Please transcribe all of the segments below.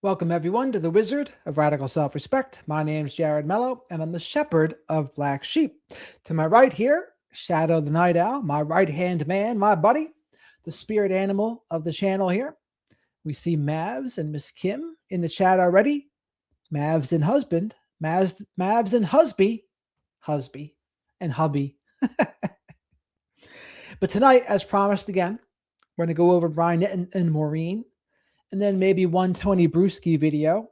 Welcome, everyone, to the Wizard of Radical Self-Respect. My name's Jared Mello, and I'm the Shepherd of Black Sheep. To my right here, Shadow the Night Owl, my right-hand man, my buddy, the spirit animal of the channel here. We see Mavs and Miss Kim in the chat already. Mavs and husband, Mavs and husby and hubby. But tonight, as promised again, we're going to go over Brian Entin and Maureen, and then maybe one Tony Bruschi video.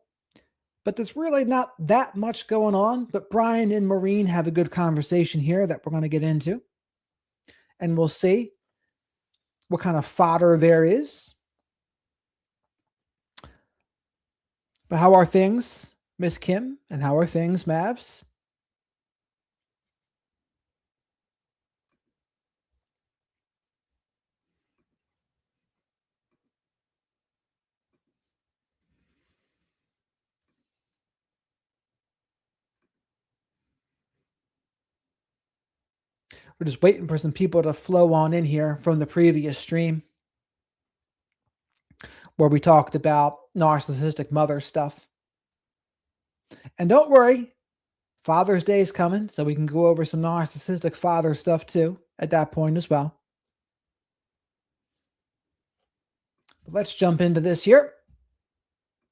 But there's really not that much going on, but Brian and Maureen have a good conversation here that we're going to get into. And we'll see what kind of fodder there is. But how are things, Miss Kim? And how are things, Mavs? We're just waiting for some people to flow on in here from the previous stream where we talked about narcissistic mother stuff. And don't worry, Father's Day is coming, so we can go over some narcissistic father stuff too at that point as well. But let's jump into this here.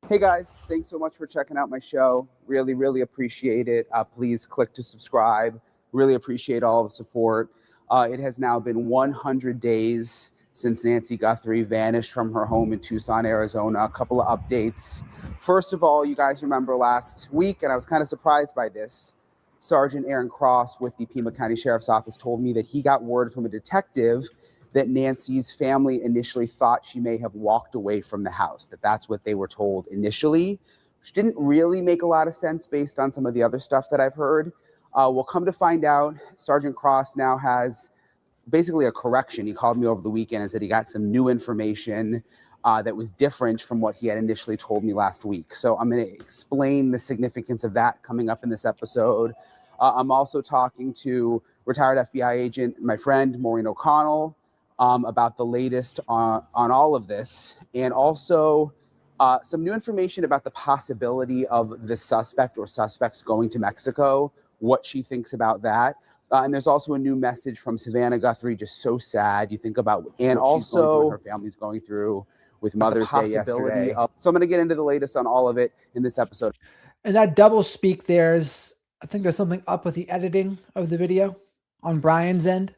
Hey guys, thanks so much for checking out my show. Really appreciate it. Please click to subscribe. Really appreciate all the support. It has now been 100 days since Nancy Guthrie vanished from her home in Tucson, Arizona. A couple of updates. First of all, you guys remember last week, and I was kind of surprised by this, Sergeant Aaron Cross with the Pima County Sheriff's Office told me that he got word from a detective that Nancy's family initially thought she may have walked away from the house, that's what they were told initially, which didn't really make a lot of sense based on some of the other stuff that I've heard. We'll come to find out, Sergeant Cross now has basically a correction. He called me over the weekend and said he got some new information that was different from what he had initially told me last week. So I'm going to explain the significance of that coming up in this episode. I'm also talking to retired FBI agent, my friend, Maureen O'Connell, about the latest on all of this, and also some new information about the possibility of the suspect or suspects going to Mexico, what she thinks about that. And there's also a new message from Savannah Guthrie, just so sad. You think about what she's going through and her family's going through with Mother's Day yesterday. So I'm going to get into the latest on all of it in this episode. And that double speak there's, I think there's something up with the editing of the video on Brian's end.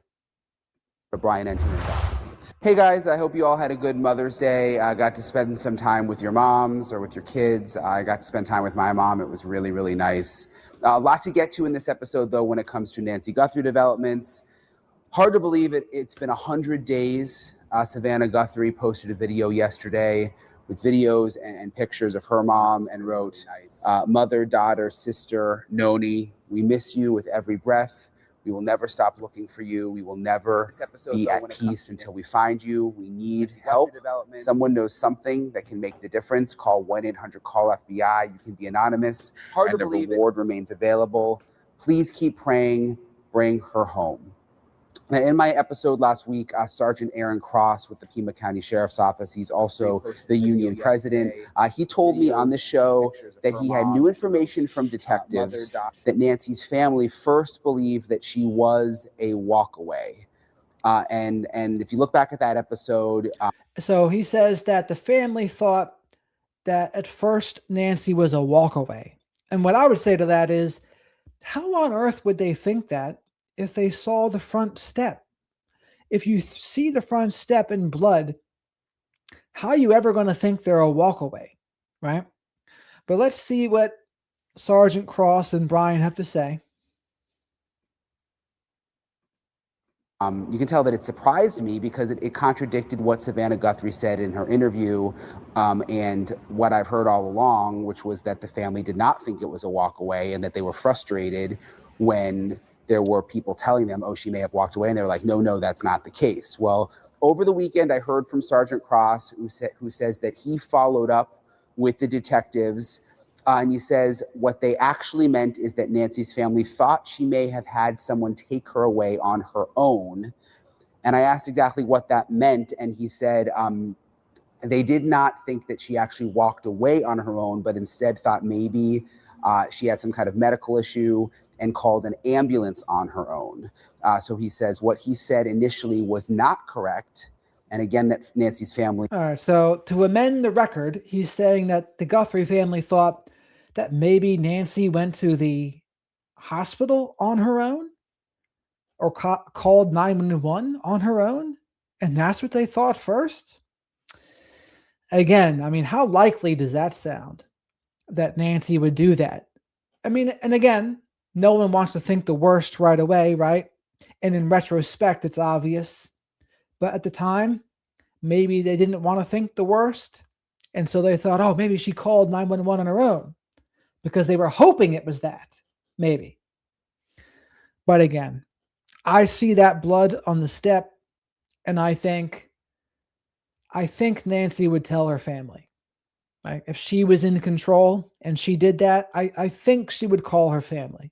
Brian Entin investigates. Hey guys, I hope you all had a good Mother's Day. I got to spend some time with your moms or with your kids. I got to spend time with my mom. It was really nice. A lot to get to in this episode, though, when it comes to Nancy Guthrie developments. Hard to believe it's been 100 days. Savannah Guthrie posted a video yesterday with videos and pictures of her mom and wrote, mother, daughter, sister, Noni, we miss you with every breath. We will never stop looking for you. We will never be at peace until we find you. We need help. Someone knows something that can make the difference. Call 1-800-CALL-FBI. You can be anonymous. And the reward remains available. Please keep praying. Bring her home. Now, in my episode last week, Sergeant Aaron Cross with the Pima County Sheriff's Office, he's also the union president. He told me on the show that he had new information from detectives that Nancy's family first believed that she was a walkaway. And if you look back at that episode. So he says that the family thought that at first Nancy was a walkaway. And what I would say to that is, how on earth would they think that if they saw the front step? If you see the front step in blood, how are you ever going to think they're a walkaway, right? But let's see what Sergeant Cross and Brian have to say. You can tell that it surprised me because it contradicted what Savannah Guthrie said in her interview and what I've heard all along, which was that the family did not think it was a walkaway and that they were frustrated when there were people telling them, oh, she may have walked away. And they were like, no, that's not the case. Well, over the weekend, I heard from Sergeant Cross, who says that he followed up with the detectives. And he says what they actually meant is that Nancy's family thought she may have had someone take her away on her own. And I asked exactly what that meant. And he said They did not think that she actually walked away on her own, but instead thought maybe she had some kind of medical issue and called an ambulance on her own. So he says what he said initially was not correct. And again, that Nancy's family. All right. So to amend the record, he's saying that the Guthrie family thought that maybe Nancy went to the hospital on her own or called 911 on her own. And that's what they thought first. Again, I mean, how likely does that sound that Nancy would do that? I mean, and again, no one wants to think the worst right away, right? And in retrospect, it's obvious. But at the time, maybe they didn't want to think the worst. And so they thought, oh, maybe she called 911 on her own because they were hoping it was that. Maybe. But again, I see that blood on the step and I think Nancy would tell her family. Right? If she was in control and she did that, I think she would call her family.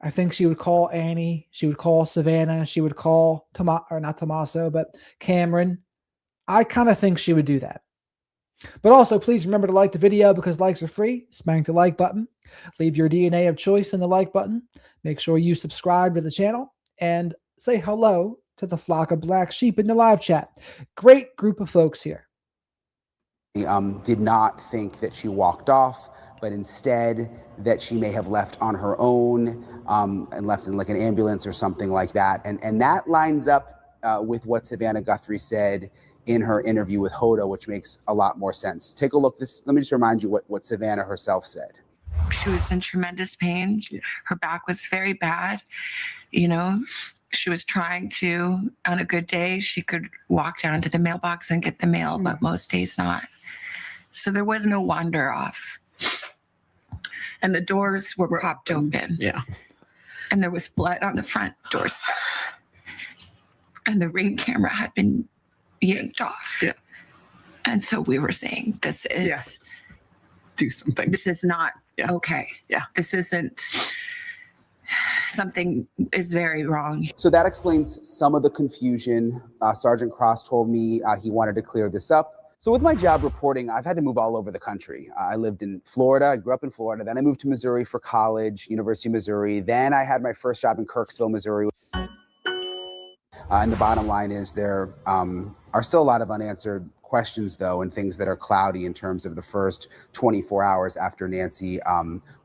I think she would call Annie. She would call Savannah. She would call not Tommaso, but Cameron. I kind of think she would do that. But also, please remember to like the video because likes are free. Smack the like button. Leave your DNA of choice in the like button. Make sure you subscribe to the channel and say hello to the flock of black sheep in the live chat. Great group of folks here. Did not think that she walked off, but instead that she may have left on her own and left in like an ambulance or something like that. And that lines up with what Savannah Guthrie said in her interview with Hoda, which makes a lot more sense. Take a look. Let me just remind you what Savannah herself said. She was in tremendous pain. Her back was very bad. She was trying to, on a good day, she could walk down to the mailbox and get the mail, but most days not. So there was no wander off. And the doors were propped open. Yeah. And there was blood on the front doorstep. And the Ring camera had been yanked off. Yeah. And so we were saying, this is... Do something. This is not okay. Yeah. This isn't... Something is very wrong. So that explains some of the confusion. Sergeant Cross told me he wanted to clear this up. So with my job reporting, I've had to move all over the country. I lived in Florida. I grew up in Florida. Then I moved to Missouri for college, University of Missouri. Then I had my first job in Kirksville, Missouri. And the bottom line is there are still a lot of unanswered questions, though, and things that are cloudy in terms of the first 24 hours after Nancy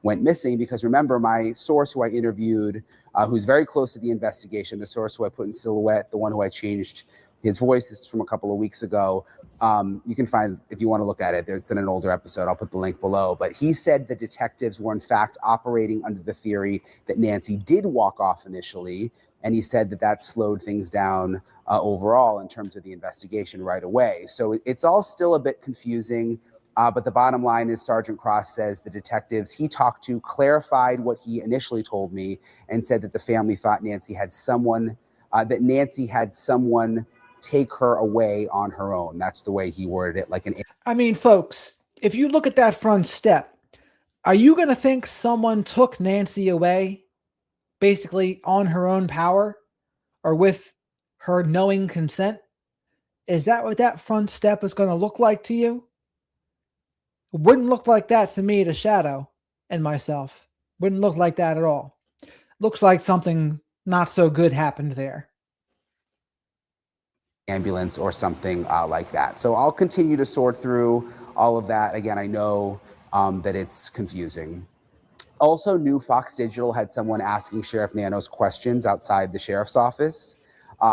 went missing. Because remember, my source who I interviewed, who's very close to the investigation, the source who I put in silhouette, the one who I changed his voice, this is from a couple of weeks ago. You can find, if you want to look at it, it's in an older episode. I'll put the link below. But he said the detectives were in fact operating under the theory that Nancy did walk off initially. And he said that slowed things down overall in terms of the investigation right away. So it's all still a bit confusing. But the bottom line is Sergeant Cross says the detectives he talked to clarified what he initially told me and said that the family thought Nancy had someone take her away on her own. That's the way he worded it. I mean, folks, if you look at that front step, are you going to think someone took Nancy away basically on her own power or with her knowing consent? Is that what that front step is going to look like to you? It wouldn't look like that to me, to Shadow and myself. Wouldn't look like that at all. Looks like something not so good happened there. Ambulance or something like that. So I'll continue to sort through all of that. Again, I know that it's confusing. Also, new Fox Digital had someone asking Sheriff Nanos questions outside the sheriff's office,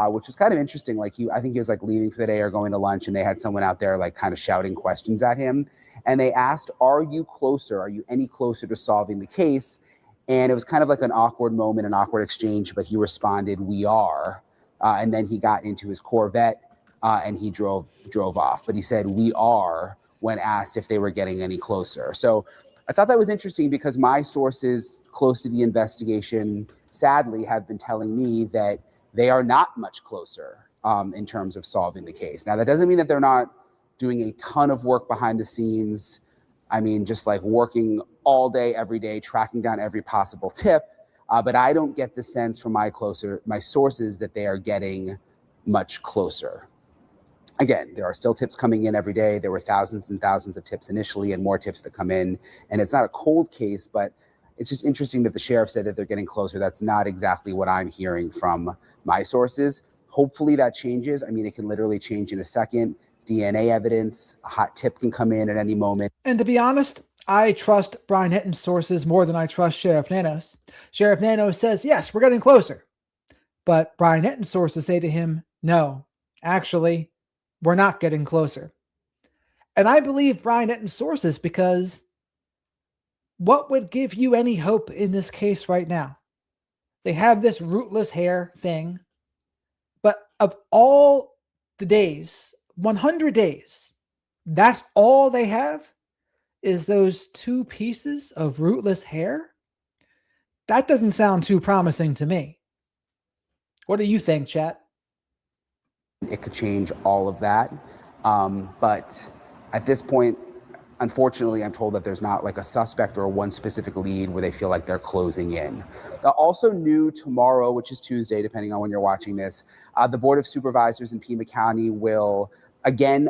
which was kind of interesting. I think he was leaving for the day or going to lunch, and they had someone out there kind of shouting questions at him. And they asked, "Are you closer? Are you any closer to solving the case?" And it was kind of like an awkward moment, an awkward exchange, but he responded, "We are." And then he got into his Corvette and he drove off. But he said, "We are," when asked if they were getting any closer. So I thought that was interesting because my sources close to the investigation, sadly, have been telling me that they are not much closer in terms of solving the case. Now, that doesn't mean that they're not doing a ton of work behind the scenes. I mean, just working all day, every day, tracking down every possible tip. But I don't get the sense from my sources that they are getting much closer. again, there are still tips coming in every day. There were thousands and thousands of tips initially and more tips that come in. And it's not a cold case, but it's just interesting that the sheriff said that they're getting closer. That's not exactly what I'm hearing from my sources. Hopefully that changes. I mean, it can literally change in a second. DNA evidence, a hot tip can come in at any moment. And to be honest, I trust Brian Entin's sources more than I trust Sheriff Nanos. Sheriff Nanos says, yes, we're getting closer. But Brian Entin's sources say to him, no, actually, we're not getting closer. And I believe Brian Entin's sources because what would give you any hope in this case right now? They have this rootless hair thing, but of all the days, 100 days, that's all they have is those 2 pieces of rootless hair? That doesn't sound too promising to me. What do you think, chat? It could change all of that. But at this point, unfortunately, I'm told that there's not like a suspect or one specific lead where they feel like they're closing in. Also new tomorrow, which is Tuesday, depending on when you're watching this, the Board of Supervisors in Pima County will again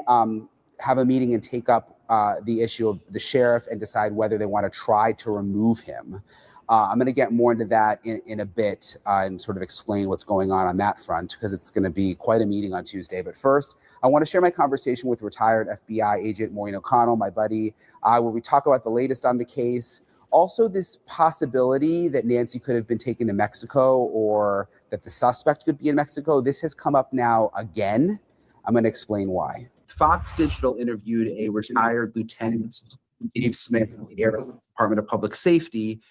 have a meeting and take up the issue of the sheriff and decide whether they want to try to remove him. I'm going to get more into that in a bit and sort of explain what's going on that front because it's going to be quite a meeting on Tuesday. But first, I want to share my conversation with retired FBI agent Maureen O'Connell, my buddy, where we talk about the latest on the case. Also, this possibility that Nancy could have been taken to Mexico or that the suspect could be in Mexico. This has come up now again. I'm going to explain why. Fox Digital interviewed a retired Lieutenant Steve Smith of the Department of Public Safety,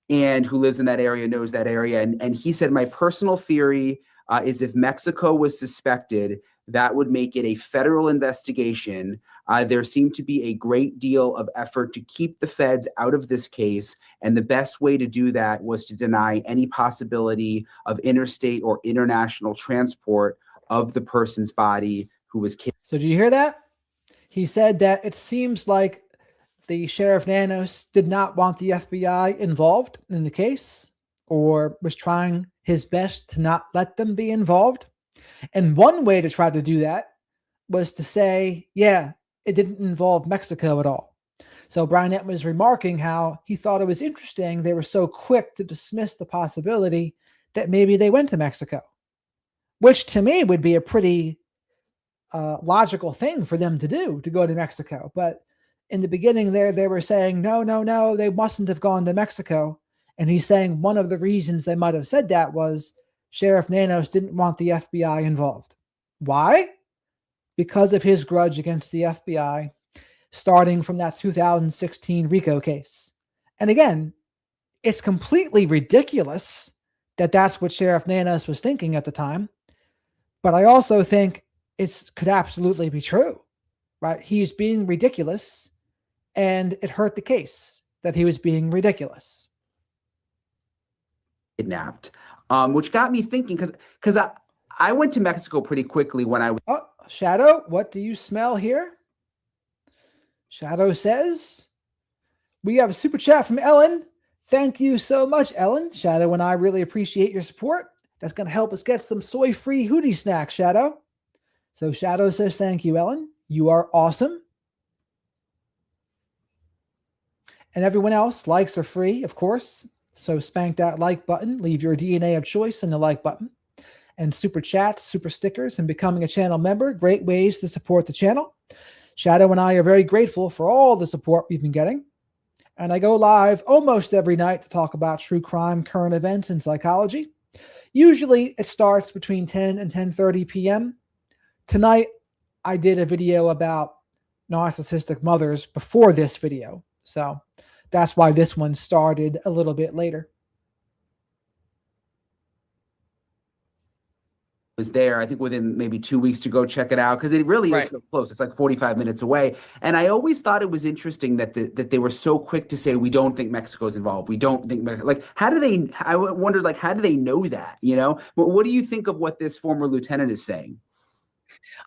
and who lives in that area, knows that area. And he said, my personal theory is if Mexico was suspected, that would make it a federal investigation. There seemed to be a great deal of effort to keep the feds out of this case. And the best way to do that was to deny any possibility of interstate or international transport of the person's body who was killed. So do you hear that? He said that it seems like the Sheriff Nanos did not want the FBI involved in the case or was trying his best to not let them be involved. And one way to try to do that was to say, yeah, it didn't involve Mexico at all. So Brian Entin was remarking how he thought it was interesting they were so quick to dismiss the possibility that maybe they went to Mexico, which to me would be a pretty logical thing for them to do, to go to Mexico. But in the beginning there, they were saying, no, they mustn't have gone to Mexico. And he's saying one of the reasons they might have said that was Sheriff Nanos didn't want the FBI involved. Why? Because of his grudge against the FBI, starting from that 2016 RICO case. And again, it's completely ridiculous that that's what Sheriff Nanos was thinking at the time. But I also think it could absolutely be true, right? He's being ridiculous, and it hurt the case that he was being ridiculous. Kidnapped, which got me thinking because I went to Mexico pretty quickly when I was. Oh, Shadow, what do you smell here? Shadow says, we have a super chat from Ellen. Thank you so much, Ellen. Shadow and I really appreciate your support. That's going to help us get some soy-free Hootie snacks, Shadow. So Shadow says, thank you, Ellen. You are awesome. And everyone else, likes are free, of course. So spank that like button. Leave your DNA of choice in the like button. And super chats, super stickers, and becoming a channel member. Great ways to support the channel. Shadow and I are very grateful for all the support we've been getting. And I go live almost every night to talk about true crime, current events, and psychology. Usually it starts between 10 and 10:30 p.m. Tonight, I did a video about narcissistic mothers before this video. So that's why this one started a little bit later. Was there, I think, within maybe 2 weeks to go check it out because it really is so close. It's like 45 minutes away. And I always thought it was interesting that that they were so quick to say, we don't think Mexico's involved. We don't think Mexico. Like, how do they, I wondered, like, how do they know that, you know? But what do you think of what this former lieutenant is saying?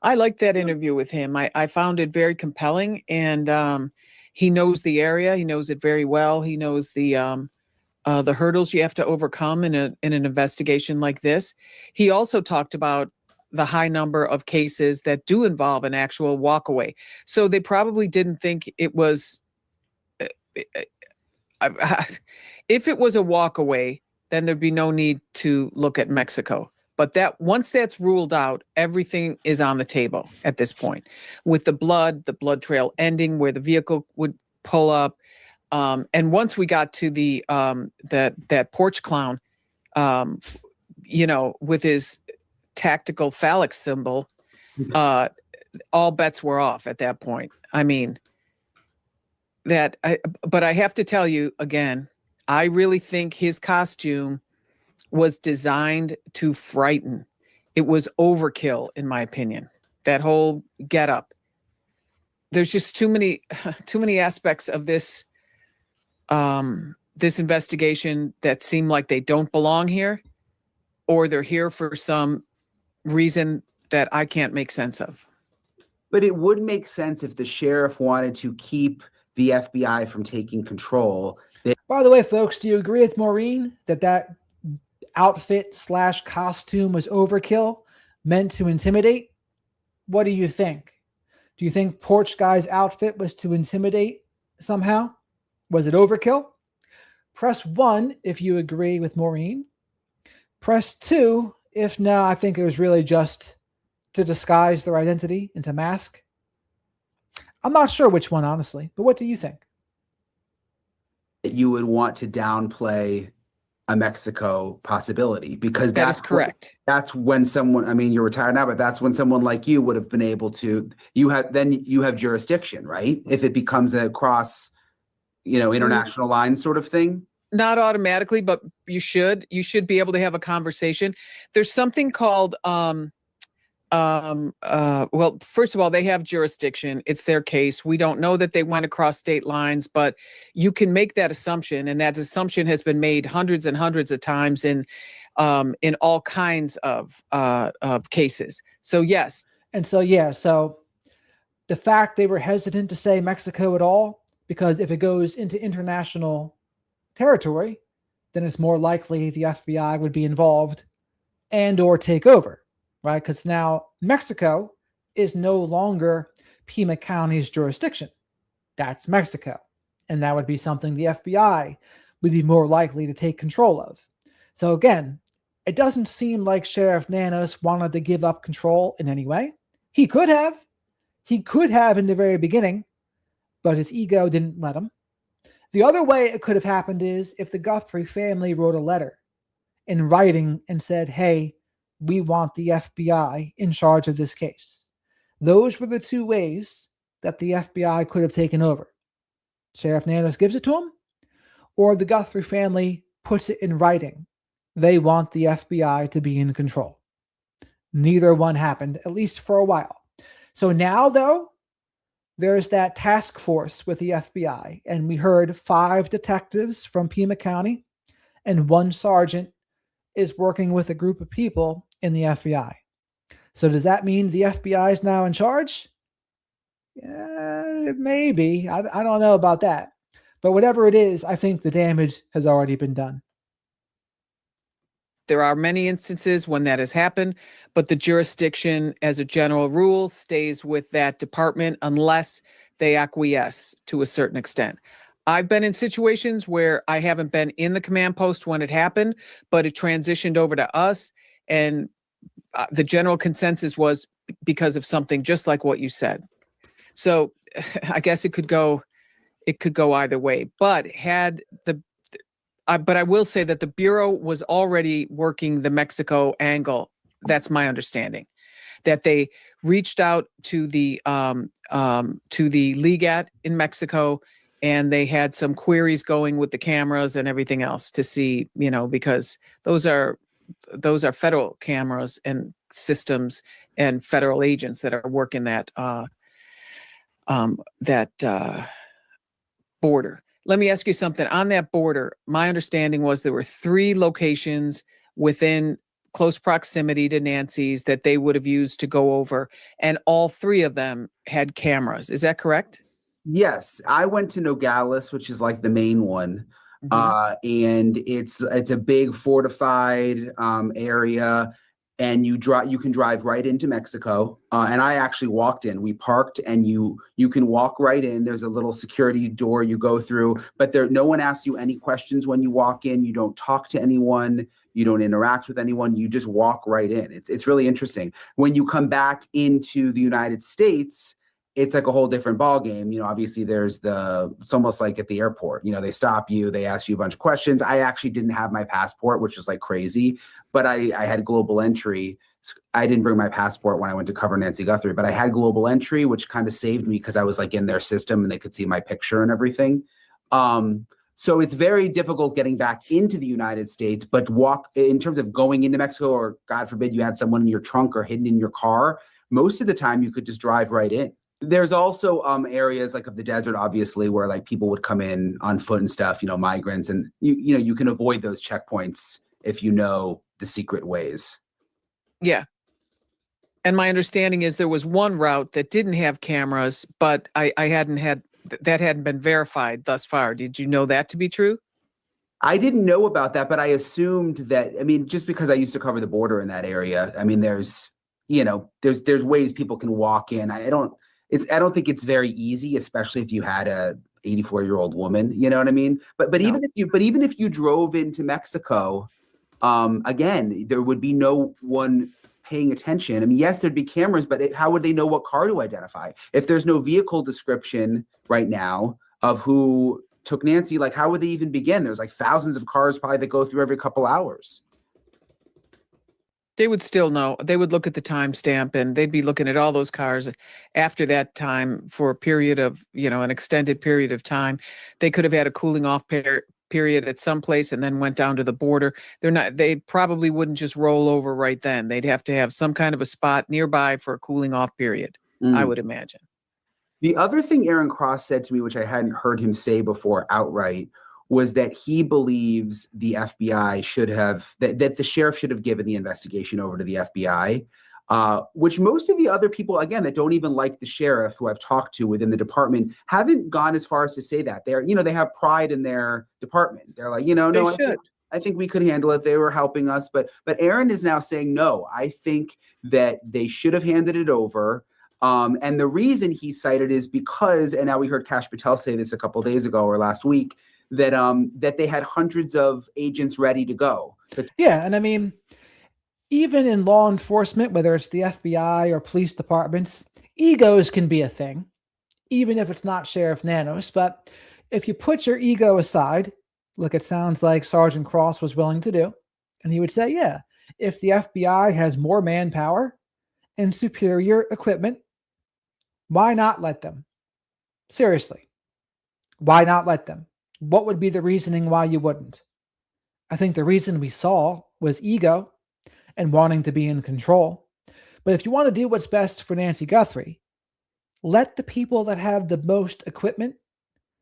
I liked that interview with him. I found it very compelling, and he knows the area. He knows it very well. He knows the hurdles you have to overcome in an investigation like this. He also talked about the high number of cases that do involve an actual walkaway. So they probably didn't think it was, if it was a walkaway, then there'd be no need to look at Mexico. But that once that's ruled out, everything is on the table at this point. With the blood trail ending where the vehicle would pull up. And once we got to the that porch clown, with his tactical phallic symbol, all bets were off at that point. I mean, but I have to tell you again, I really think his costume was designed to frighten. It was overkill, in my opinion. That whole getup. There's just too many aspects of this this investigation that seem like they don't belong here, or they're here for some reason that I can't make sense of. But it would make sense if the sheriff wanted to keep the FBI from taking control. By the way, folks, do you agree with Maureen that outfit / costume was overkill, meant to intimidate? What do you think? Do you think Porch Guy's outfit was to intimidate somehow? Was it overkill? Press 1 if you agree with Maureen. Press 2 if no, I think it was really just to disguise their identity and to mask. I'm not sure which one, honestly, but what do you think? You would want to downplay a Mexico possibility, because that is correct. That's when someone, I mean, you're retired now, but that's when someone like you would have been able to, you have jurisdiction, right? If it becomes a cross, international line sort of thing. Not automatically, but you should be able to have a conversation. There's something called, well, first of all, they have jurisdiction. It's their case. We don't know that they went across state lines, but you can make that assumption. And that assumption has been made hundreds and hundreds of times in all kinds of cases. So, yes. And so, yeah, so the fact they were hesitant to say Mexico at all, because if it goes into international territory, then it's more likely the FBI would be involved and or take over. Right, because now Mexico is no longer Pima County's jurisdiction. That's Mexico. And that would be something the FBI would be more likely to take control of. So again, it doesn't seem like Sheriff Nanos wanted to give up control in any way. He could have. He could have in the very beginning, but his ego didn't let him. The other way it could have happened is if the Guthrie family wrote a letter in writing and said, hey, we want the FBI in charge of this case. Those were the two ways that the FBI could have taken over. Sheriff Nanos gives it to him, or the Guthrie family puts it in writing. They want the FBI to be in control. Neither one happened, at least for a while. So now, though, there's that task force with the FBI, and we heard 5 detectives from Pima County and 1 sergeant is working with a group of people in the FBI. So does that mean the FBI is now in charge? Maybe. I don't know about that. But whatever it is, I think the damage has already been done. There are many instances when that has happened, but the jurisdiction, as a general rule, stays with that department unless they acquiesce to a certain extent. I've been in situations where I haven't been in the command post when it happened, but it transitioned over to us. And the general consensus was because of something just like what you said. So I guess it could go either way. But but I will say that the Bureau was already working the Mexico angle. That's my understanding. That they reached out to the Legat in Mexico, and they had some queries going with the cameras and everything else to see, because those are federal cameras and systems and federal agents that are working that border. Let me ask you something. On that border, my understanding was there were 3 locations within close proximity to Nancy's that they would have used to go over, and all 3 of them had cameras. Is that correct? Yes, I went to Nogales, which is like the main one, and it's a big fortified area. and you can drive right into Mexico. And I actually walked in. We parked, and you can walk right in. There's a little security door you go through, but no one asks you any questions when you walk in. You don't talk to anyone. You don't interact with anyone. You just walk right in. It's really interesting. When you come back into the United States, it's like a whole different ballgame. You know, obviously it's almost like at the airport, you know, they stop you, they ask you a bunch of questions. I actually didn't have my passport, which was like crazy, but I had global entry. I didn't bring my passport when I went to cover Nancy Guthrie, but I had global entry, which kind of saved me because I was like in their system and they could see my picture and everything. So it's very difficult getting back into the United States, but in terms of going into Mexico, or God forbid you had someone in your trunk or hidden in your car, most of the time you could just drive right in. There's also areas like of the desert, obviously, where like people would come in on foot and stuff, you know, migrants, and you can avoid those checkpoints if you know the secret ways. Yeah. And my understanding is there was one route that didn't have cameras, but that hadn't been verified thus far. Did you know that to be true? I didn't know about that, but I assumed that, I mean, just because I used to cover the border in that area, I mean, there's ways people can walk in. I don't think it's very easy, especially if you had a 84-year-old woman, you know what I mean? But no. even if you drove into Mexico, again, there would be no one paying attention. I mean, yes, there'd be cameras, but how would they know what car to identify? If there's no vehicle description right now of who took Nancy, like how would they even begin? There's like thousands of cars probably that go through every couple hours. They would still know. They would look at the timestamp, and they'd be looking at all those cars after that time for a period of, an extended period of time. They could have had a cooling off period at some place and then went down to the border. They probably wouldn't just roll over right then. They'd have to have some kind of a spot nearby for a cooling off period, I would imagine. The other thing Aaron Cross said to me, which I hadn't heard him say before outright, was that he believes the FBI that the sheriff should have given the investigation over to the FBI, which most of the other people, again, that don't even like the sheriff who I've talked to within the department haven't gone as far as to say that. They have pride in their department. They're like, no, I think we could handle it. They were helping us. But Aaron is now saying, no, I think that they should have handed it over. And the reason he cited is because, and now we heard Kash Patel say this a couple of days ago or last week, that they had hundreds of agents ready to go. Yeah, and I mean, even in law enforcement, whether it's the FBI or police departments, egos can be a thing, even if it's not Sheriff Nanos. But if you put your ego aside, look, it sounds like Sergeant Cross was willing to do, and he would say, yeah, if the FBI has more manpower and superior equipment, why not let them? Seriously, why not let them? What would be the reasoning why you wouldn't? I think the reason we saw was ego and wanting to be in control. But if you want to do what's best for Nancy Guthrie, let the people that have the most equipment,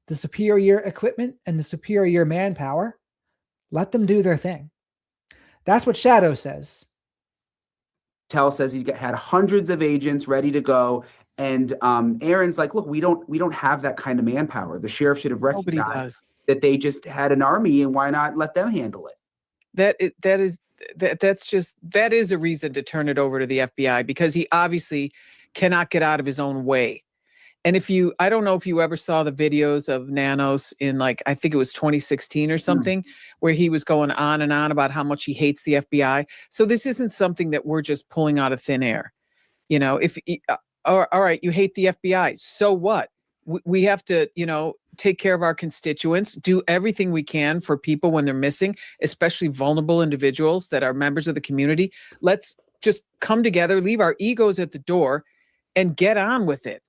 the superior equipment, and the superior manpower, let them do their thing. That's what Shadow says. Tell says he's had hundreds of agents ready to go. And Aaron's like, look, we don't have that kind of manpower. The sheriff should have recognized that they just had an army, and why not let them handle it? That is a reason to turn it over to the FBI, because he obviously cannot get out of his own way. And I don't know if you ever saw the videos of Nanos in, like, I think it was 2016 or something, where he was going on and on about how much he hates the FBI. So this isn't something that we're just pulling out of thin air. All right, you hate the FBI. So what? We have to, take care of our constituents, do everything we can for people when they're missing, especially vulnerable individuals that are members of the community. Let's just come together, leave our egos at the door, and get on with it,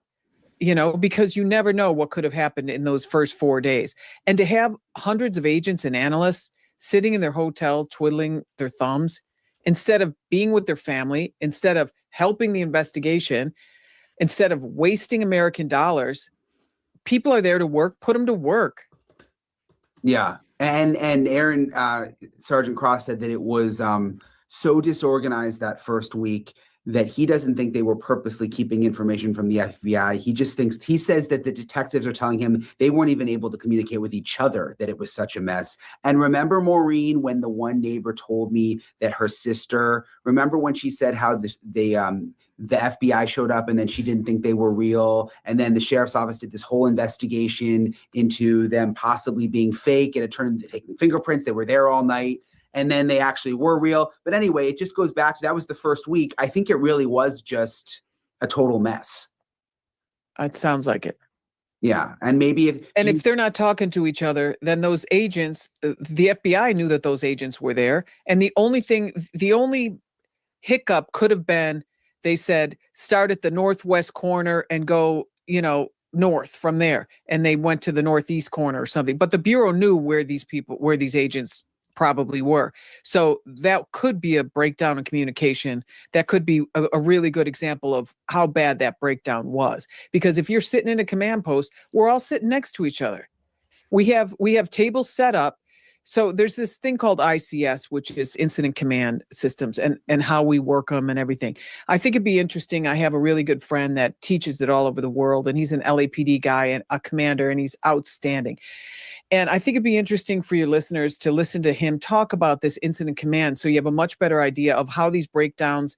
because you never know what could have happened in those first 4 days. And to have hundreds of agents and analysts sitting in their hotel, twiddling their thumbs, instead of being with their family, instead of helping the investigation, instead of wasting American dollars, people are there to work, put them to work. Yeah. And Aaron, Sergeant Cross said that it was so disorganized that first week that he doesn't think they were purposely keeping information from the FBI. He says that the detectives are telling him they weren't even able to communicate with each other, that it was such a mess. And remember, Maureen, when the one neighbor told me that her sister, remember when she said how the FBI showed up and then she didn't think they were real. And then the sheriff's office did this whole investigation into them possibly being fake. And it turned into taking fingerprints. They were there all night. And then they actually were real. But anyway, it just goes back to that was the first week. I think it really was just a total mess. It sounds like it. Yeah. And maybe if they're not talking to each other, then those agents, the FBI knew that those agents were there. And the only hiccup could have been, they said, start at the northwest corner and go, north from there. And they went to the northeast corner or something. But the Bureau knew where these agents probably were. So that could be a breakdown in communication. That could be a really good example of how bad that breakdown was. Because if you're sitting in a command post, we're all sitting next to each other. We have tables set up. So there's this thing called ICS, which is Incident Command Systems, and how we work them and everything. I think it'd be interesting. I have a really good friend that teaches it all over the world, and he's an LAPD guy and a commander, and he's outstanding. And I think it'd be interesting for your listeners to listen to him talk about this incident command, so you have a much better idea of how these breakdowns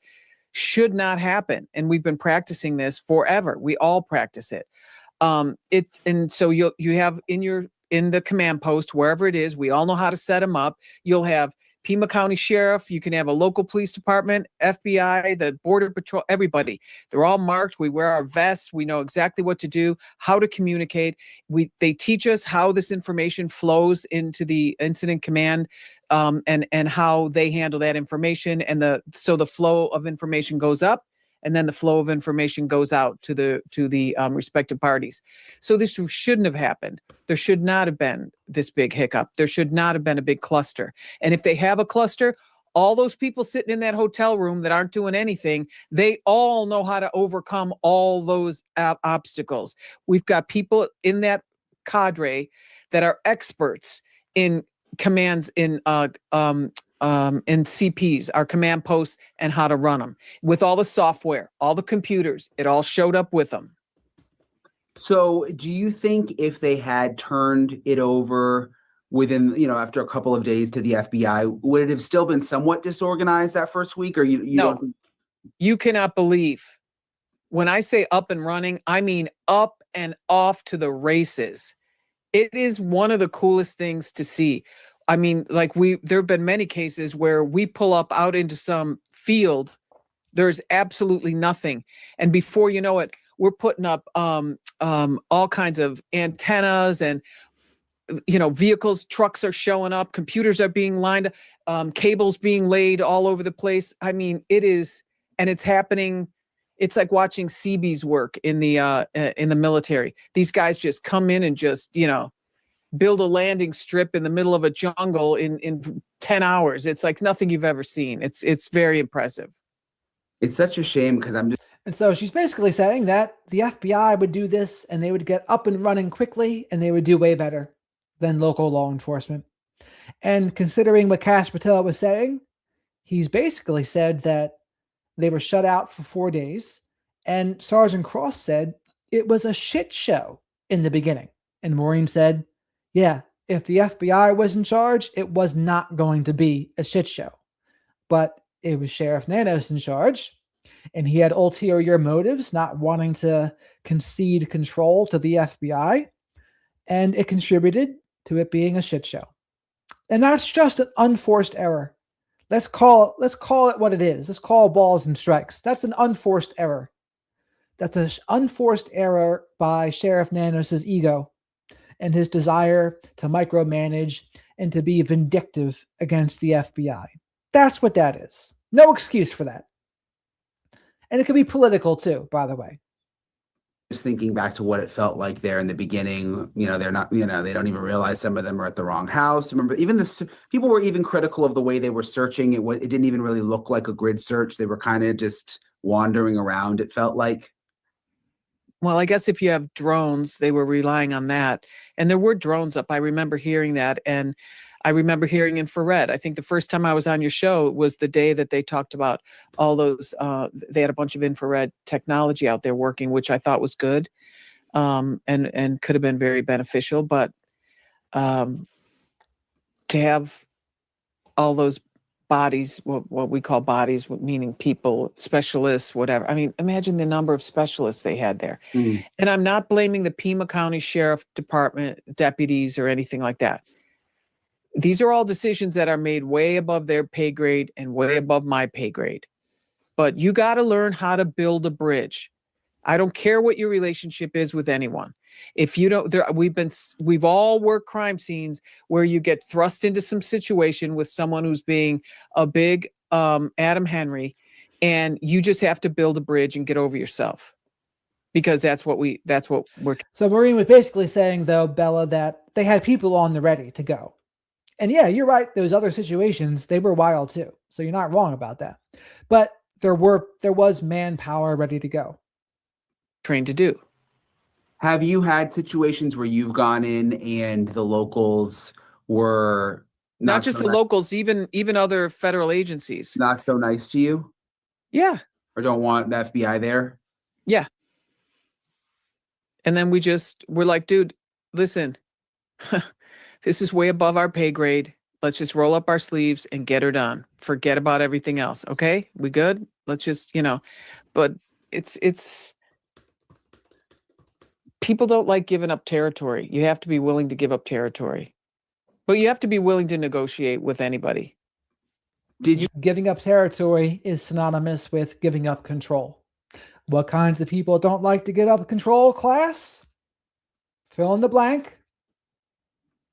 should not happen. And we've been practicing this forever. We all practice it. So you have in the command post, wherever it is, we all know how to set them up. You'll have Pima County Sheriff, you can have a local police department, FBI, the Border Patrol, everybody. They're all marked. We wear our vests. We know exactly what to do, how to communicate. They teach us how this information flows into the incident command, and how they handle that information. And so the flow of information goes up, and then the flow of information goes out to the respective parties. So this shouldn't have happened. There should not have been this big hiccup. There should not have been a big cluster. And if they have a cluster, all those people sitting in that hotel room that aren't doing anything, they all know how to overcome all those obstacles. We've got people in that cadre that are experts in commands in CPs, our command posts, and how to run them with all the software, all the computers. It all showed up with them. So do you think if they had turned it over within, after a couple of days to the FBI, would it have still been somewhat disorganized that first week? Or No, you cannot believe. When I say up and running, I mean up and off to the races. It is one of the coolest things to see. I mean, there have been many cases where we pull up out into some field, there's absolutely nothing. And before you know it, we're putting up all kinds of antennas and, vehicles, trucks are showing up, computers are being lined up, cables being laid all over the place. I mean, it's happening. It's like watching Seabees work in the military. These guys just come in and just, build a landing strip in the middle of a jungle in 10 hours. It's like nothing you've ever seen. It's very impressive. It's such a shame because And so she's basically saying that the FBI would do this and they would get up and running quickly and they would do way better than local law enforcement. And considering what Cash Patel was saying, he's basically said that they were shut out for 4 days. And Sergeant Cross said it was a shit show in the beginning. And Maureen said, yeah, if the FBI was in charge, it was not going to be a shit show. But it was Sheriff Nanos in charge, and he had ulterior motives, not wanting to concede control to the FBI, and it contributed to it being a shit show. And that's just an unforced error. Let's call it what it is. Let's call balls and strikes. That's an unforced error. That's an unforced error by Sheriff Nanos's ego and his desire to micromanage and to be vindictive against the FBI. That's what that is. No excuse for that. And it could be political too, by the way. Just thinking back to what it felt like there in the beginning, they're not, they don't even realize some of them are at the wrong house. Remember, even people were even critical of the way they were searching. It didn't even really look like a grid search. They were kind of just wandering around, it felt like. Well, I guess if you have drones, they were relying on that. And there were drones up. I remember hearing that. And I remember hearing infrared. I think the first time I was on your show was the day that they talked about all those, they had a bunch of infrared technology out there working, which I thought was good, and could have been very beneficial. But to have all those bodies, what we call bodies, meaning people, specialists, whatever. I mean, imagine the number of specialists they had there. Mm. And I'm not blaming the Pima County Sheriff Department deputies or anything like that. These are all decisions that are made way above their pay grade and way above my pay grade. But you got to learn how to build a bridge. I don't care what your relationship is with anyone. If you don't, we've all worked crime scenes where you get thrust into some situation with someone who's being a big Adam Henry, and you just have to build a bridge and get over yourself, because that's what we're. So Maureen was basically saying, though, Bella, that they had people on the ready to go. And yeah, you're right. Those other situations, they were wild too. So you're not wrong about that. But there was manpower ready to go. Trained to do. Have you had situations where you've gone in and the locals were Not just the locals, even other federal agencies. not so nice to you, Yeah. or don't want the FBI there? Yeah. And then we're like, dude, listen, this is way above our pay grade. Let's just roll up our sleeves and get her done. Forget about everything else. Okay. We good? Let's just, but it's people don't like giving up territory. You have to be willing to give up territory, but you have to be willing to negotiate with anybody. Giving up territory is synonymous with giving up control. What kinds of people don't like to give up control, class? Fill in the blank.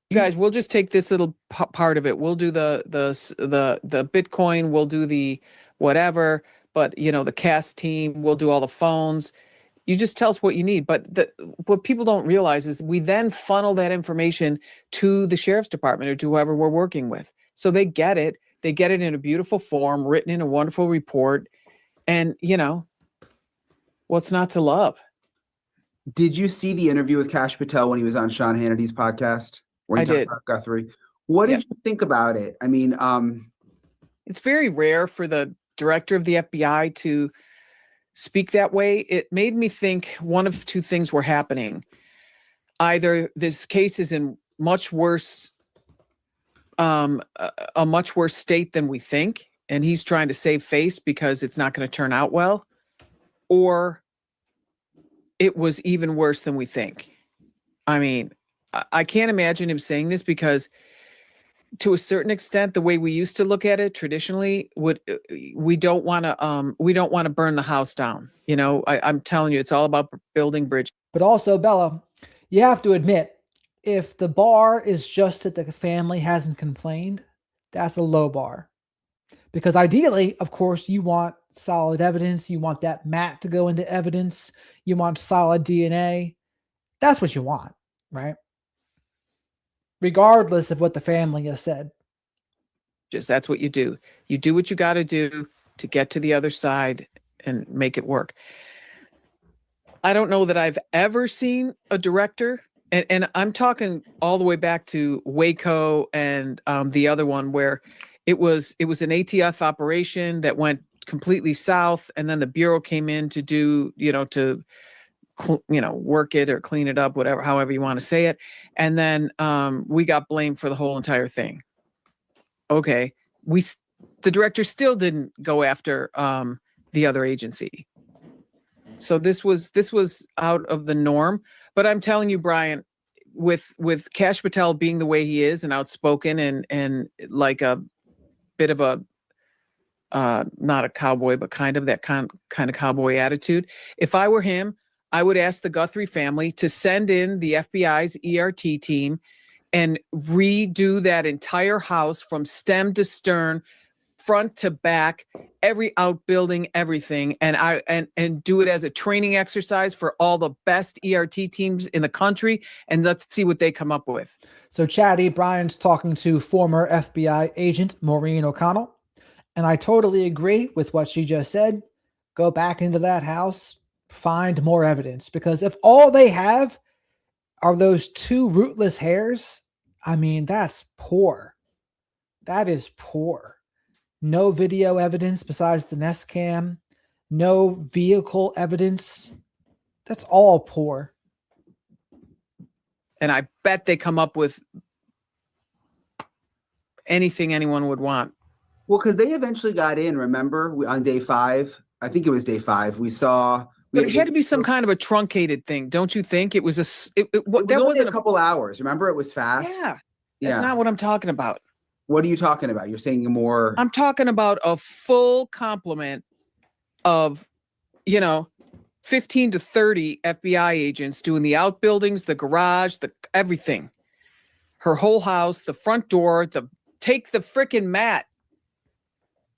You guys, we'll just take this little part of it. We'll do the Bitcoin. We'll do the whatever. But the cast team. We'll do all the phones. You just tell us what you need. But what people don't realize is we then funnel that information to the sheriff's department or to whoever we're working with, so they get it. They get it in a beautiful form, written in a wonderful report, and what's not to love? Did you see the interview with Kash Patel when he was on Sean Hannity's podcast? Where he I talked did. about Guthrie. What did you think about it? I mean, it's very rare for the director of the FBI to speak that way. It made me think one of two things were happening. Either this case is in much worse, a much worse state than we think, and he's trying to save face because it's not going to turn out well, or it was even worse than we think. I mean, I can't imagine him saying this because, to a certain extent, the way we used to look at it traditionally, we don't want to burn the house down. I'm telling you, it's all about building bridges. But also, Bella, you have to admit, if the bar is just that the family hasn't complained, that's a low bar. Because ideally, of course, you want solid evidence. You want that mat to go into evidence. You want solid DNA. That's what you want, right? Regardless of what the family has said. That's what you do. You do what you got to do to get to the other side and make it work. I don't know that I've ever seen a director, and I'm talking all the way back to Waco and the other one where it was an ATF operation that went completely south, and then the Bureau came in to do, work it or clean it up, whatever, however you want to say it. And then we got blamed for the whole entire thing. Okay. The director still didn't go after the other agency. So this was out of the norm. But I'm telling you, Brian, with Kash Patel being the way he is and outspoken and like a bit of a not a cowboy, but kind of that kind of cowboy attitude. If I were him, I would ask the Guthrie family to send in the FBI's ERT team and redo that entire house from stem to stern, front to back, every outbuilding, everything, and do it as a training exercise for all the best ERT teams in the country, and let's see what they come up with. So, Chatty, Brian's talking to former FBI agent Maureen O'Connell, and I totally agree with what she just said. Go back into that house, find more evidence, because if all they have are those two rootless hairs, I mean, that's poor. That is poor. No video evidence besides the Nest Cam. No vehicle evidence. That's all poor. And I bet they come up with anything anyone would want. Well, because they eventually got in, remember, on day 5, I think it was day 5, we saw. But it had to be some kind of a truncated thing, don't you think? It was It was that only wasn't a couple hours. Remember, it was fast. Yeah, that's not what I'm talking about. What are you talking about? You're saying more. I'm talking about a full complement of, 15 to 30 FBI agents doing the outbuildings, the garage, the everything. Her whole house, the front door, take the freaking mat.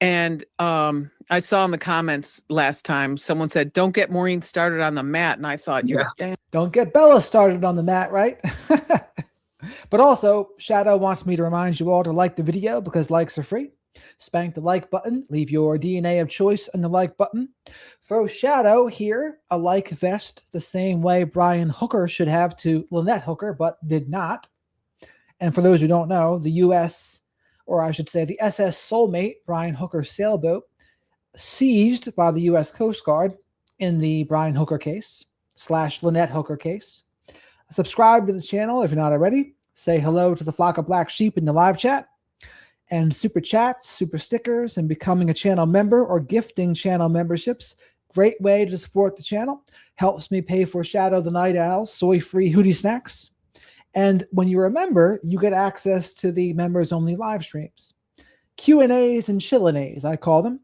And I saw in the comments last time, someone said, don't get Maureen started on the mat. And I thought, you're damn. Don't get Bella started on the mat, right? But also, Shadow wants me to remind you all to like the video because likes are free. Spank the like button. Leave your DNA of choice on the like button. Throw Shadow here a like vest the same way Brian Hooker should have to Lynette Hooker, but did not. And for those who don't know, the U.S., or I should say the SS Soulmate, Brian Hooker's sailboat, seized by the U.S. Coast Guard in the Brian Hooker case / Lynette Hooker case. Subscribe to the channel if you're not already. Say hello to the flock of black sheep in the live chat. And super chats, super stickers, and becoming a channel member or gifting channel memberships. Great way to support the channel. Helps me pay for Shadow the Night Owl's soy-free hoodie snacks. And when you're a member, you get access to the members-only live streams. Q&As and chillin'-As, I call them.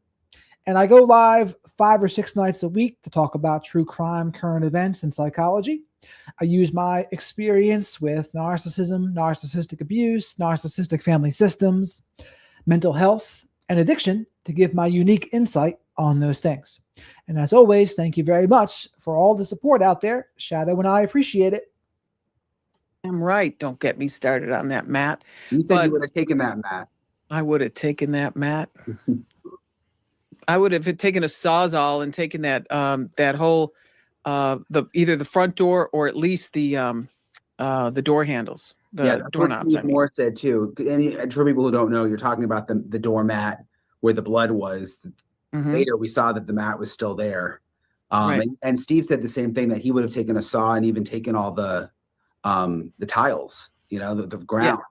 And I go live 5 or 6 nights a week to talk about true crime, current events, and psychology. I use my experience with narcissism, narcissistic abuse, narcissistic family systems, mental health, and addiction to give my unique insight on those things. And as always, thank you very much for all the support out there. Shadow and I appreciate it. I'm right. Don't get me started on that mat. You said you would have taken that, Matt. I would have taken that mat. I would have taken a Sawzall and taken that that whole either the front door or at least the door handles, the doorknobs. What Moore said too. And for people who don't know, you're talking about the doormat where the blood was. Mm-hmm. Later, we saw that the mat was still there. Right. And Steve said the same thing, that he would have taken a saw and even taken all the tiles, the ground. Yeah.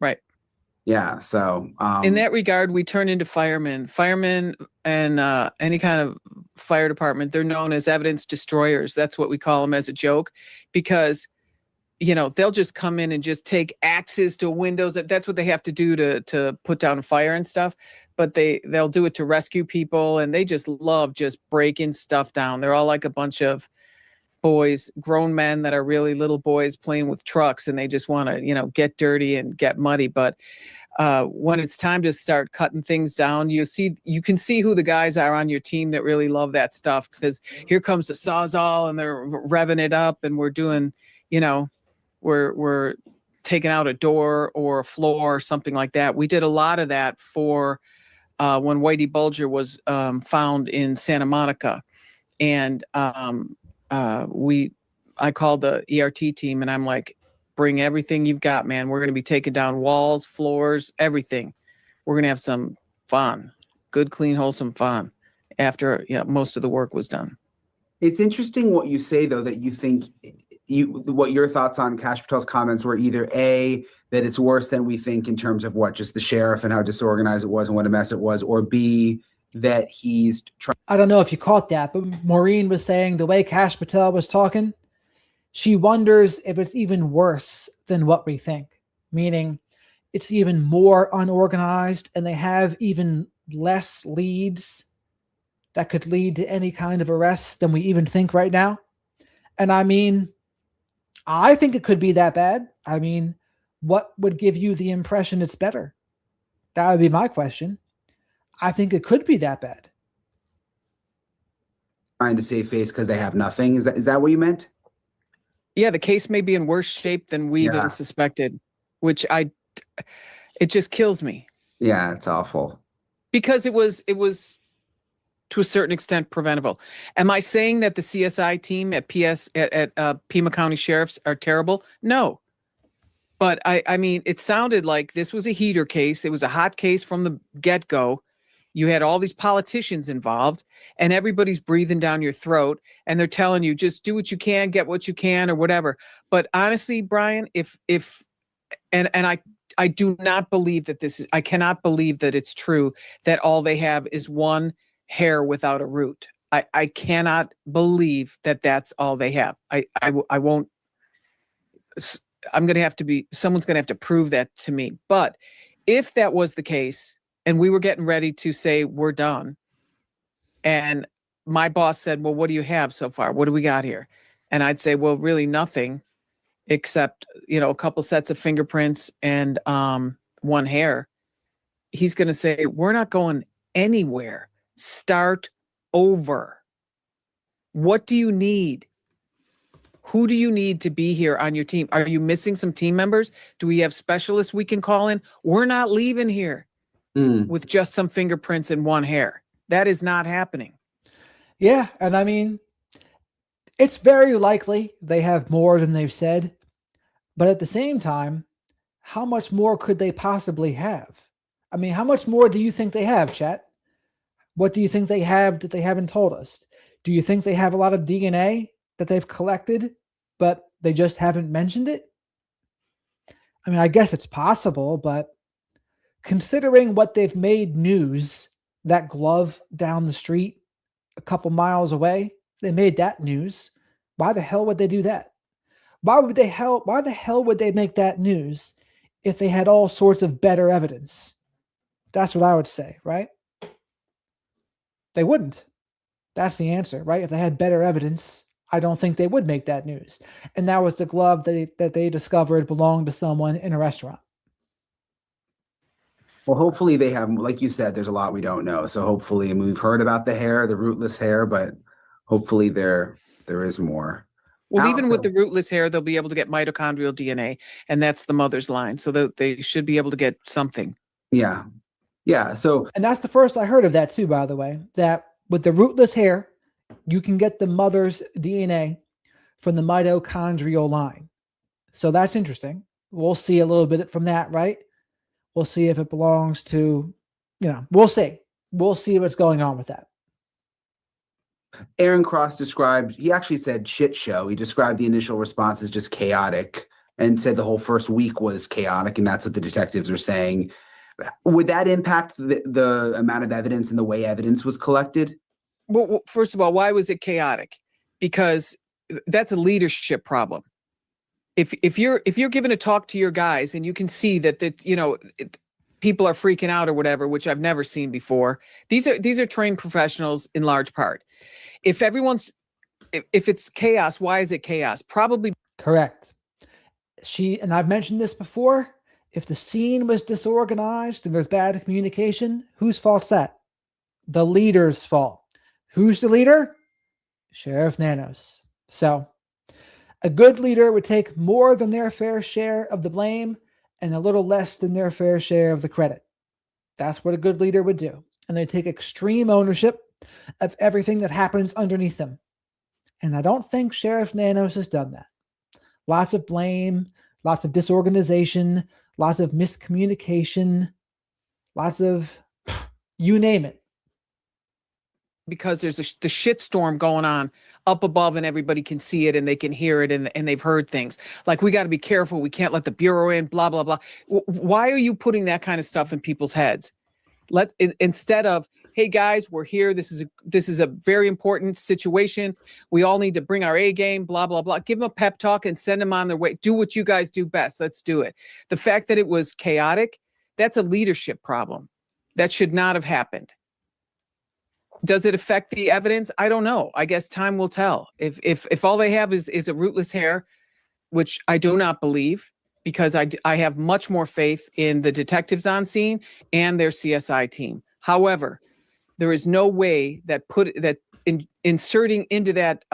Right. Yeah. So in that regard, we turn into firemen and any kind of fire department. They're known as evidence destroyers. That's what we call them as a joke, because, they'll just come in and just take axes to windows. That's what they have to do to put down a fire and stuff. But they'll do it to rescue people, and they just love just breaking stuff down. They're all like a bunch of boys, grown men that are really little boys playing with trucks, and they just want to, get dirty and get muddy. But when it's time to start cutting things down, you can see who the guys are on your team that really love that stuff, because here comes the Sawzall and they're revving it up, and we're doing, we're taking out a door or a floor or something like that. We did a lot of that for when Whitey Bulger was found in Santa Monica, and I called the ERT team, and I'm like, bring everything you've got, man. We're going to be taking down walls, floors, everything. We're going to have some fun, good, clean, wholesome fun after most of the work was done. It's interesting what you say, though, that you think what your thoughts on Kash Patel's comments were either A, that it's worse than we think in terms of just the sheriff and how disorganized it was and what a mess it was, or B, that he's trying. I don't know if you caught that, but Maureen was saying the way Kash Patel was talking, she wonders if it's even worse than what we think, meaning it's even more unorganized and they have even less leads that could lead to any kind of arrest than we even think right now. And I mean, I think it could be that bad. I mean, what would give you the impression it's better? That would be my question. I think it could be that bad. Trying to save face because they have nothing. Is that what you meant? Yeah, the case may be in worse shape than we even suspected, which it just kills me. Yeah, it's awful. Because it was to a certain extent preventable. Am I saying that the CSI team at Pima County Sheriff's are terrible? No. But I mean, it sounded like this was a heater case. It was a hot case from the get-go. You had all these politicians involved, and everybody's breathing down your throat, and they're telling you just do what you can, get what you can, or whatever. But honestly, Brian, I do not believe that I cannot believe that it's true that all they have is one hair without a root. I cannot believe that that's all they have. I won't. Someone's going to have to prove that to me. But if that was the case and we were getting ready to say we're done, and my boss said, well, what do you have so far? What do we got here? And I'd say, well, really nothing except, a couple sets of fingerprints and one hair. He's going to say, we're not going anywhere. Start over. What do you need? Who do you need to be here on your team? Are you missing some team members? Do we have specialists we can call in? We're not leaving here with just some fingerprints and one hair. That is not happening. Yeah. And I mean, it's very likely they have more than they've said. But at the same time, how much more could they possibly have? I mean, how much more do you think they have, chat? What do you think they have that they haven't told us? Do you think they have a lot of DNA that they've collected, but they just haven't mentioned it? I mean, I guess it's possible, but considering what they've made news, that glove down the street a couple miles away, they made that news. Why the hell would they do that? Why the hell would they make that news if they had all sorts of better evidence? That's what I would say, right? They wouldn't. That's the answer, right? If they had better evidence, I don't think they would make that news. And that was the glove that they discovered belonged to someone in a restaurant. Well, hopefully they have, like you said, there's a lot we don't know. So hopefully, and we've heard about the hair, the rootless hair, but hopefully there is more. Well, even with the rootless hair, they'll be able to get mitochondrial DNA, and that's the mother's line. So they should be able to get something. Yeah. Yeah. So, and that's the first I heard of that too, by the way, that with the rootless hair, you can get the mother's DNA from the mitochondrial line. So that's interesting. We'll see a little bit from that, right? We'll see if it belongs to, we'll see. We'll see what's going on with that. Aaron Cross he actually said shit show. He described the initial response as just chaotic and said the whole first week was chaotic. And that's what the detectives are saying. Would that impact the amount of evidence and the way evidence was collected? Well, first of all, why was it chaotic? Because that's a leadership problem. If you're giving a talk to your guys and you can see that people are freaking out or whatever, which I've never seen before. These are trained professionals in large part. If it's chaos, why is it chaos? Probably correct. And I've mentioned this before. If the scene was disorganized and there's bad communication, whose fault's that? The leader's fault. Who's the leader? Sheriff Nanos. So a good leader would take more than their fair share of the blame and a little less than their fair share of the credit. That's what a good leader would do. And they take extreme ownership of everything that happens underneath them. And I don't think Sheriff Nanos has done that. Lots of blame, lots of disorganization, lots of miscommunication, lots of you name it. Because there's the shitstorm going on up above and everybody can see it and they can hear it and they've heard things. Like, we got to be careful. We can't let the Bureau in, blah, blah, blah. Why are you putting that kind of stuff in people's heads? Instead of, hey guys, we're here. This is a very important situation. We all need to bring our A game, blah, blah, blah. Give them a pep talk and send them on their way. Do what you guys do best. Let's do it. The fact that it was chaotic, that's a leadership problem. That should not have happened. Does it affect the evidence? I don't know. I guess time will tell. If all they have is a rootless hair, which I do not believe, because I have much more faith in the detectives on scene and their CSI team. However, there is no way that inserting into that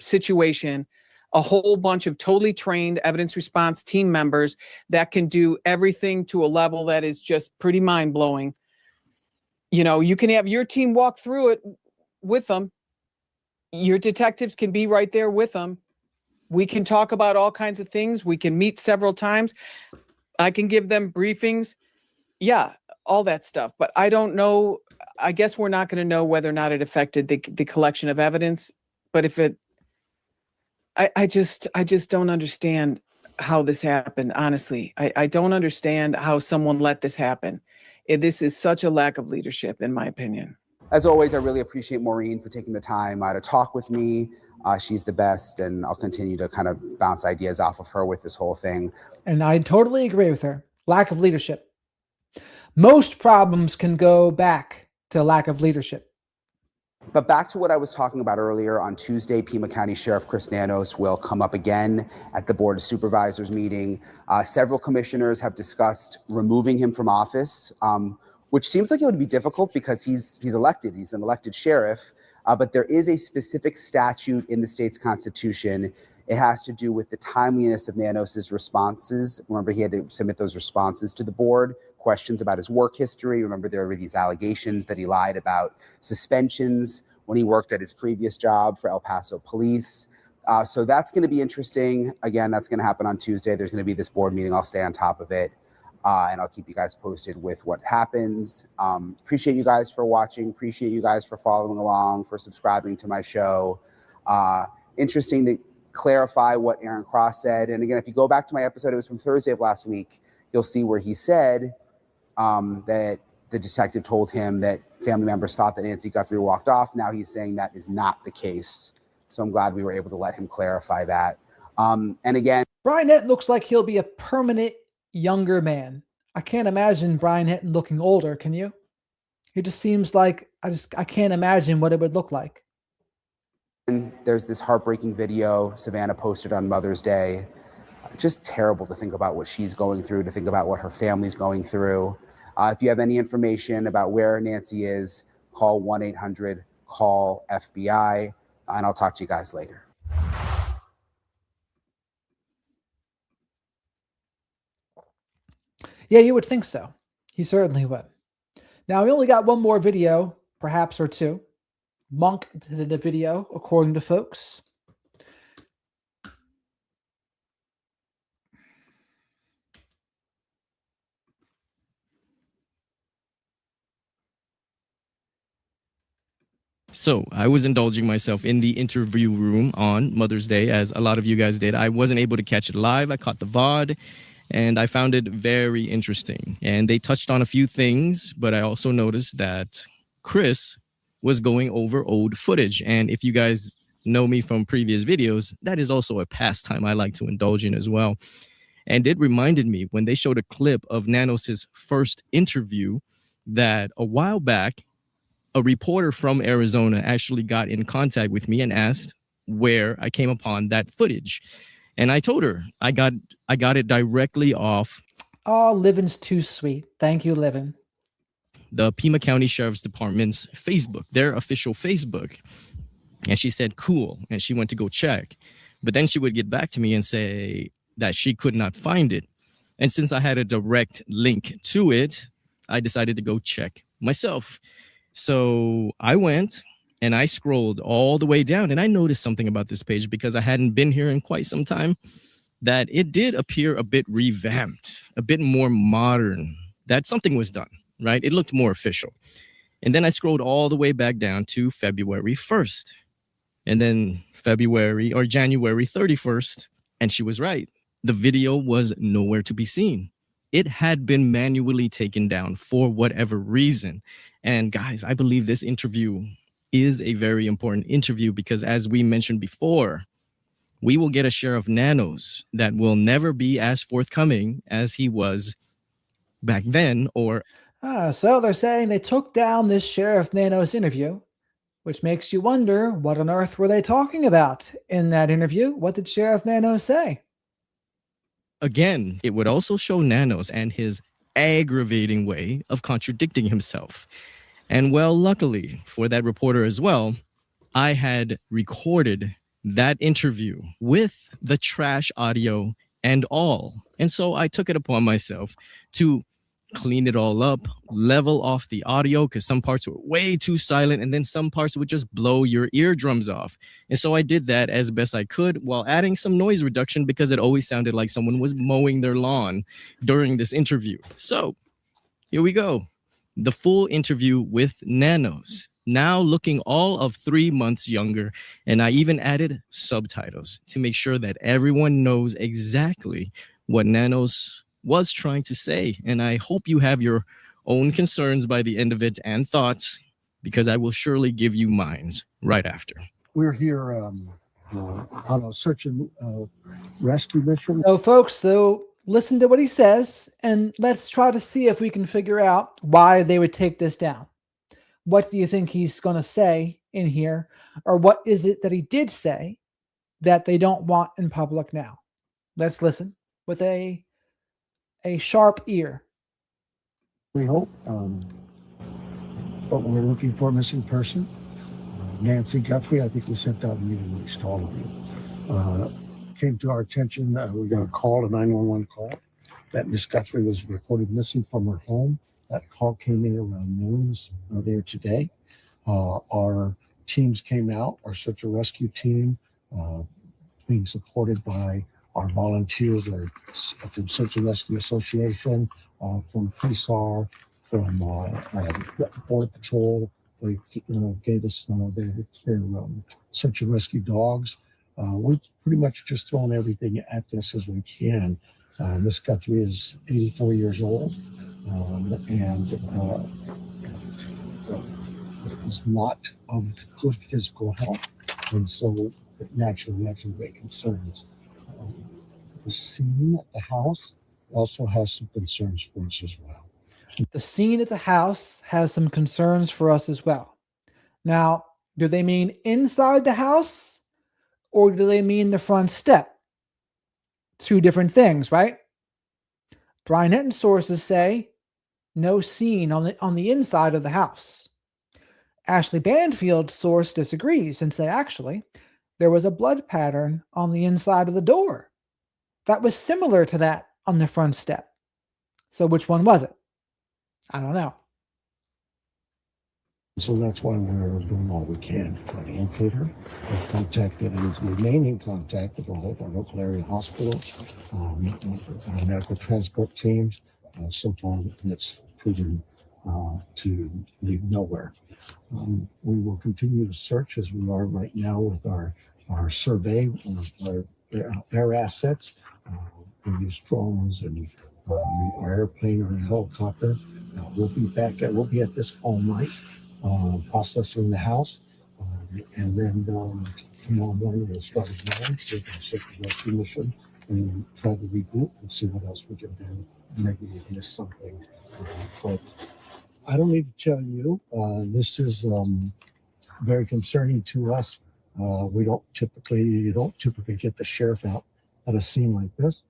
situation a whole bunch of totally trained evidence response team members that can do everything to a level that is just pretty mind-blowing. You can have your team walk through it with them. Your detectives can be right there with them. We can talk about all kinds of things. We can meet several times. I can give them briefings. Yeah, all that stuff. But I don't know. I guess we're not going to know whether or not it affected the collection of evidence. But if it, I just don't understand how this happened. Honestly, I don't understand how someone let this happen. This is such a lack of leadership, in my opinion. As always, I really appreciate Maureen for taking the time to talk with me. She's the best, and I'll continue to kind of bounce ideas off of her with this whole thing. And I totally agree with her. Lack of leadership. Most problems can go back to lack of leadership. But back to what I was talking about earlier, on Tuesday, Pima County Sheriff Chris Nanos will come up again at the Board of Supervisors meeting. Several commissioners have discussed removing him from office, which seems like it would be difficult because he's elected. He's an elected sheriff. But there is a specific statute in the state's constitution. It has to do with the timeliness of Nanos's responses. Remember, he had to submit those responses to the board, questions about his work history. Remember, there were these allegations that he lied about suspensions when he worked at his previous job for El Paso Police. So that's going to be interesting. Again, that's going to happen on Tuesday. There's going to be this board meeting. I'll stay on top of it. And I'll keep you guys posted with what happens. Appreciate you guys for watching. Appreciate you guys for following along, for subscribing to my show. Interesting to clarify what Aaron Cross said. And again, if you go back to my episode, it was from Thursday of last week, you'll see where he said that the detective told him that family members thought that Nancy Guthrie walked off. Now he's saying that is not the case. So I'm glad we were able to let him clarify that. And again, Brian Entin looks like he'll be a permanent younger man. I can't imagine Brian Entin looking older, can you? He just seems like, I can't imagine what it would look like. and there's this heartbreaking video Savannah posted on Mother's Day. Just terrible to think about what she's going through, to think about what her family's going through. If you have any information about where Nancy is, call 1-800-CALL-FBI, and I'll talk to you guys later. Yeah, you would think so. He certainly would. Now, we only got one more video, perhaps, or two. Monk did a video, according to folks. So I was indulging myself in the interview room on Mother's Day, as a lot of you guys did. I wasn't able to catch it live. I caught the VOD, and I found it very interesting. And they touched on a few things, but I also noticed that Chris was going over old footage. And if you guys know me from previous videos, that is also a pastime I like to indulge in as well. And it reminded me when they showed a clip of Nanos' first interview that a while back, a reporter from Arizona actually got in contact with me and asked where I came upon that footage. And I told her I got it directly off. Oh, Livin's too sweet. Thank you, Livin. The Pima County Sheriff's Department's Facebook, their official Facebook. And she said, cool. And she went to go check. But then she would get back to me and say that she could not find it. And since I had a direct link to it, I decided to go check myself. So I went and I scrolled all the way down, and I noticed something about this page because I hadn't been here in quite some time, that it did appear a bit revamped, a bit more modern, that something was done, right? It looked more official. And then I scrolled all the way back down to February 1st, and then January 31st. And she was right. The video was nowhere to be seen. It had been manually taken down for whatever reason. And guys, I believe this interview is a very important interview because, as we mentioned before, we will get a share of Nanos that will never be as forthcoming as he was back then. So they're saying they took down this Sheriff Nanos interview, which makes you wonder, what on earth were they talking about in that interview? What did Sheriff Nanos say? Again, it would also show Nanos and his aggravating way of contradicting himself. And well, luckily for that reporter as well, I had recorded that interview with the trash audio and all. And so I took it upon myself to clean it all up, level off the audio because some parts were way too silent and then some parts would just blow your eardrums off. And so I did that as best I could while adding some noise reduction because it always sounded like someone was mowing their lawn during this interview. So here we go. The full interview with Nanos, now looking all of 3 months younger. And I even added subtitles to make sure that everyone knows exactly what Nanos was trying to say. And I hope you have your own concerns by the end of it and thoughts, because I will surely give you mine right after. We're here on a search and rescue mission. So, folks, so listen to what he says, and let's try to see if we can figure out why they would take this down. What do you think he's going to say in here? Or what is it that he did say that they don't want in public now? Let's listen with a sharp ear. We hope. But we're looking for a missing person. Nancy Guthrie, I think we sent out a meeting release to all of you. Came to our attention, we got a 911 call that Miss Guthrie was reported missing from her home. That call came in around noon earlier today. Our teams came out, our search and rescue team, being supported by our volunteers from Search and Rescue Association, from PSAR, from Border Patrol. They gave us their search and rescue dogs. We've pretty much just thrown everything at this as we can. Miss Guthrie is 84 years old and is not of good physical health. And so naturally we have some great concerns. The scene at the house also has some concerns for us as well. The scene at the house has some concerns for us as well. Now, do they mean inside the house or do they mean the front step? Two different things, right? Brian Entin sources say no scene on the inside of the house. Ashley Banfield's source disagrees and say actually there was a blood pattern on the inside of the door that was similar to that on the front step. So which one was it? I don't know. So that's why we're doing all we can to try to locate her. We've contacted and remain in contact with all of our local area hospitals, our medical transport teams. So far, that's proven to lead nowhere. We will continue to search as we are right now with our survey of our assets. We use drones and our airplane or helicopter. We'll be at this all night, processing the house, and then tomorrow morning we'll start again with our search and rescue mission and try to regroup and see what else we can do. Maybe we've missed something, but I don't need to tell you. This is very concerning to us. You don't typically get the sheriff out at a scene like this,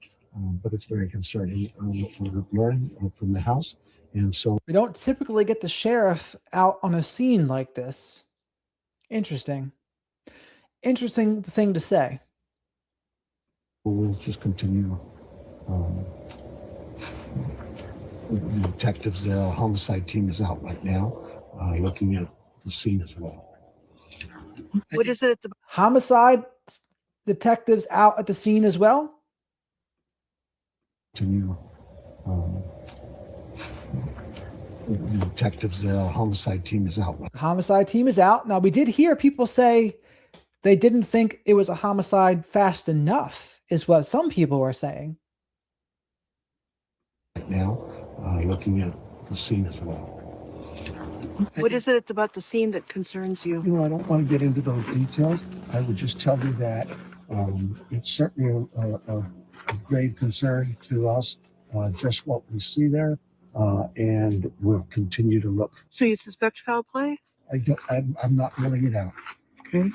but it's very concerning. We're learning from the house. And so we don't typically get the sheriff out on a scene like this. Interesting. Interesting thing to say. We'll just continue. The detectives, the homicide team is out right now, looking at the scene as well. What is it? Homicide detectives out at the scene as well? Continue. The detectives, the homicide team is out. The homicide team is out. Now, we did hear people say they didn't think it was a homicide fast enough, is what some people were saying. Right now, looking at the scene as well. What is it about the scene that concerns you? I don't want to get into those details. I would just tell you that it's certainly a grave concern to us, just what we see there. And we'll continue to look. So you suspect foul play? I'm not ruling it out. Okay.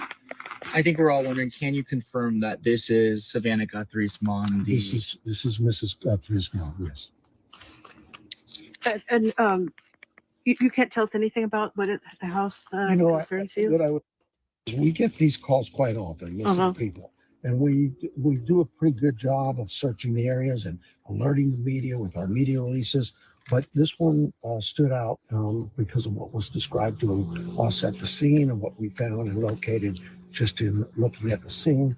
I think we're all wondering, can you confirm that this is Savannah Guthrie's mom? This is Mrs. Guthrie's mom, yes. And you can't tell us anything about what the house concerns you? We get these calls quite often, missing people. And we do a pretty good job of searching the areas and alerting the media with our media releases. But this one stood out because of what was described to us at the scene and what we found and located just in looking at the scene.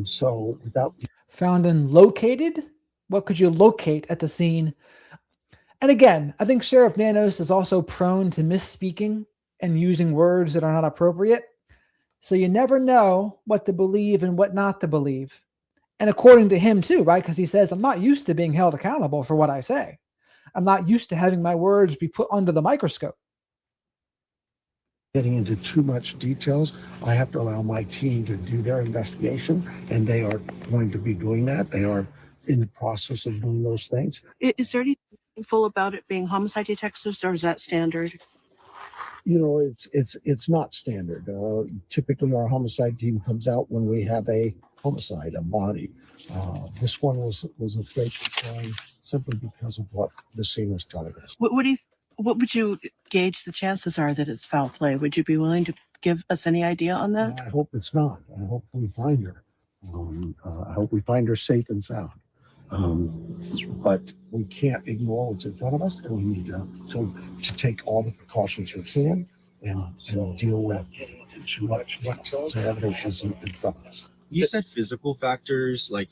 So without Found and located? What could you locate at the scene? And again, I think Sheriff Nanos is also prone to misspeaking and using words that are not appropriate. So you never know what to believe and what not to believe. And according to him too, right? Because he says, I'm not used to being held accountable for what I say. I'm not used to having my words be put under the microscope. getting into too much details, I have to allow my team to do their investigation, and they are going to be doing that. They are in the process of doing those things. Is there anything full about it being homicide detectives, or is that standard? You know, it's not standard. Typically, our homicide team comes out when we have a homicide, a body. This one was a fake crime simply because of what the scene was telling us. What would you gauge the chances are that it's foul play? Would you be willing to give us any idea on that? I hope it's not. I hope we find her. I hope we find her safe and sound. But we can't ignore what's in front of us, and we need to take all the precautions we can and deal with what evidence is in front of us. You said physical factors, like,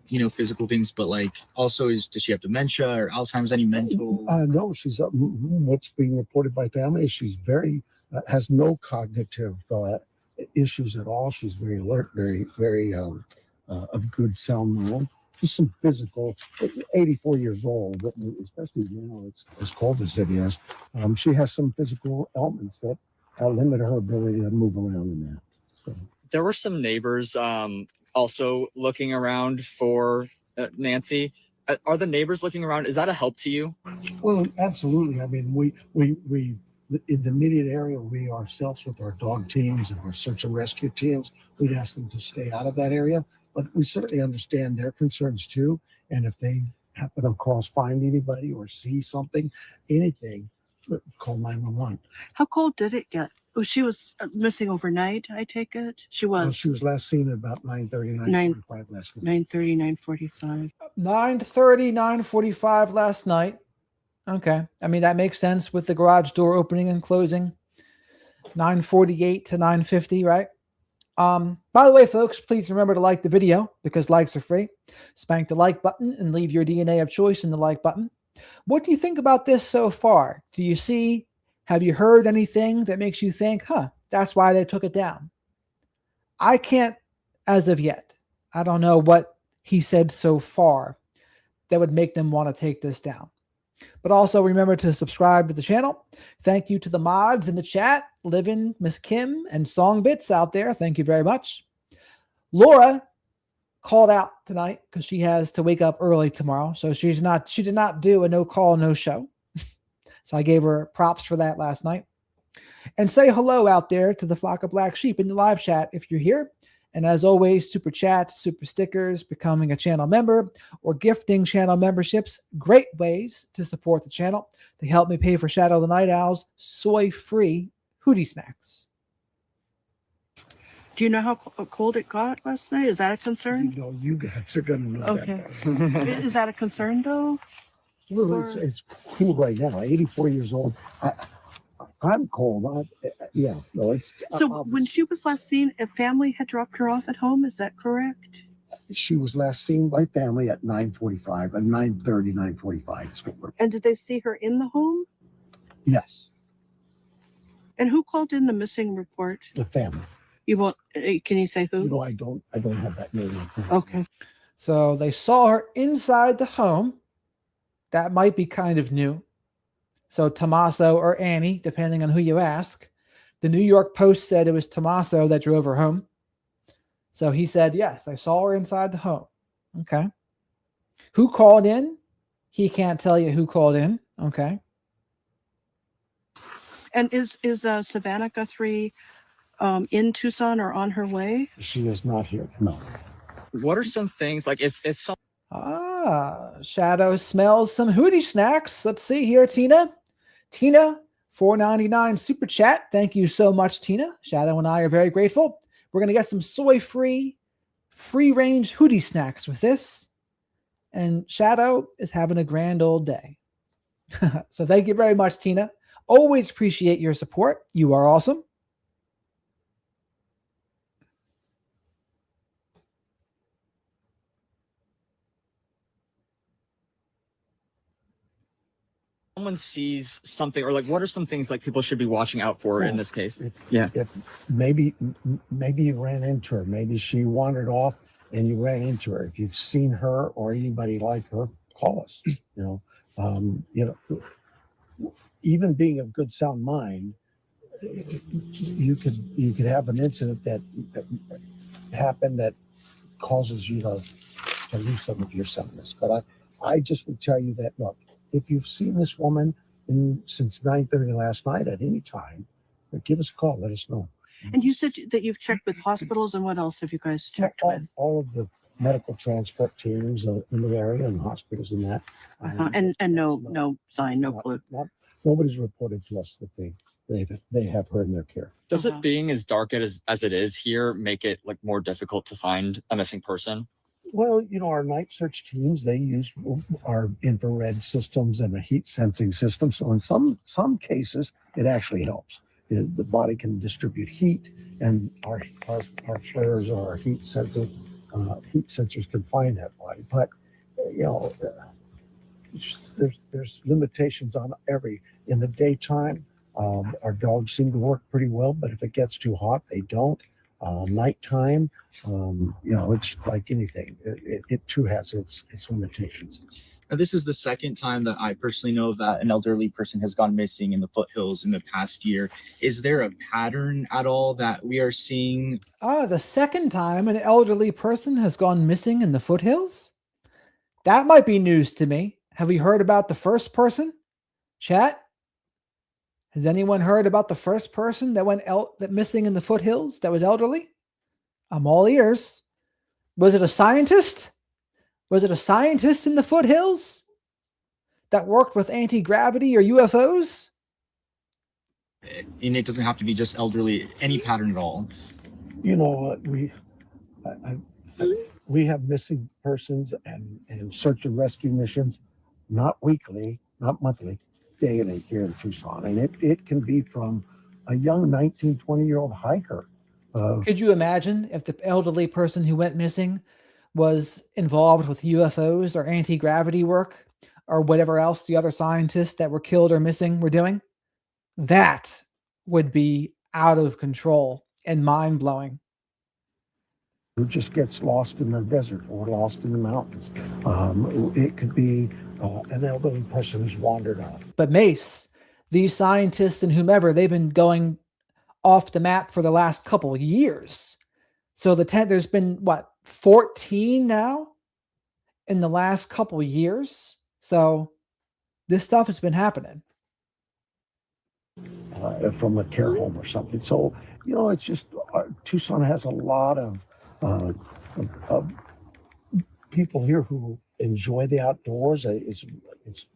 you know, physical things, but like also does she have dementia or Alzheimer's, any mental? No, she's what's being reported by family is she's very has no cognitive issues at all. She's very alert, very of good sound mind. Just some physical, 84 years old, especially now it's as cold as it is. She has some physical elements that limit her ability to move around in that. So. There were some neighbors also looking around for Nancy. Are the neighbors looking around? Is that a help to you? Well, absolutely. I mean, we in the immediate area, we ourselves with our dog teams and our search and rescue teams, we'd ask them to stay out of that area. But we certainly understand their concerns too. And if they happen to find anybody or see something, anything, call 911. How cold did it get? Oh, she was missing overnight, I take it? She was. Well, she was last seen at about 9:30, 9:45 last night. 9:30, 9:45. 9:30, 9:45 last night. Okay. I mean, that makes sense with the garage door opening and closing. 9:48 to 9:50, right? By the way, folks, please remember to like the video because likes are free. Spank the like button and leave your DNA of choice in the like button. What do you think about this so far? Have you heard anything that makes you think, that's why they took it down? I can't as of yet. I don't know what he said so far that would make them want to take this down. But also remember to subscribe to the channel. Thank you to the mods in the chat, Livin, Miss Kim, and Songbits out there. Thank you very much. Laura called out tonight because she has to wake up early tomorrow. So she did not do a no call, no show. So I gave her props for that last night. And say hello out there to the flock of black sheep in the live chat if you're here. And as always, super chats, super stickers, becoming a channel member, or gifting channel memberships, great ways to support the channel. They help me pay for Shadow the Night Owl's soy-free Hootie snacks. Do you know how cold it got last night? Is that a concern? You know, you guys are going to know Okay. that. Is that a concern, though? Well, it's cool right now. 84 years old. I'm cold. So when she was last seen, a family had dropped her off at home. Is that correct? She was last seen by family at 9:45, and 9:30, 9:45. And did they see her in the home? Yes, And who called in the missing report? the family. You won't. Can you say who? You know, I don't have that name. Okay. So they saw her inside the home. That might be kind of new. So Tommaso or Annie, depending on who you ask. The New York Post said it was Tommaso that drove her home. So he said, yes, they saw her inside the home. Okay. Who called in? He can't tell you who called in. Okay. And is Savannah Guthrie in Tucson or on her way? She is not here. No. What are some things like if some Shadow smells some Hootie snacks. Let's see here, Tina. Tina, $4.99 super chat. Thank you so much, Tina. Shadow and I are very grateful. We're going to get some soy-free free range hootie snacks with this. And Shadow is having a grand old day. So thank you very much, Tina. Always appreciate your support. You are awesome. Someone sees something, or like, what are some things like people should be watching out for in this case? If maybe you ran into her, maybe she wandered off and you ran into her. If you've seen her or anybody like her, call us. You know, even being of good sound mind, you could have an incident that happen that causes you to lose some of your soundness. But I just would tell you that, look, if you've seen this woman since 9:30 last night at any time, give us a call. Let us know. And you said that you've checked with hospitals, and what else have you guys checked with? All of the medical transport teams in the area and hospitals and that. And no sign, no clue. Nobody's reported to us that they have her in their care. Does it being as dark as it is here make it like more difficult to find a missing person? Well, our night search teams, they use our infrared systems and a heat sensing system. So in some cases, it actually helps. The body can distribute heat, and our flares or our heat sensors can find that body. But there's limitations on in the daytime. Our dogs seem to work pretty well, but if it gets too hot, they don't. Nighttime, it's like anything. It too has its limitations. Now, this is the second time that I personally know that an elderly person has gone missing in the foothills in the past year. Is there a pattern at all that we are seeing? The second time an elderly person has gone missing in the foothills? That might be news to me. Have we heard about the first person? Chat? Has anyone heard about the first person that went missing in the foothills that was elderly? I'm all ears. Was it a scientist? Was it a scientist in the foothills that worked with anti-gravity or UFOs? And it doesn't have to be just elderly, any pattern at all. We have missing persons and search and rescue missions, not weekly, not monthly, daily here in Tucson. And it can be from a young 19, 20-year-old hiker. Could you imagine if the elderly person who went missing was involved with UFOs or anti-gravity work or whatever else the other scientists that were killed or missing were doing? That would be out of control and mind-blowing. Who just gets lost in the desert or lost in the mountains. It could be an elderly person who's wandered off. But Mace, these scientists and whomever, they've been going off the map for the last couple of years. So there's been 14 now in the last couple of years. So this stuff has been happening. From a care home or something. So, it's just Tucson has a lot of people here who enjoy the outdoors. It's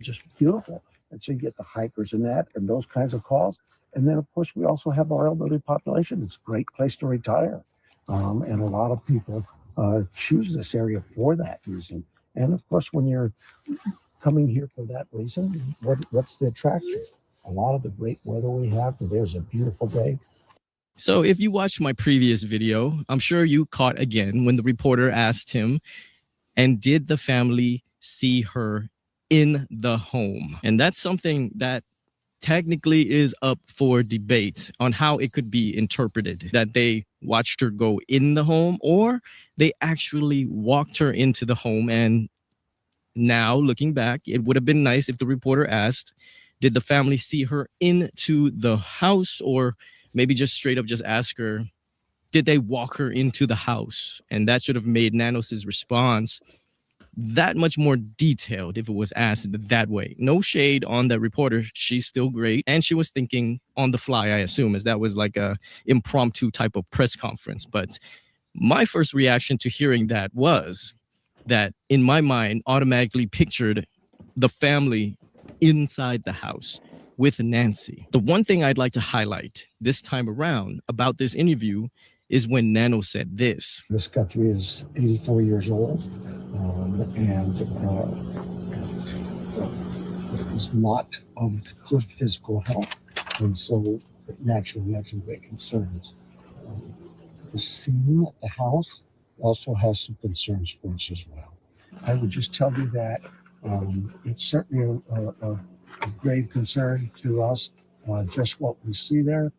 just beautiful. And so you get the hikers and those kinds of calls. And then, of course, we also have our elderly population. It's a great place to retire. And a lot of people choose this area for that reason. And, of course, when you're coming here for that reason, what's the attraction? A lot of the great weather we have. There's a beautiful day. So if you watched my previous video, I'm sure you caught again when the reporter asked him, and did the family see her in the home? And that's something that technically is up for debate on how it could be interpreted, that they watched her go in the home or they actually walked her into the home. And now looking back, it would have been nice if the reporter asked, did the family see her into the house, or maybe just straight up just ask her, did they walk her into the house? And that should have made Nanos' response that much more detailed if it was asked that way. No shade on that reporter. She's still great. And she was thinking on the fly, I assume, as that was like a impromptu type of press conference. But my first reaction to hearing that was that in my mind automatically pictured the family inside the house with Nancy. The one thing I'd like to highlight this time around about this interview is when Nano said this. Miss Guthrie is 84 years old and is not of good physical health. And so naturally we have some great concerns. The scene at the house also has some concerns for us as well. I would just tell you that it's certainly a grave concern to us, just what we see there,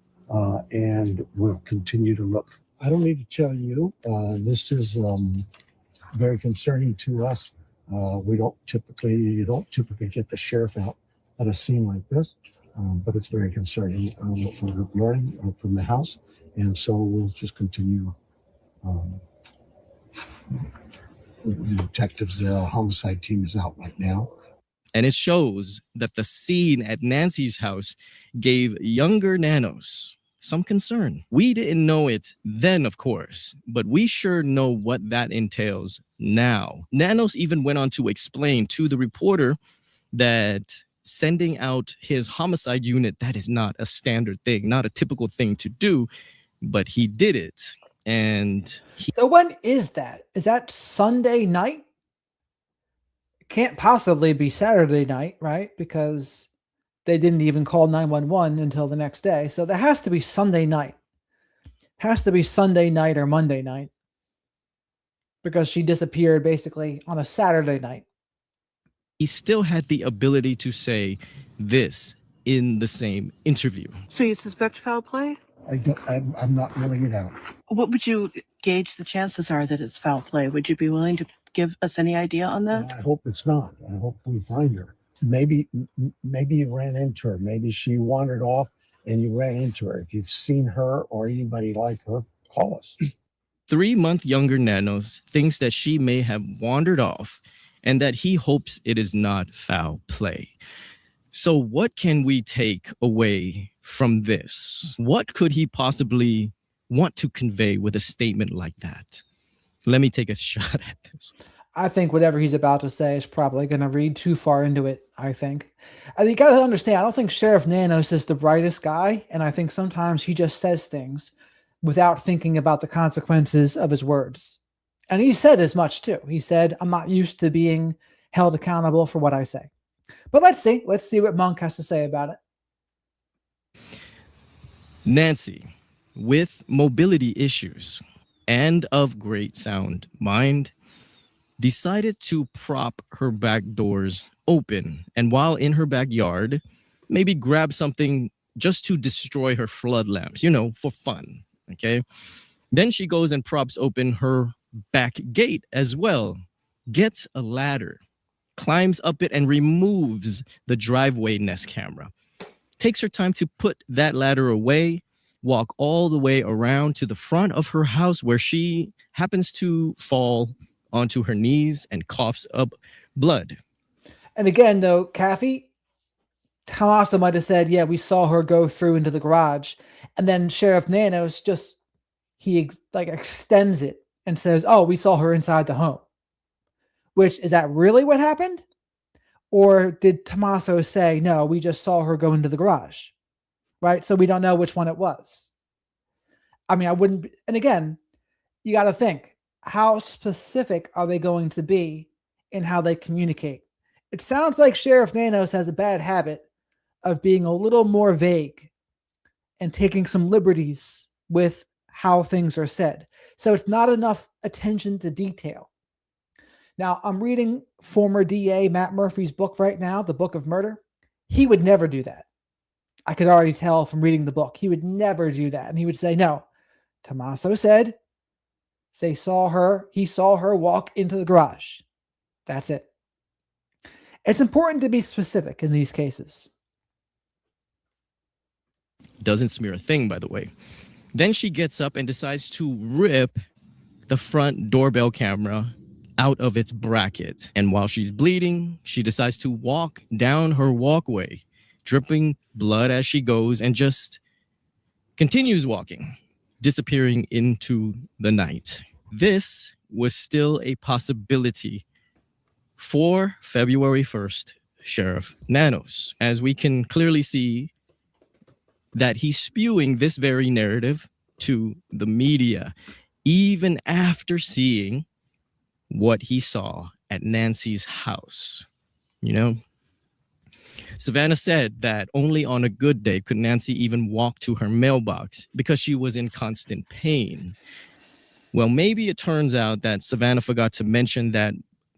and we'll continue to look. I don't need to tell you, this is very concerning to us. You don't typically get the sheriff out at a scene like this, but it's very concerning what we're learning from the house, and so we'll just continue. The detectives, the homicide team is out right now. And it shows that the scene at Nancy's house gave younger Nanos some concern. We didn't know it then, of course, but we sure know what that entails now. Nanos even went on to explain to the reporter that sending out his homicide unit, that is not a standard thing, not a typical thing to do, but he did it. And So when is that? Is that Sunday night? It can't possibly be Saturday night, right? Because they didn't even call 911 until the next day. So that has to be Sunday night. Has to be Sunday night or Monday night. Because she disappeared basically on a Saturday night. he still had the ability to say this in the same interview. So you suspect foul play? I'm not ruling it out. What would you gauge the chances are that it's foul play? Would you be willing to give us any idea on that? I hope it's not. I hope we find her. Maybe you ran into her. Maybe she wandered off and you ran into her. If you've seen her or anybody like her, call us. 3-month younger Nanos thinks that she may have wandered off and that he hopes it is not foul play. So what can we take away from this? What could he possibly want to convey with a statement like that? Let me take a shot at this. I think whatever he's about to say is probably going to read too far into it, I think. You got to understand, I don't think Sheriff Nanos is the brightest guy, and I think sometimes he just says things without thinking about the consequences of his words. And he said as much too. He said, I'm not used to being held accountable for what I say. But let's see what Monk has to say about it. Nancy, with mobility issues and of great sound mind, decided to prop her back doors open, and while in her backyard, maybe grab something just to destroy her flood lamps, for fun, okay? Then she goes and props open her back gate as well, gets a ladder, climbs up it, and removes the driveway Nest camera. Takes her time to put that ladder away, walk all the way around to the front of her house where she happens to fall onto her knees and coughs up blood. And again, though, Kathy, Tommaso might have said, yeah, we saw her go through into the garage. And then Sheriff Nanos he extends it and says, oh, we saw her inside the home. Which, is that really what happened? Or did Tommaso say, no, we just saw her go into the garage? Right? So we don't know which one it was. I mean, I wouldn't, and again, you got to think, how specific are they going to be in how they communicate? It sounds like Sheriff Nanos has a bad habit of being a little more vague and taking some liberties with how things are said. So it's not enough attention to detail. Now, I'm reading former DA Matt Murphy's book right now, The Book of Murder. He would never do that. I could already tell from reading the book. He would never do that. And he would say, no, Tommaso said he saw her walk into the garage. That's it. It's important to be specific in these cases. Doesn't smear a thing, by the way. Then she gets up and decides to rip the front doorbell camera out of its bracket. And while she's bleeding, she decides to walk down her walkway, dripping blood as she goes, and just continues walking, disappearing into the night. This was still a possibility for February 1st, Sheriff Nanos, as we can clearly see that he's spewing this very narrative to the media, even after seeing what he saw at Nancy's house. You know, Savannah said that only on a good day could Nancy even walk to her mailbox because she was in constant pain. Well, maybe it turns out that Savannah forgot to mention that,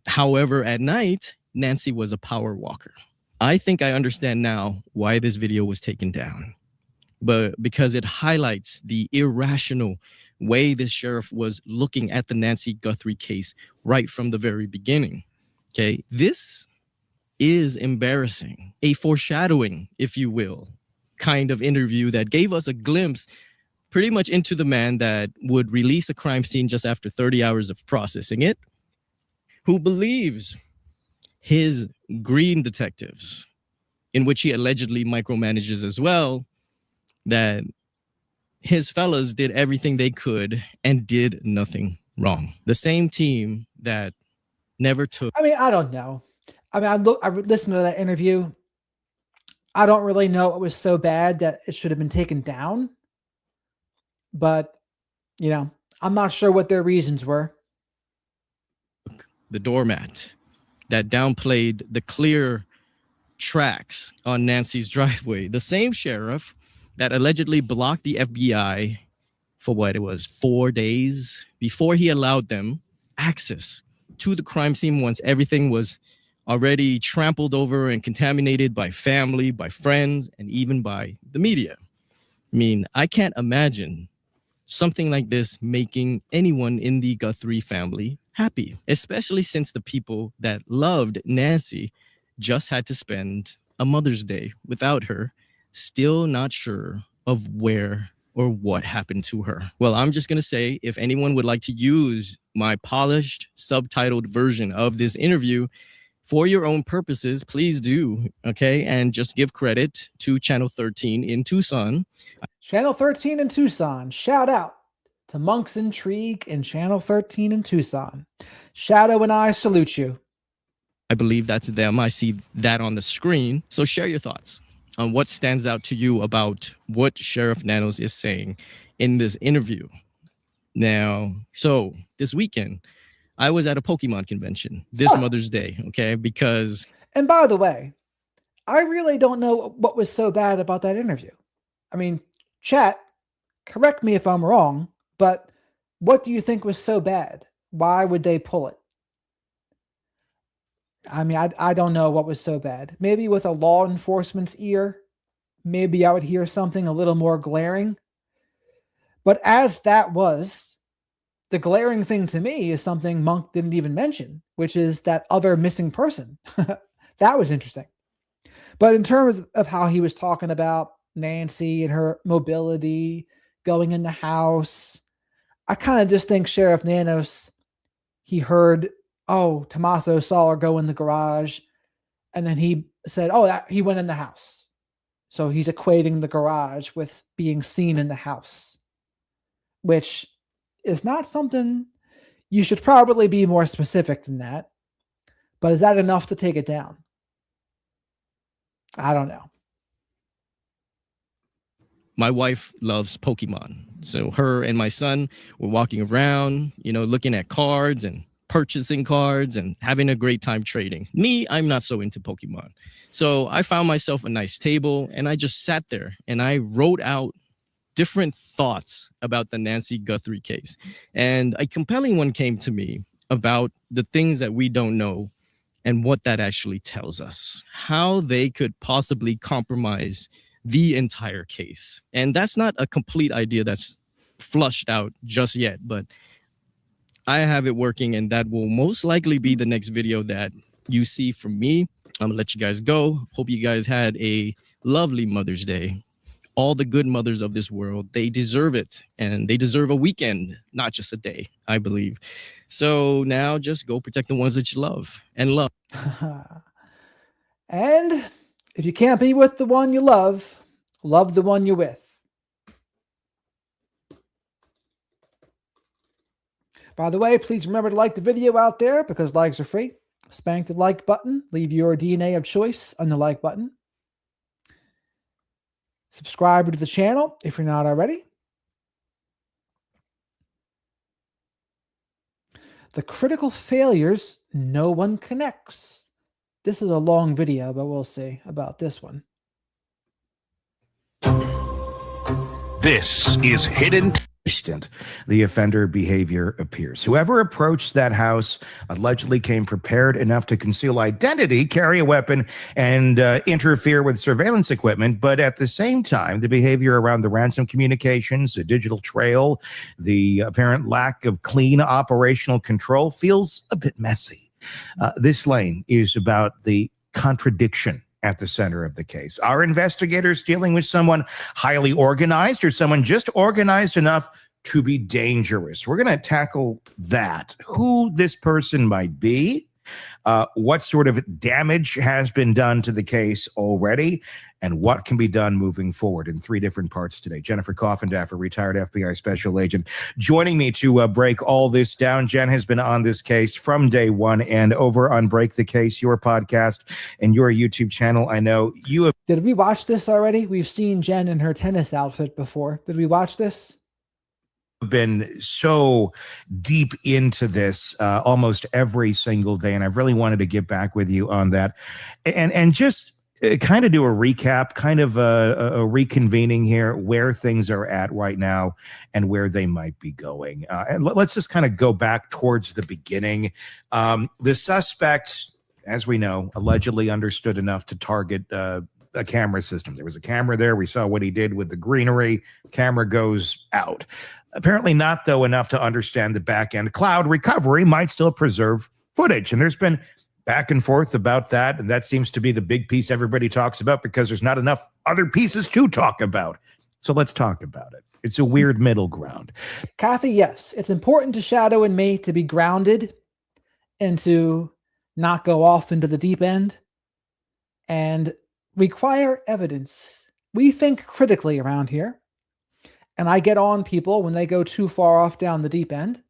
however, at night, Nancy was a power walker. I think I understand now why this video was taken down, but because it highlights the irrational way this sheriff was looking at the Nancy Guthrie case right from the very beginning. Okay, this is embarrassing, a foreshadowing, if you will, kind of interview that gave us a glimpse pretty much into the man that would release a crime scene just after 30 hours of processing it, who believes his green detectives, in which he allegedly micromanages as well, that his fellas did everything they could and did nothing wrong. The same team that never took. I mean, I don't know. I mean, I listened to that interview. I don't really know what was so bad that it should have been taken down. But, you know, I'm not sure what their reasons were. The doormat that downplayed the clear tracks on Nancy's driveway. The same sheriff that allegedly blocked the FBI for what it was, 4 days before he allowed them access to the crime scene once everything was already trampled over and contaminated by family, by friends, and even by the media. I mean, I can't imagine something like this making anyone in the Guthrie family happy, especially since the people that loved Nancy just had to spend a Mother's Day without her, still not sure of where or what happened to her. Well, I'm just going to say, if anyone would like to use my polished, subtitled version of this interview for your own purposes, please do, okay? And just give credit to Channel 13 in Tucson. Channel 13 in Tucson. Shout out to Monk's Intrigue and Channel 13 in Tucson. Shadow and I salute you. I believe that's them. I see that on the screen. So share your thoughts on what stands out to you about what Sheriff Nanos is saying in this interview. Now, so this weekend, I was at a Pokemon convention this Mother's Day, okay? Because... And by the way, I really don't know what was so bad about that interview. I mean, chat, correct me if I'm wrong, but what do you think was so bad? Why would they pull it? I mean, I don't know what was so bad. Maybe with a law enforcement's ear, maybe I would hear something a little more glaring. But as that was, the glaring thing to me is something Monk didn't even mention, which is that other missing person. That was interesting. But in terms of how he was talking about Nancy and her mobility, going in the house, I kind of just think Sheriff Nanos, he heard, oh, Tommaso saw her go in the garage, and then he said, oh, he went in the house. So he's equating the garage with being seen in the house, which is not something you should probably be more specific than that. But is that enough to take it down? I don't know. My wife loves Pokemon. So her and my son were walking around, you know, looking at cards and purchasing cards and having a great time trading. Me, I'm not so into Pokemon. So I found myself a nice table and I just sat there and I wrote out different thoughts about the Nancy Guthrie case. And a compelling one came to me about the things that we don't know and what that actually tells us, how they could possibly compromise the entire case. And that's not a complete idea that's flushed out just yet, but I have it working, and that will most likely be the next video that you see from me. I'm gonna let you guys go. Hope you guys had a lovely Mother's Day. All the good mothers of this world, they deserve it, and they deserve a weekend, not just a day, I believe. So now just go protect the ones that you love and love. And if you can't be with the one you love the one you're with. By the way, please remember to like the video out there because likes are free. Spank the like button. Leave your DNA of choice on the like button. Subscribe to the channel if you're not already. The critical failures no one connects. This is a long video, but we'll see about this one. This is Hidden. The offender behavior appears. Whoever approached that house allegedly came prepared enough to conceal identity, carry a weapon, and interfere with surveillance equipment. But at the same time, the behavior around the ransom communications, the digital trail, the apparent lack of clean operational control feels a bit messy. This lane is about the contradiction at the center of the case. Are investigators dealing with someone highly organized or someone just organized enough to be dangerous? We're going to tackle that. Who this person might be, what sort of damage has been done to the case already, and what can be done moving forward in 3 different parts today. Jennifer Coffindaffer, retired FBI special agent, joining me to break all this down. Jen has been on this case from day one and over on Break the Case, your podcast and your YouTube channel. I know you have. Did we watch this already? We've seen Jen in her tennis outfit before. Did we watch this? Been so deep into this almost every single day, and I've really wanted to get back with you on that and just kind of do a recap, kind of a reconvening here, where things are at right now and where they might be going. And let's just kind of go back towards the beginning. The suspect, as we know, allegedly understood enough to target a camera system. There was a camera there. We saw what he did with the greenery. Camera goes out. Apparently not, though, enough to understand the back-end cloud recovery might still preserve footage. And there's been back and forth about that. And that seems to be the big piece everybody talks about because there's not enough other pieces to talk about. So let's talk about it. It's a weird middle ground. Kathy, yes, it's important to Shadow and me to be grounded and to not go off into the deep end and require evidence. We think critically around here. And I get on people when they go too far off down the deep end.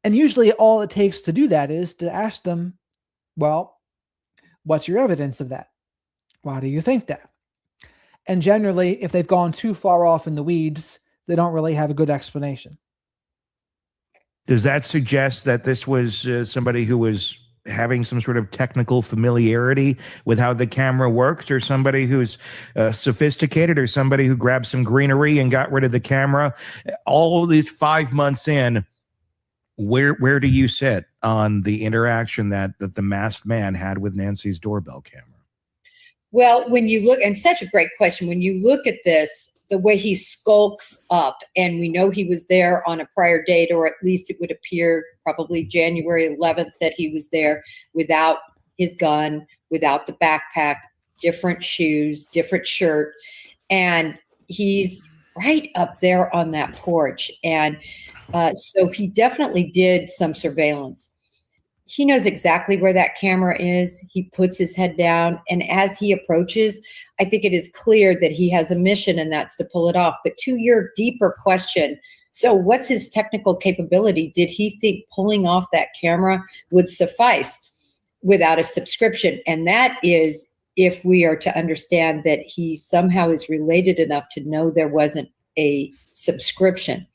And usually all it takes to do that is to ask them, well, what's your evidence of that? Why do you think that? And generally, if they've gone too far off in the weeds, they don't really have a good explanation. Does that suggest that this was somebody who was having some sort of technical familiarity with how the camera works, or somebody who's sophisticated, or somebody who grabbed some greenery and got rid of the camera? All of these 5 months in, where do you sit on the interaction that the masked man had with Nancy's doorbell camera? Well, when you look, and such a great question, when you look at this, the way he skulks up, and we know he was there on a prior date, or at least it would appear probably January 11th that he was there without his gun, without the backpack, different shoes, different shirt. And he's right up there on that porch. And so he definitely did some surveillance. He knows exactly where that camera is. He puts his head down, and as he approaches, I think it is clear that he has a mission, and that's to pull it off. But to your deeper question, so what's his technical capability? Did he think pulling off that camera would suffice without a subscription? And that is if we are to understand that he somehow is related enough to know there wasn't a subscription.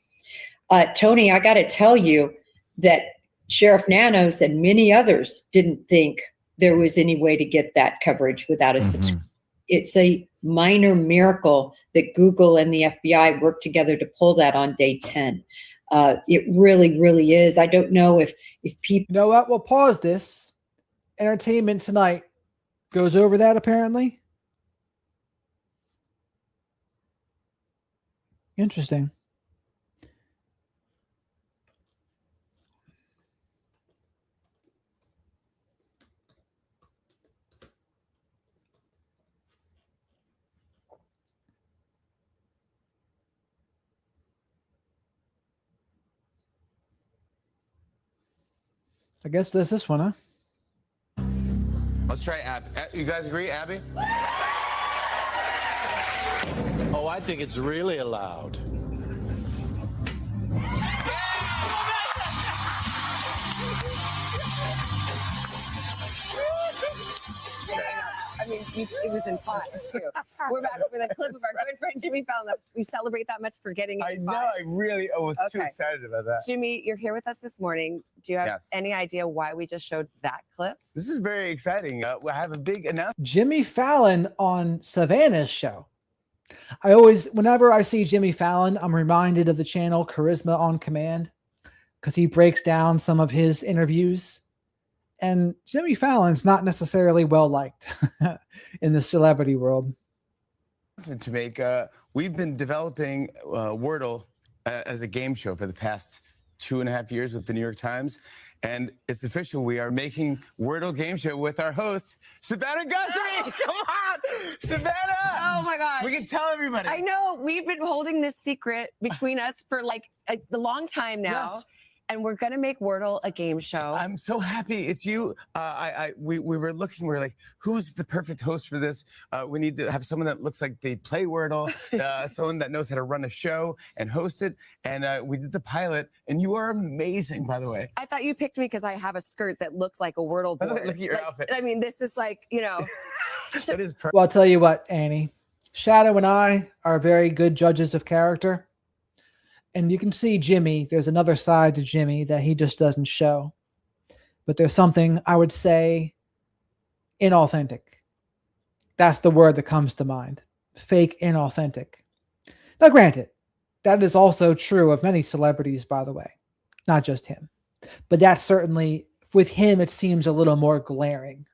Tony, I got to tell you that Sheriff Nanos and many others didn't think there was any way to get that coverage without a subscription. It's a minor miracle that Google and the FBI worked together to pull that on day 10. It really, really is. I don't know if people... You know what? We'll pause this. Entertainment Tonight goes over that, apparently. Interesting. I guess there's this one, huh? Let's try Abby. You guys agree, Abby? Oh, I think it's really allowed. I mean, it was in 5 too. We're back with a clip of our good friend Jimmy Fallon. We celebrate that much for getting it in 5. I really was too excited about that. Jimmy, you're here with us this morning. Do you have any idea why we just showed that clip? This is very exciting. I have a big announcement. Jimmy Fallon on Savannah's show. Whenever I see Jimmy Fallon, I'm reminded of the channel Charisma on Command, because he breaks down some of his interviews. And Jimmy Fallon's not necessarily well liked in the celebrity world. To make, we've been developing Wordle as a game show for the past 2.5 years with the New York Times. And it's official. We are making Wordle game show with our host, Savannah Guthrie. Come on, Savannah. Oh my gosh. We can tell everybody. I know. We've been holding this secret between us for like a long time now. Yes. And we're going to make Wordle a game show. I'm so happy it's you. We were looking, we were like, who's the perfect host for this? We need to have someone that looks like they play Wordle, someone that knows how to run a show and host it. And we did the pilot, and you are amazing, by the way. I thought you picked me because I have a skirt that looks like a Wordle board. Look at your outfit. I mean, this is like, It is perfect. Well, I'll tell you what, Annie. Shadow and I are very good judges of character. And you can see Jimmy, there's another side to Jimmy that he just doesn't show. But there's something, I would say, inauthentic. That's the word that comes to mind. Fake, inauthentic. Now, granted, that is also true of many celebrities, by the way. Not just him. But that's certainly, with him, it seems a little more glaring.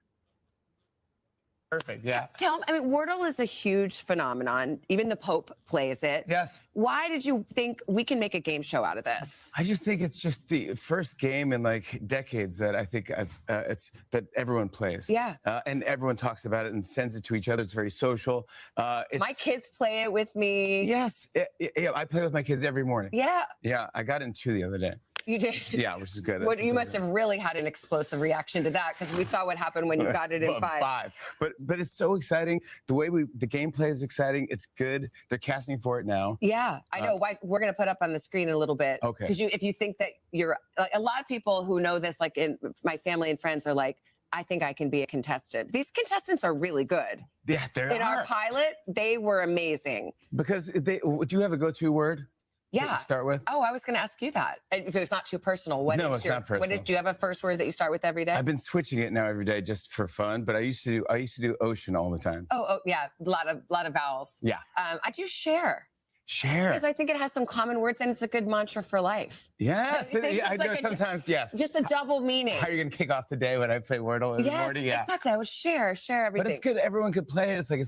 Perfect, yeah. Wordle is a huge phenomenon. Even the Pope plays it. Yes. Why did you think we can make a game show out of this? I just think it's just the first game in like decades that I think it's that everyone plays. Yeah. And everyone talks about it and sends it to each other. It's very social. My kids play it with me. Yes. Yeah, I play with my kids every morning. Yeah. Yeah, I got in 2 the other day. You did? Yeah, which is good. You must have really had an explosive reaction to that, because we saw what happened when you got it in 5. But it's so exciting. The way the gameplay is exciting. It's good. They're casting for it now. Yeah, I know. Why we're going to put up on the screen in a little bit. Okay. Because if you think that you're like, a lot of people who know this, like in my family and friends, are like, I think I can be a contestant. These contestants are really good. Yeah, they in our pilot, they were amazing. Because do you have a go-to word? Yeah. To start with? Oh, I was going to ask you that. If it's not too personal, No, it's not personal. do you have a first word that you start with every day? I've been switching it now every day just for fun, but I used to do ocean all the time. Oh yeah, a lot of vowels. Yeah. I do share. Share. Because I think it has some common words and it's a good mantra for life. Yes, I know sometimes, yes. Just a double meaning. How are you going to kick off the day when I play Wordle in the morning? Yeah, exactly. I would share everything. But it's good. Everyone could play it. It's like,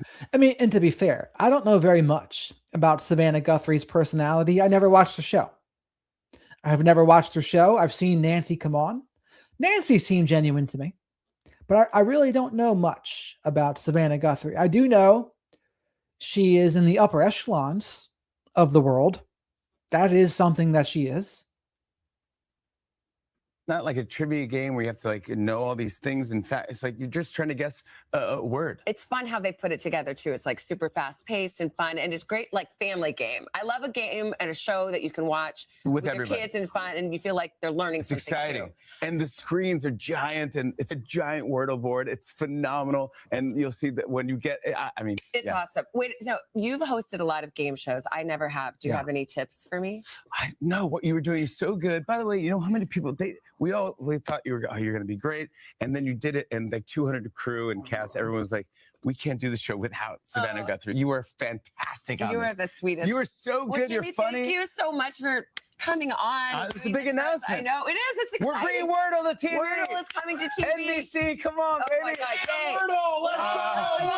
And to be fair, I don't know very much about Savannah Guthrie's personality. I never watched the show. I've never watched her show. I've seen Nancy come on. Nancy seemed genuine to me. But I really don't know much about Savannah Guthrie. I do know she is in the upper echelons of the world. That is something that she is. not like a trivia game where you have to like know all these things. In fact, it's like you're just trying to guess a word. It's fun how they put it together too. It's like super fast paced and fun, and it's great like family game. I love a game and a show that you can watch with your kids and fun, and you feel like they're learning it's something exciting too. And the screens are giant, and it's a giant Wordle board. It's phenomenal, and you'll see that when you get I mean It's awesome. Wait, so you've hosted a lot of game shows. I never have. Do you have any tips for me? I know what you were doing is so good. By the way, you know how many people we thought you're going to be great, and then you did it, and like 200 crew and cast, everyone was like, we can't do the show without Savannah Guthrie. You were fantastic. You are the sweetest. You were so good. Jimmy, you're funny. Thank you so much for coming on. It's a big announcement. I know it is. It's exciting. We're bringing Wordle to TV. Wordle is coming to TV. NBC, come on, baby. My God, yay. Wordle, let's go.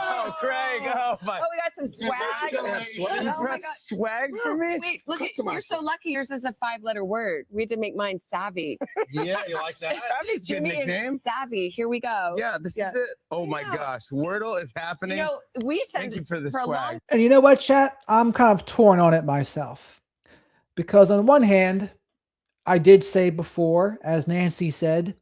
Oh, Craig. Oh, my. Oh, we got some swag. You brought swag for me? Wait, look, you're so lucky. Yours is a 5-letter word. We had to make mine savvy. Yeah, you like that? Savvy's a good Jimmy nickname. and Savvy. Here we go. Yeah, this is it. Oh my gosh, Wordle is happening. You know, we said thank you for the for a swag. long And you know what, chat? I'm kind of torn on it myself. Because on one hand, I did say before, as Nancy said,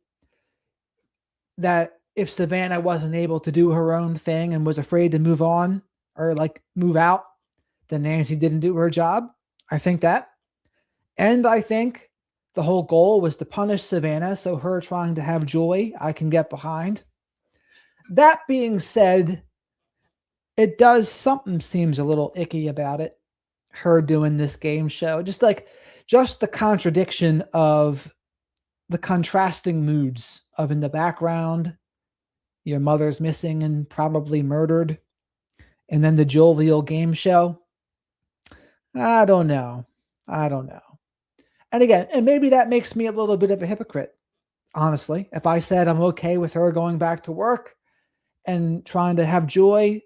that if Savannah wasn't able to do her own thing and was afraid to move on or like move out, then Nancy didn't do her job. I think that. And I think the whole goal was to punish Savannah, so her trying to have joy, I can get behind. That being said, it does something seems a little icky about it. Her doing this game show, just the contradiction of the contrasting moods of in the background, your mother's missing and probably murdered, and then the jovial game show. I don't know. And again, and maybe that makes me a little bit of a hypocrite, honestly. If I said I'm okay with her going back to work and trying to have joy,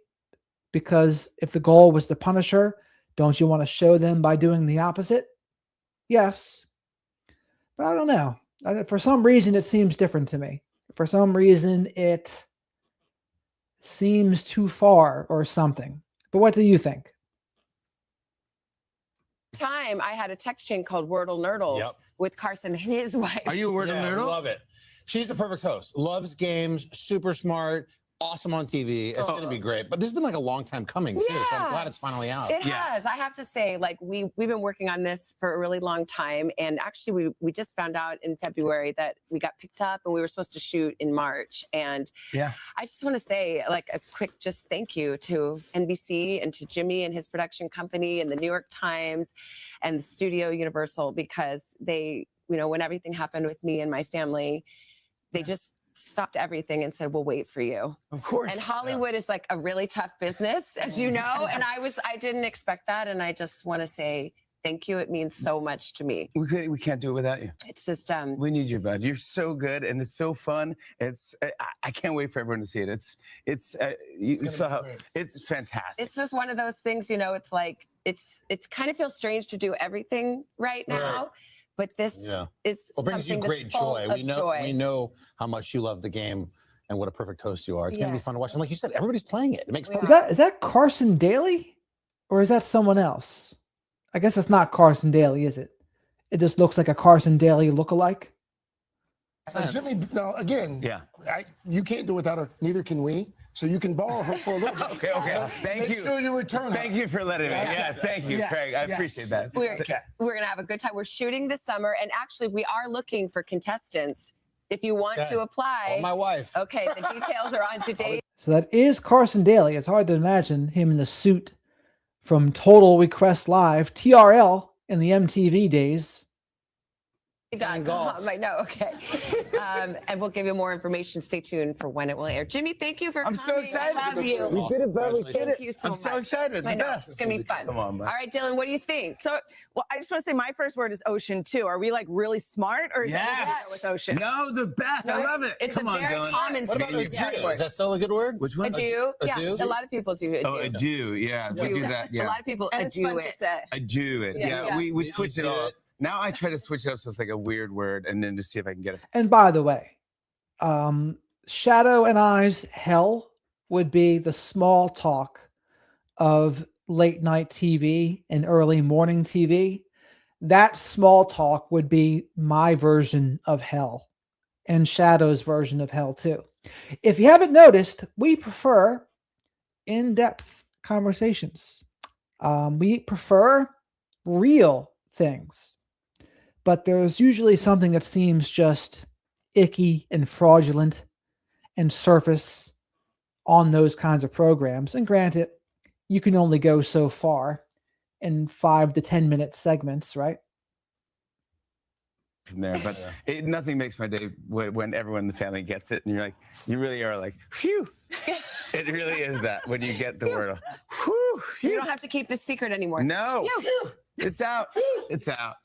because if the goal was to punish her, don't you want to show them by doing the opposite? Yes. But I don't know. For some reason, it seems different to me. For some reason, it seems too far or something. But what do you think? Time I had a text chain called Wordle Nerdles with Carson and his wife. Are you a Wordle Nerdle? Love it. She's the perfect host. Loves games, super smart, awesome on TV. It's going to be great. But there's been like a long time coming too, so I'm glad it's finally out. It has. I have to say, like we've been working on this for a really long time, and actually we just found out in February that we got picked up, and we were supposed to shoot in March. And I just want to say, like, a quick just thank you to NBC and to Jimmy and his production company and the New York Times and the studio Universal, because they, you know, when everything happened with me and my family, they just stopped everything and said, we'll wait for you. Of course. And Hollywood is like a really tough business, as you know. And I didn't expect that. And I just want to say thank you. It means so much to me. We can't do it without you. It's just we need you, bud. You're so good, and it's so fun. I can't wait for everyone to see it. It's fantastic. It's just one of those things, you know. It's like it kind of feels strange to do everything right now. Right. But this is brings you great joy. We know how much you love the game and what a perfect host you are. It's going to be fun to watch. And like you said, everybody's playing it. It makes is that Carson Daly, or is that someone else? I guess it's not Carson Daly, is it? It just looks like a Carson Daly lookalike. Jimmy, no, again, you can't do it without her. Neither can we. So you can borrow her for a little bit. Okay. Thank you. Make sure you return her. Thank you for letting me. Yeah, thank you, Craig. I appreciate that. We're going to have a good time. We're shooting this summer, and actually we are looking for contestants. If you want to apply. Call my wife. Okay, the details are on today. So that is Carson Daly. It's hard to imagine him in the suit from Total Request Live, TRL, in the MTV days. I know. Okay. And we'll give you more information. Stay tuned for when it will air. Jimmy, thank you for coming. I'm so excited. I love you. We did it, Beverly. Thank you so much. I'm so excited. I know. It's going to be fun. Come on, man. All right, Dylan, what do you think? So, well, I just want to say my first word is ocean too. Are we like really smart, or is that with ocean? No, the best. I love it. It's Come a on, very Dylan. common What about word. Is that still a good word? Which one? Adieu. Yeah, a lot of people do adieu. Oh, adieu. Yeah, we do that. Yeah. A lot of people And it's adieu fun it. to say. Adieu it. Yeah, we switch it all. Now I try to switch it up so it's like a weird word, and then just see if I can get it. And by the way, Shadow and I's hell would be the small talk of late night TV and early morning TV. That small talk would be my version of hell, and Shadow's version of hell too. If you haven't noticed, we prefer in-depth conversations. We prefer real things. But there's usually something that seems just icky and fraudulent and surface on those kinds of programs. And granted, you can only go so far in 5 to 10 minute segments, right? From there, but nothing makes my day when everyone in the family gets it, and you really are like, phew. It really is that when you get the word, whew, You don't have to keep this secret anymore. No, it's out. It's out.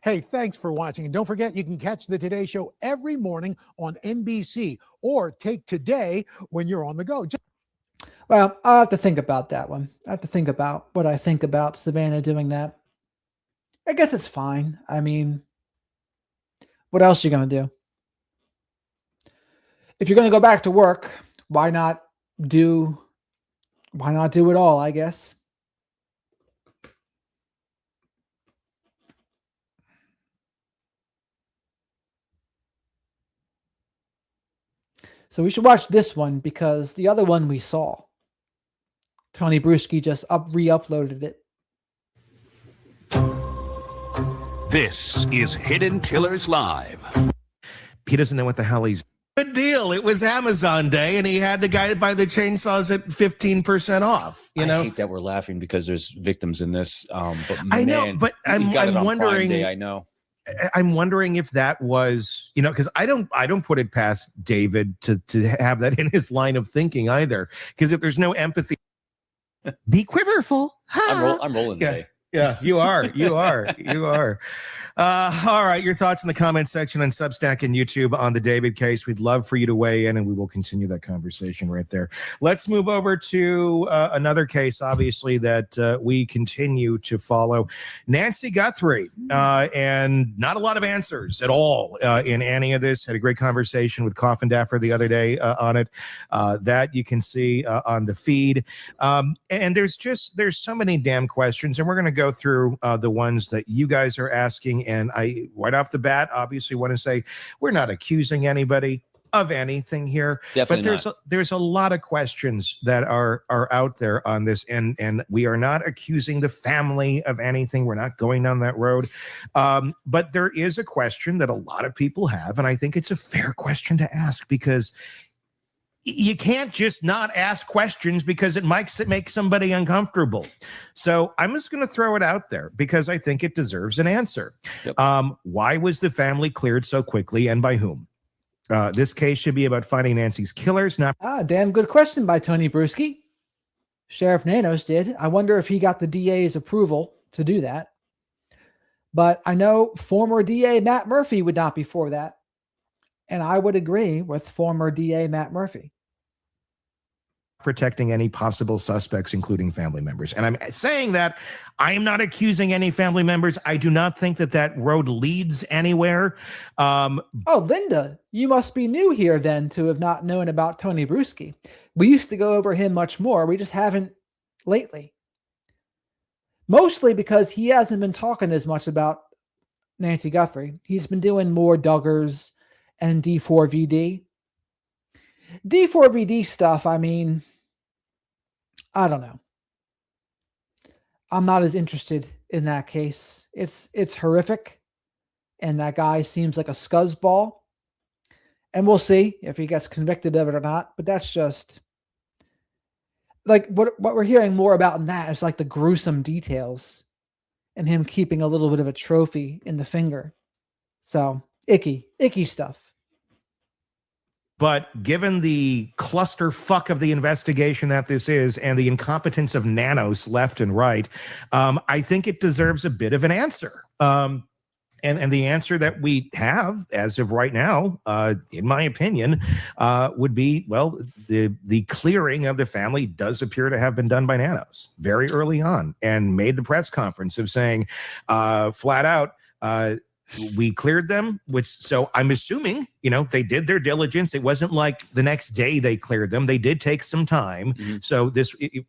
Hey, thanks for watching. And don't forget, you can catch the Today Show every morning on NBC, or take Today when you're on the go. Well, I'll have to think about that one. I have to think about what I think about Savannah doing that. I guess it's fine. I mean, what else are you going to do? If you're going to go back to work, why not do it all, I guess? So we should watch this one because the other one we saw. Tony Bruschi just re-uploaded it. This is Hidden Killers Live. He doesn't know what the hell he's good deal. It was Amazon Day, and he had the guy buy the chainsaws at 15% off. You know, I hate that we're laughing because there's victims in this. But I know, man, but you got it I'm on Prime wondering. Day, I know. I'm wondering if that was, you know, because I don't put it past David to have that in his line of thinking either. Because if there's no empathy, be quiverful. I'm rolling today. Yeah, you are. You are. You are. All right. Your thoughts in the comment section on Substack and YouTube on the David case. We'd love for you to weigh in, and we will continue that conversation right there. Let's move over to another case, obviously, that we continue to follow. Nancy Guthrie, and not a lot of answers at all in any of this. Had a great conversation with Coffin Daffer the other day on it. That you can see on the feed. And there's so many damn questions, and we're going to go through the ones that you guys are asking. And I, right off the bat, obviously want to say we're not accusing anybody of anything here. Definitely but there's a lot of questions that are out there on this, and we are not accusing the family of anything. We're not going down that road. But there is a question that a lot of people have, and I think it's a fair question to ask, because you can't just not ask questions because it might make somebody uncomfortable. So I'm just going to throw it out there because I think it deserves an answer. Yep. Why was the family cleared so quickly, and by whom? This case should be about finding Nancy's killers, not... Damn good question by Tony Bruschi. Sheriff Nanos did. I wonder if he got the DA's approval to do that. But I know former DA Matt Murphy would not be for that. And I would agree with former DA Matt Murphy. Protecting any possible suspects, including family members. And I'm saying that I am not accusing any family members. I do not think that road leads anywhere. Oh, Linda, you must be new here then to have not known about Tony Bruschi. We used to go over him much more. We just haven't lately. Mostly because he hasn't been talking as much about Nancy Guthrie. He's been doing more Duggars and D4VD. D4VD stuff, I mean, I don't know. I'm not as interested in that case. It's horrific. And that guy seems like a scuzzball. And we'll see if he gets convicted of it or not. But that's just like what we're hearing more about in that is like the gruesome details and him keeping a little bit of a trophy in the finger. So icky stuff. But given the clusterfuck of the investigation that this is and the incompetence of Nanos left and right, I think it deserves a bit of an answer. And the answer that we have as of right now, in my opinion, would be, well, the clearing of the family does appear to have been done by Nanos very early on, and made the press conference of saying flat out, we cleared them, so I'm assuming, they did their diligence. It wasn't like the next day they cleared them. They did take some time. Mm-hmm. So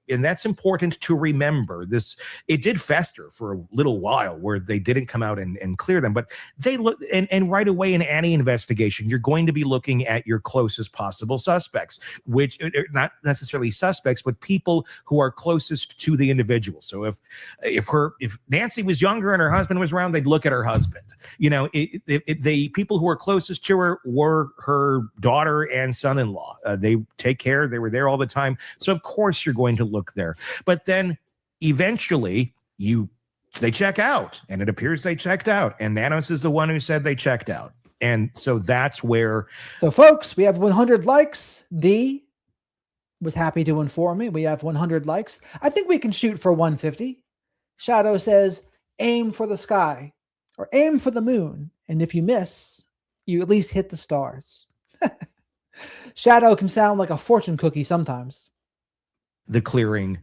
and that's important to remember. It did fester for a little while where they didn't come out and clear them, but they look, and right away in any investigation, you're going to be looking at your closest possible suspects, which not necessarily suspects, but people who are closest to the individual. So if Nancy was younger and her husband was around, they'd look at her husband. The people who were closest to her were her daughter and son-in-law. They take care. They were there all the time. So of course you're going to look there. But then eventually they check out, and it appears they checked out. And Nanos is the one who said they checked out. And so that's where. So folks, we have 100 likes. D was happy to inform me. We have 100 likes. I think we can shoot for 150. Shadow says, aim for the sky. Or aim for the moon, and if you miss, you at least hit the stars. Shadow can sound like a fortune cookie sometimes. The clearing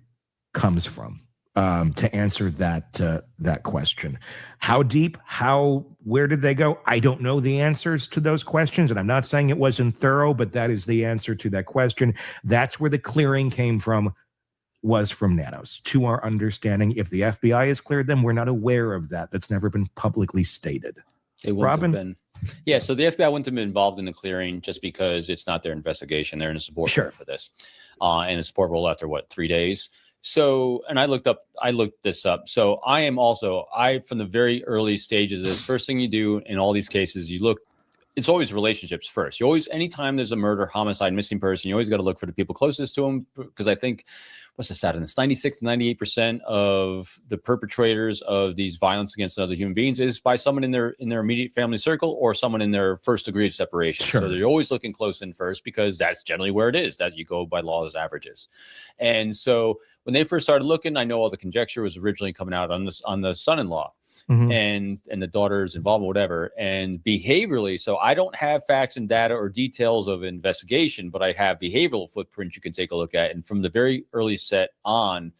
comes from to answer that question. How deep? Where did they go? I don't know the answers to those questions, and I'm not saying it wasn't thorough, but that is the answer to that question. That's where the clearing came from. Was from Nanos, to our understanding. If the FBI has cleared them, we're not aware of that. That's never been publicly stated. It wouldn't have been. Yeah, so the FBI wouldn't have been involved in the clearing just because it's not their investigation. They're in a support role for this. And a support role after 3 days. So, and I looked this up. So I from the very early stages of this, first thing you do in all these cases, you look it's always relationships first. You always, anytime there's a murder, homicide, missing person, you always got to look for the people closest to them. Because I think, what's the stat on this? 96 to 98% of the perpetrators of these violence against other human beings is by someone in their immediate family circle or someone in their first degree of separation. Sure. So they're always looking close in first because that's generally where it is, that you go by law as averages. And so when they first started looking, I know all the conjecture was originally coming out on this, on the son-in-law. And the daughter's involved, whatever, and behaviorally. So I don't have facts and data or details of investigation, but I have behavioral footprints you can take a look at. And from the very early set on,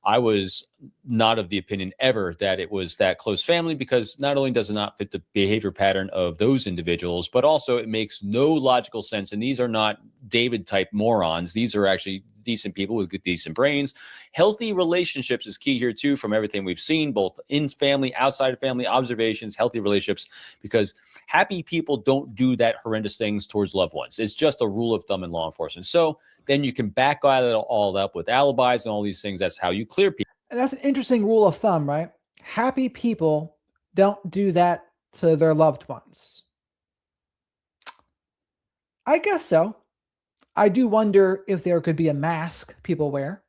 I was not of the opinion ever that it was that close family, because not only does it not fit the behavior pattern of those individuals, but also it makes no logical sense. And these are not David type morons. These are actually decent people with good, decent brains. Healthy relationships is key here too, from everything we've seen, both in family, outside of family, observations, healthy relationships, because happy people don't do that horrendous things towards loved ones. It's just a rule of thumb in law enforcement. So then you can back all up with alibis and all these things. That's how you clear people. And that's an interesting rule of thumb, right? Happy people don't do that to their loved ones. I guess so. I do wonder if there could be a mask people wear,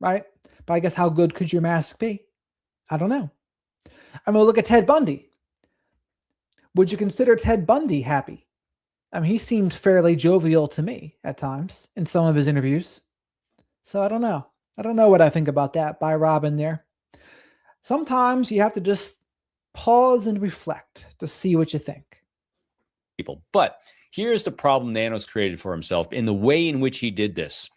right? But I guess how good could your mask be? I don't know. I'm going to look at Ted Bundy. Would you consider Ted Bundy happy? I mean, he seemed fairly jovial to me at times in some of his interviews. So I don't know. I don't know what I think about that by Robin there. Sometimes you have to just pause and reflect to see what you think. People. But here's the problem Nanos created for himself in the way in which he did this.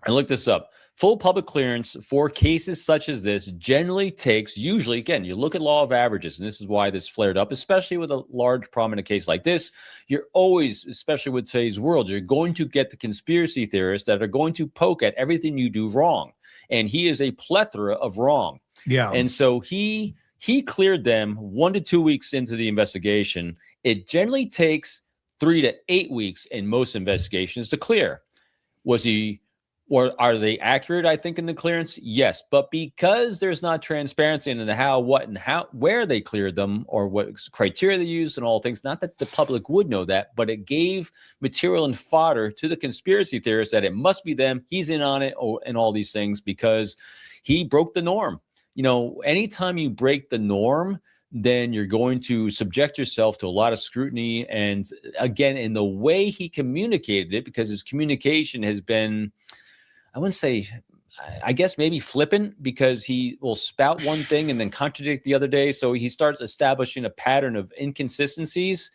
I looked this up. Full public clearance for cases such as this generally takes, usually, again, you look at law of averages, and this is why this flared up, especially with a large prominent case like this. You're always, especially with today's world, you're going to get the conspiracy theorists that are going to poke at everything you do wrong. And he is a plethora of wrong. Yeah. And so he cleared them 1 to 2 weeks into the investigation. It generally takes 3 to 8 weeks in most investigations to clear. Was he, or are they accurate? I think in the clearance, yes. But because there's not transparency into the how, what, and how, where they cleared them, or what criteria they used, and all things. Not that the public would know that, but it gave material and fodder to the conspiracy theorists that it must be them. He's in on it, and all these things, because he broke the norm. You know, anytime you break the norm, then you're going to subject yourself to a lot of scrutiny. And again, in the way he communicated it, because his communication has been, I wouldn't say, I guess maybe flippant, because he will spout one thing and then contradict the other day. So he starts establishing a pattern of inconsistencies.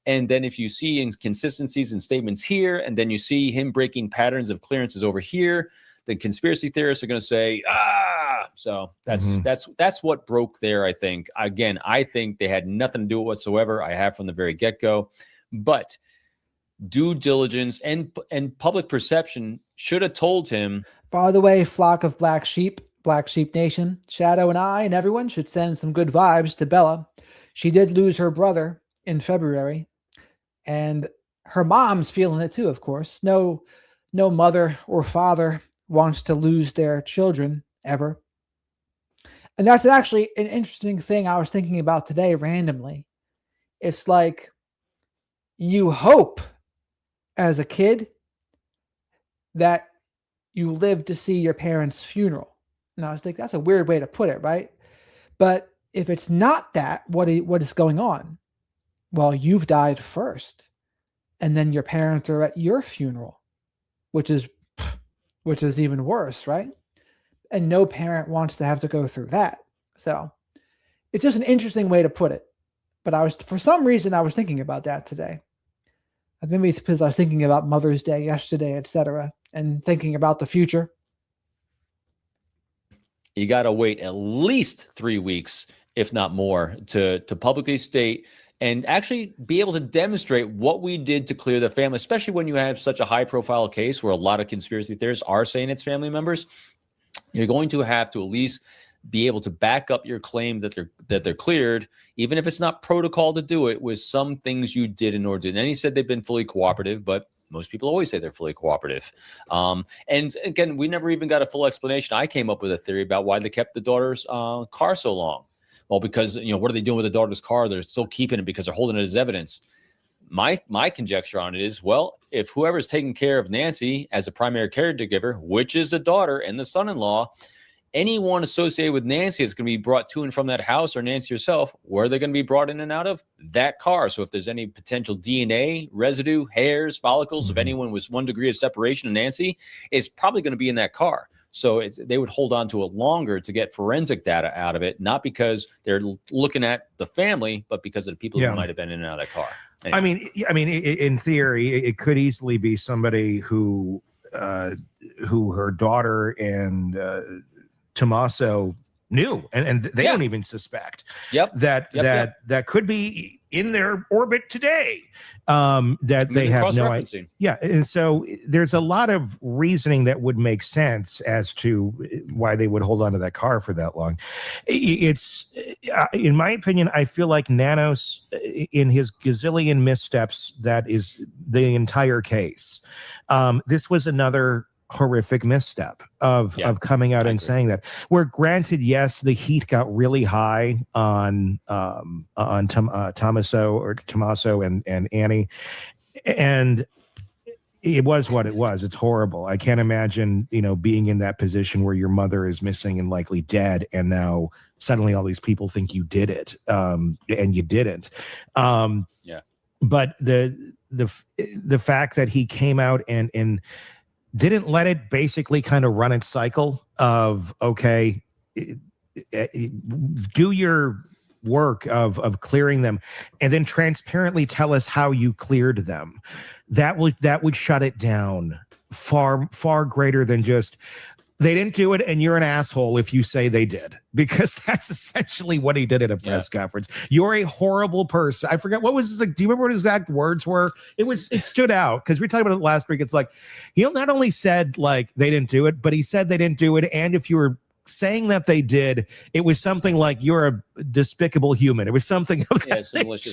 And then if you see inconsistencies in statements here, and then you see him breaking patterns of clearances over here, then conspiracy theorists are going to say, so that's what broke there, I think. Again, I think they had nothing to do with whatsoever. I have from the very get-go. But due diligence and public perception should have told him. By the way, flock of Black Sheep Nation, Shadow and I and everyone should send some good vibes to Bella. She did lose her brother in February, and her mom's feeling it too, of course. No mother or father wants to lose their children ever. And that's actually an interesting thing I was thinking about today randomly. It's like you hope as a kid that you live to see your parents' funeral. And I was thinking, that's a weird way to put it, right? But if it's not that, what is going on? Well, you've died first, and then your parents are at your funeral, which is even worse, right? And no parent wants to have to go through that. So it's just an interesting way to put it. But for some reason, I was thinking about that today. Maybe it's because I was thinking about Mother's Day yesterday, etc., and thinking about the future. You got to wait at least 3 weeks, if not more, to publicly state and actually be able to demonstrate what we did to clear the family, especially when you have such a high-profile case where a lot of conspiracy theorists are saying it's family members. You're going to have to at least be able to back up your claim that they're cleared, even if it's not protocol to do it, with some things you did in order to. And he said they've been fully cooperative, but most people always say they're fully cooperative. And again, we never even got a full explanation. I came up with a theory about why they kept the daughter's car so long. well, because, what are they doing with the daughter's car? They're still keeping it because they're holding it as evidence. My conjecture on it is, well, if whoever's taking care of Nancy as a primary caregiver, which is the daughter and the son-in-law, anyone associated with Nancy is going to be brought to and from that house, or Nancy herself, where are they going to be brought in and out of? That car. So if there's any potential DNA, residue, hairs, follicles, if anyone was 1 degree of separation of Nancy, it's probably going to be in that car. So they would hold on to it longer to get forensic data out of it, not because they're looking at the family, but because of the people who might have been in and out of that car. Anyway. I mean, in theory, it could easily be somebody who her daughter and Tommaso knew, and they don't even suspect. That could be in their orbit today. That they have no idea. Yeah, and so there's a lot of reasoning that would make sense as to why they would hold on to that car for that long. It's, in my opinion, I feel like Nanos, in his gazillion missteps, that is the entire case. This was another horrific misstep of coming out and saying that. Where granted, yes, the heat got really high on Tommaso and Annie, and it was what it was. It's horrible. I can't imagine, being in that position where your mother is missing and likely dead, and now suddenly all these people think you did it, and you didn't. But the fact that he came out and didn't let it basically kind of run its cycle of, okay, do your work of clearing them, and then transparently tell us how you cleared them. That would shut it down far greater than just, they didn't do it and you're an asshole if you say they did, because that's essentially what he did at a press conference. You're a horrible person. I forget what was his, do you remember what his exact words were? It stood out because we talked about it last week. It's like, he not only said like they didn't do it, but he said they didn't do it, and if you were saying that they did, it was something like, you're a despicable human. It was something of that nature,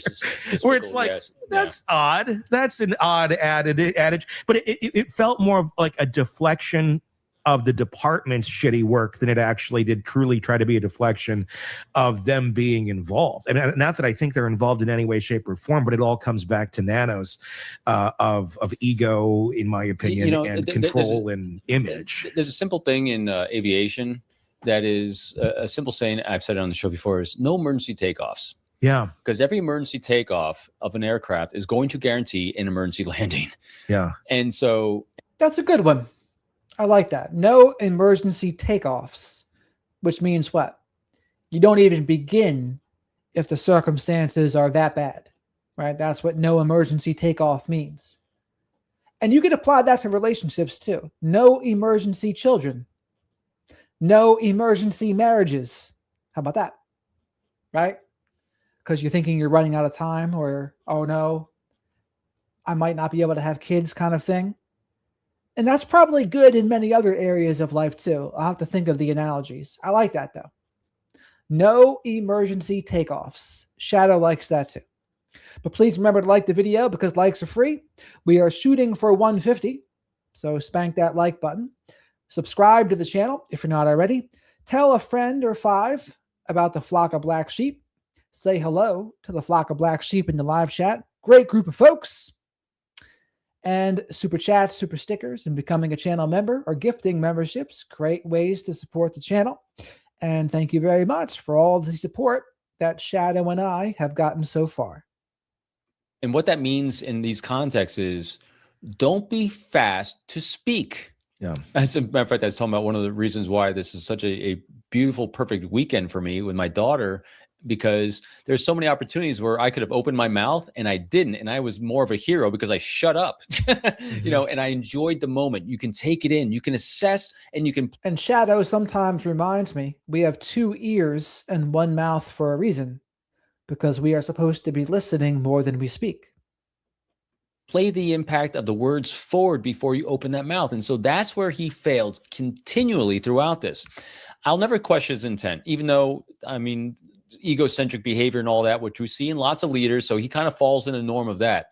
where it's like, that's odd. That's an odd adage, but it felt more of like a deflection of the department's shitty work than it actually did truly try to be a deflection of them being involved. And not that I think they're involved in any way, shape, or form, but it all comes back to Nanos of ego, in my opinion, and control and image. There's a simple thing in aviation that is a simple saying, I've said it on the show before, is no emergency takeoffs. Yeah. Because every emergency takeoff of an aircraft is going to guarantee an emergency landing. Yeah. And so that's a good one. I like that. No emergency takeoffs, which means what? You don't even begin if the circumstances are that bad, right? That's what no emergency takeoff means. And you can apply that to relationships too. No emergency children. No emergency marriages. How about that? Right? Because you're thinking you're running out of time, or, oh no, I might not be able to have kids kind of thing. And that's probably good in many other areas of life too. I'll have to think of the analogies. I like that though. No emergency takeoffs. Shadow likes that too. But please remember to like the video because likes are free. We are shooting for 150. So spank that like button. Subscribe to the channel if you're not already. Tell a friend or 5 about the Flock of Black Sheep. Say hello to the Flock of Black Sheep in the live chat. Great group of folks. And super chats, super stickers, and becoming a channel member or gifting memberships. Great ways to support the channel. And thank you very much for all the support that Shadow and I have gotten so far. And what that means in these contexts is, don't be fast to speak. Yeah. As a matter of fact, I was talking about one of the reasons why this is such a beautiful, perfect weekend for me with my daughter, because there's so many opportunities where I could have opened my mouth and I didn't. And I was more of a hero because I shut up, and I enjoyed the moment. You can take it in, you can assess, and you can. And Shadow sometimes reminds me, we have 2 ears and 1 mouth for a reason, because we are supposed to be listening more than we speak. Play the impact of the words forward before you open that mouth. And so that's where he failed continually throughout this. I'll never question his intent, even though, egocentric behavior and all that, which we see in lots of leaders. So he kind of falls in the norm of that.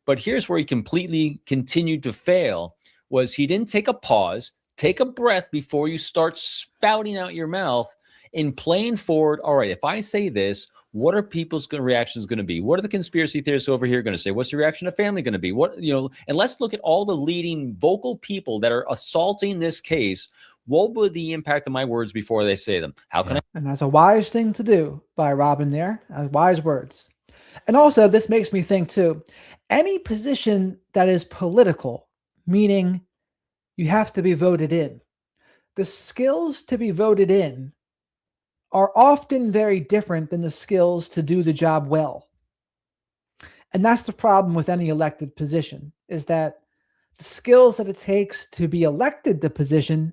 But here's where he completely continued to fail, was he didn't take a pause, take a breath before you start spouting out your mouth in playing forward. All right, if I say this, what are people's reactions going to be? What are the conspiracy theorists over here going to say? What's the reaction of family going to be? What, and let's look at all the leading vocal people that are assaulting this case. What would the impact of my words before they say them? How can I? And that's a wise thing to do by Robin there. Wise words. And also, this makes me think too, any position that is political, meaning you have to be voted in, the skills to be voted in are often very different than the skills to do the job well. And that's the problem with any elected position, is that the skills that it takes to be elected the position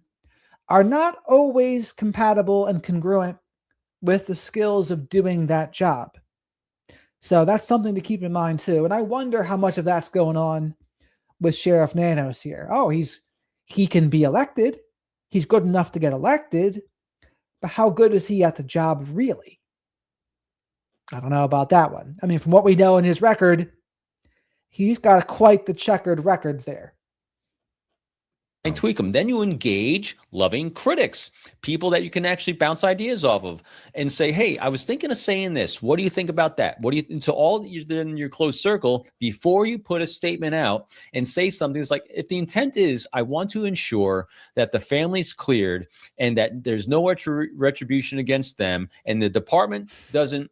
are not always compatible and congruent with the skills of doing that job. So that's something to keep in mind too. And I wonder how much of that's going on with Sheriff Nanos here. Oh, he can be elected. He's good enough to get elected. But how good is he at the job really? I don't know about that one. I mean, from what we know in his record, he's got quite the checkered record there. And tweak them. Then you engage loving critics, people that you can actually bounce ideas off of and say, hey, I was thinking of saying this. What do you think about that? What do you, to all in your close circle, before you put a statement out and say something, it's like, if the intent is, I want to ensure that the family's cleared and that there's no retribution against them, and the department doesn't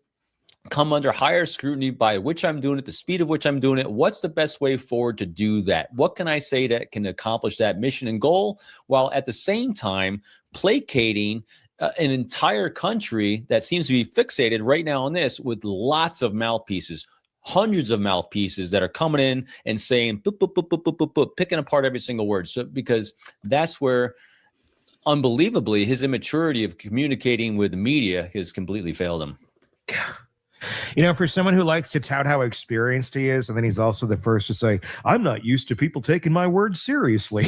come under higher scrutiny by which I'm doing it, the speed of which I'm doing it. What's the best way forward to do that? What can I say that can accomplish that mission and goal, while at the same time placating an entire country that seems to be fixated right now on this, with lots of mouthpieces, hundreds of mouthpieces that are coming in and saying, boop, boop, boop, boop, boop, boop, boop, picking apart every single word. So, because that's where, unbelievably, his immaturity of communicating with the media has completely failed him. For someone who likes to tout how experienced he is, and then he's also the first to say, I'm not used to people taking my words seriously.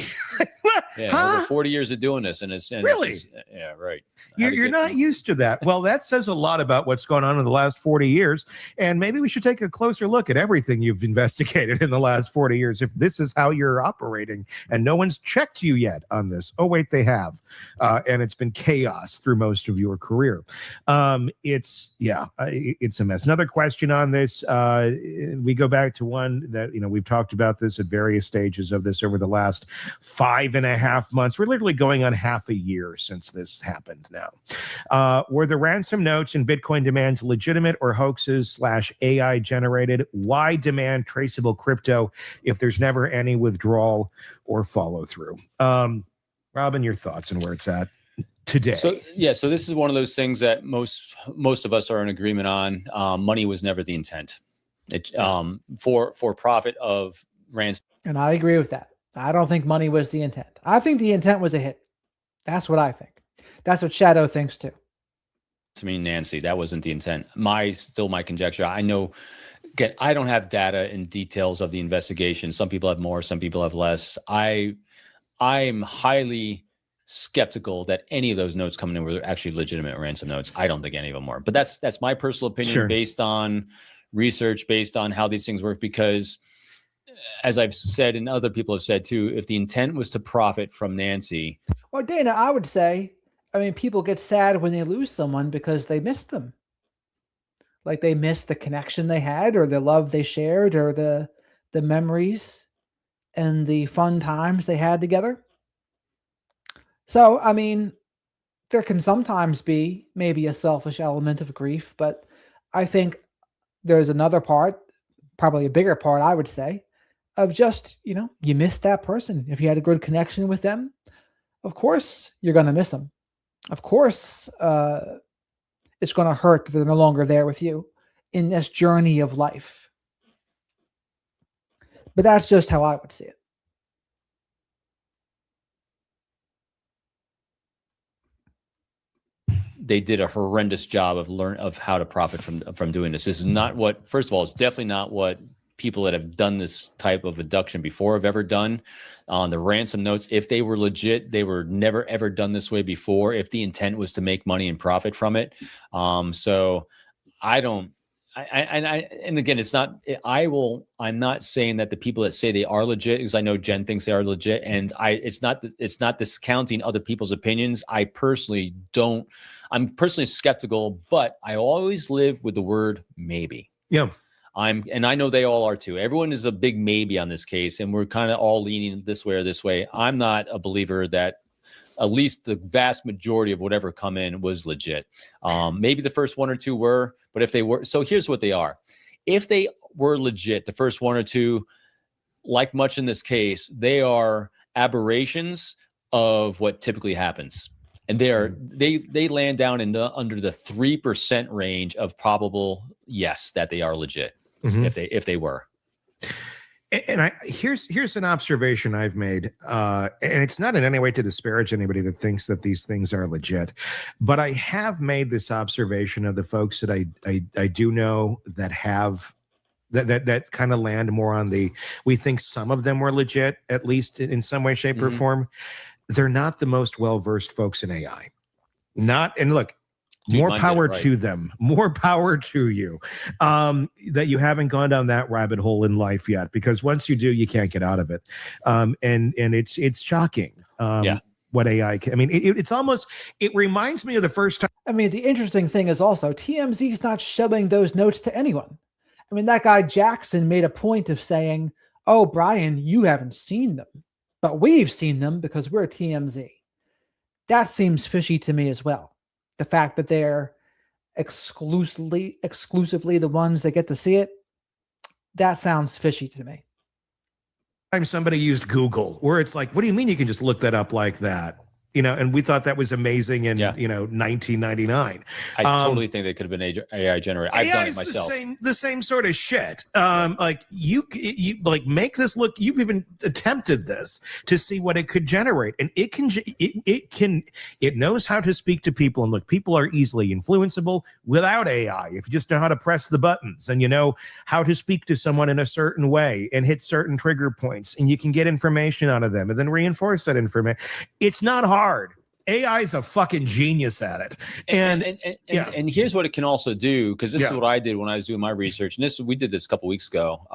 Yeah, over 40 years of doing this, and really? It's just, yeah, right. You're not used to that. Well, that says a lot about what's going on in the last 40 years. And maybe we should take a closer look at everything you've investigated in the last 40 years. If this is how you're operating and no one's checked you yet on this. Oh, wait, they have. And it's been chaos through most of your career. It's a mess. Another question on this. We go back to one that, we've talked about this at various stages of this over the last 5.5 months. We're literally going on half a year since this happened now. Were the ransom notes and Bitcoin demands legitimate or hoaxes / AI generated? Why demand traceable crypto if there's never any withdrawal or follow through? Robin, your thoughts on where it's at today? So this is one of those things that most of us are in agreement on. Money was never the intent. It for profit of ransom. And I agree with that. I don't think money was the intent. I think the intent was a hit. That's what I think. That's what Shadow thinks too. To me, Nancy, that wasn't the intent. My conjecture. I know, again, I don't have data and details of the investigation. Some people have more, some people have less. I'm highly skeptical that any of those notes coming in were actually legitimate ransom notes. I don't think any of them were. But that's my personal opinion, based on research, based on how these things work, because as I've said, and other people have said too, if the intent was to profit from Nancy. Well, Dana, I would say, people get sad when they lose someone because they miss them. Like they miss the connection they had, or the love they shared, or the memories and the fun times they had together. So, there can sometimes be maybe a selfish element of grief, but I think there's another part, probably a bigger part, I would say, of just, you miss that person. If you had a good connection with them, of course you're going to miss them. Of course it's going to hurt that they're no longer there with you in this journey of life. But that's just how I would see it. They did a horrendous job of how to profit from doing this. This is not what, first of all, it's definitely not what people that have done this type of abduction before have ever done. On the ransom notes, if they were legit, they were never ever done this way before, if the intent was to make money and profit from it. So I don't and again, it's not. I'm not saying that the people that say they are legit, because I know Jen thinks they are legit, and it's not discounting other people's opinions. I personally don't. I'm personally skeptical, but I always live with the word maybe. Yeah. And I know they all are too. Everyone is a big maybe on this case, and we're kind of all leaning this way or this way. I'm not a believer that at least the vast majority of whatever come in was legit. Maybe the first one or two were, but if they were, so here's what they are. If they were legit, the first one or two, like much in this case, they are aberrations of what typically happens. And they land down in under the 3% range of probable yes that they are legit. If they were. And here's an observation I've made, and it's not in any way to disparage anybody that thinks that these things are legit, but I have made this observation of the folks that I do know that have that kind of land more on we think some of them were legit, at least in some way, shape, or form. They're not the most well-versed folks in AI. And look, more power to them, more power to you, that you haven't gone down that rabbit hole in life yet, because once you do, you can't get out of it. And it's shocking. What AI can, I mean, it's almost, it reminds me of the first time. I mean, the interesting thing is also TMZ is not showing those notes to anyone. I mean, that guy Jackson made a point of saying, oh, Brian, you haven't seen them, but we've seen them because we're TMZ. That seems fishy to me as well. The fact that they're exclusively the ones that get to see it, that sounds fishy to me. Somebody used Google, where it's like, what do you mean you can just look that up like that? And we thought that was amazing in 1999. I totally think they could have been AI generated. I've done it myself. The same sort of shit. Like you like make this look. You've even attempted this to see what it could generate, and it knows how to speak to people. And look, people are easily influenceable without AI. If you just know how to press the buttons and you know how to speak to someone in a certain way and hit certain trigger points, and you can get information out of them and then reinforce that information. It's not hard. AI is a fucking genius at it. And here's what it can also do, because this is what I did when I was doing my research. And we did this a couple weeks ago.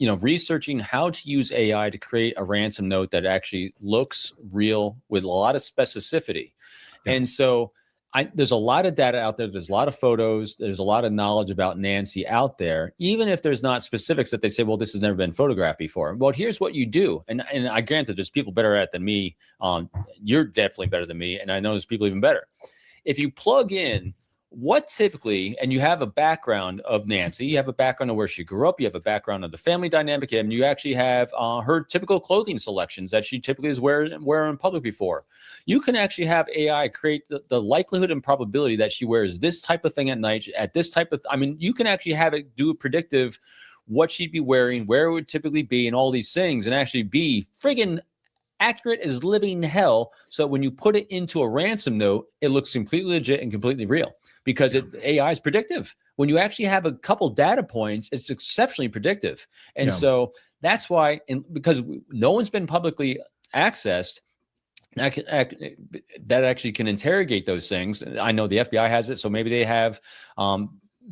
Researching how to use AI to create a ransom note that actually looks real with a lot of specificity. And so there's a lot of data out there. There's a lot of photos. There's a lot of knowledge about Nancy out there, even if there's not specifics that they say, well, this has never been photographed before. Well, here's what you do. And I grant that there's people better at it than me. You're definitely better than me. And I know there's people even better. If you plug in what typically, and you have a background of Nancy, you have a background of where she grew up, you have a background of the family dynamic, and you actually have her typical clothing selections that she typically is wearing in public before. You can actually have AI create the likelihood and probability that she wears this type of thing at night, at this type of, you can actually have it do a predictive what she'd be wearing, where it would typically be, and all these things, and actually be friggin' accurate as living hell. So when you put it into a ransom note, it looks completely legit and completely real, because AI is predictive. When you actually have a couple data points, it's exceptionally predictive. And so that's why, because no one's been publicly accessed, that actually can interrogate those things. I know the FBI has it, so maybe they have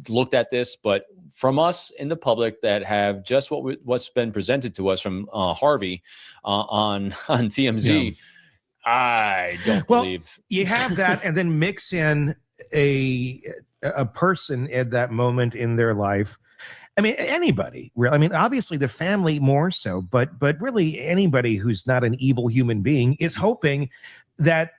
looked at this, but from us in the public that have just what's been presented to us from Harvey on TMZ, I don't believe. You have that, and then mix in a person at that moment in their life. I mean, anybody. I mean, obviously the family more so, but really anybody who's not an evil human being is hoping that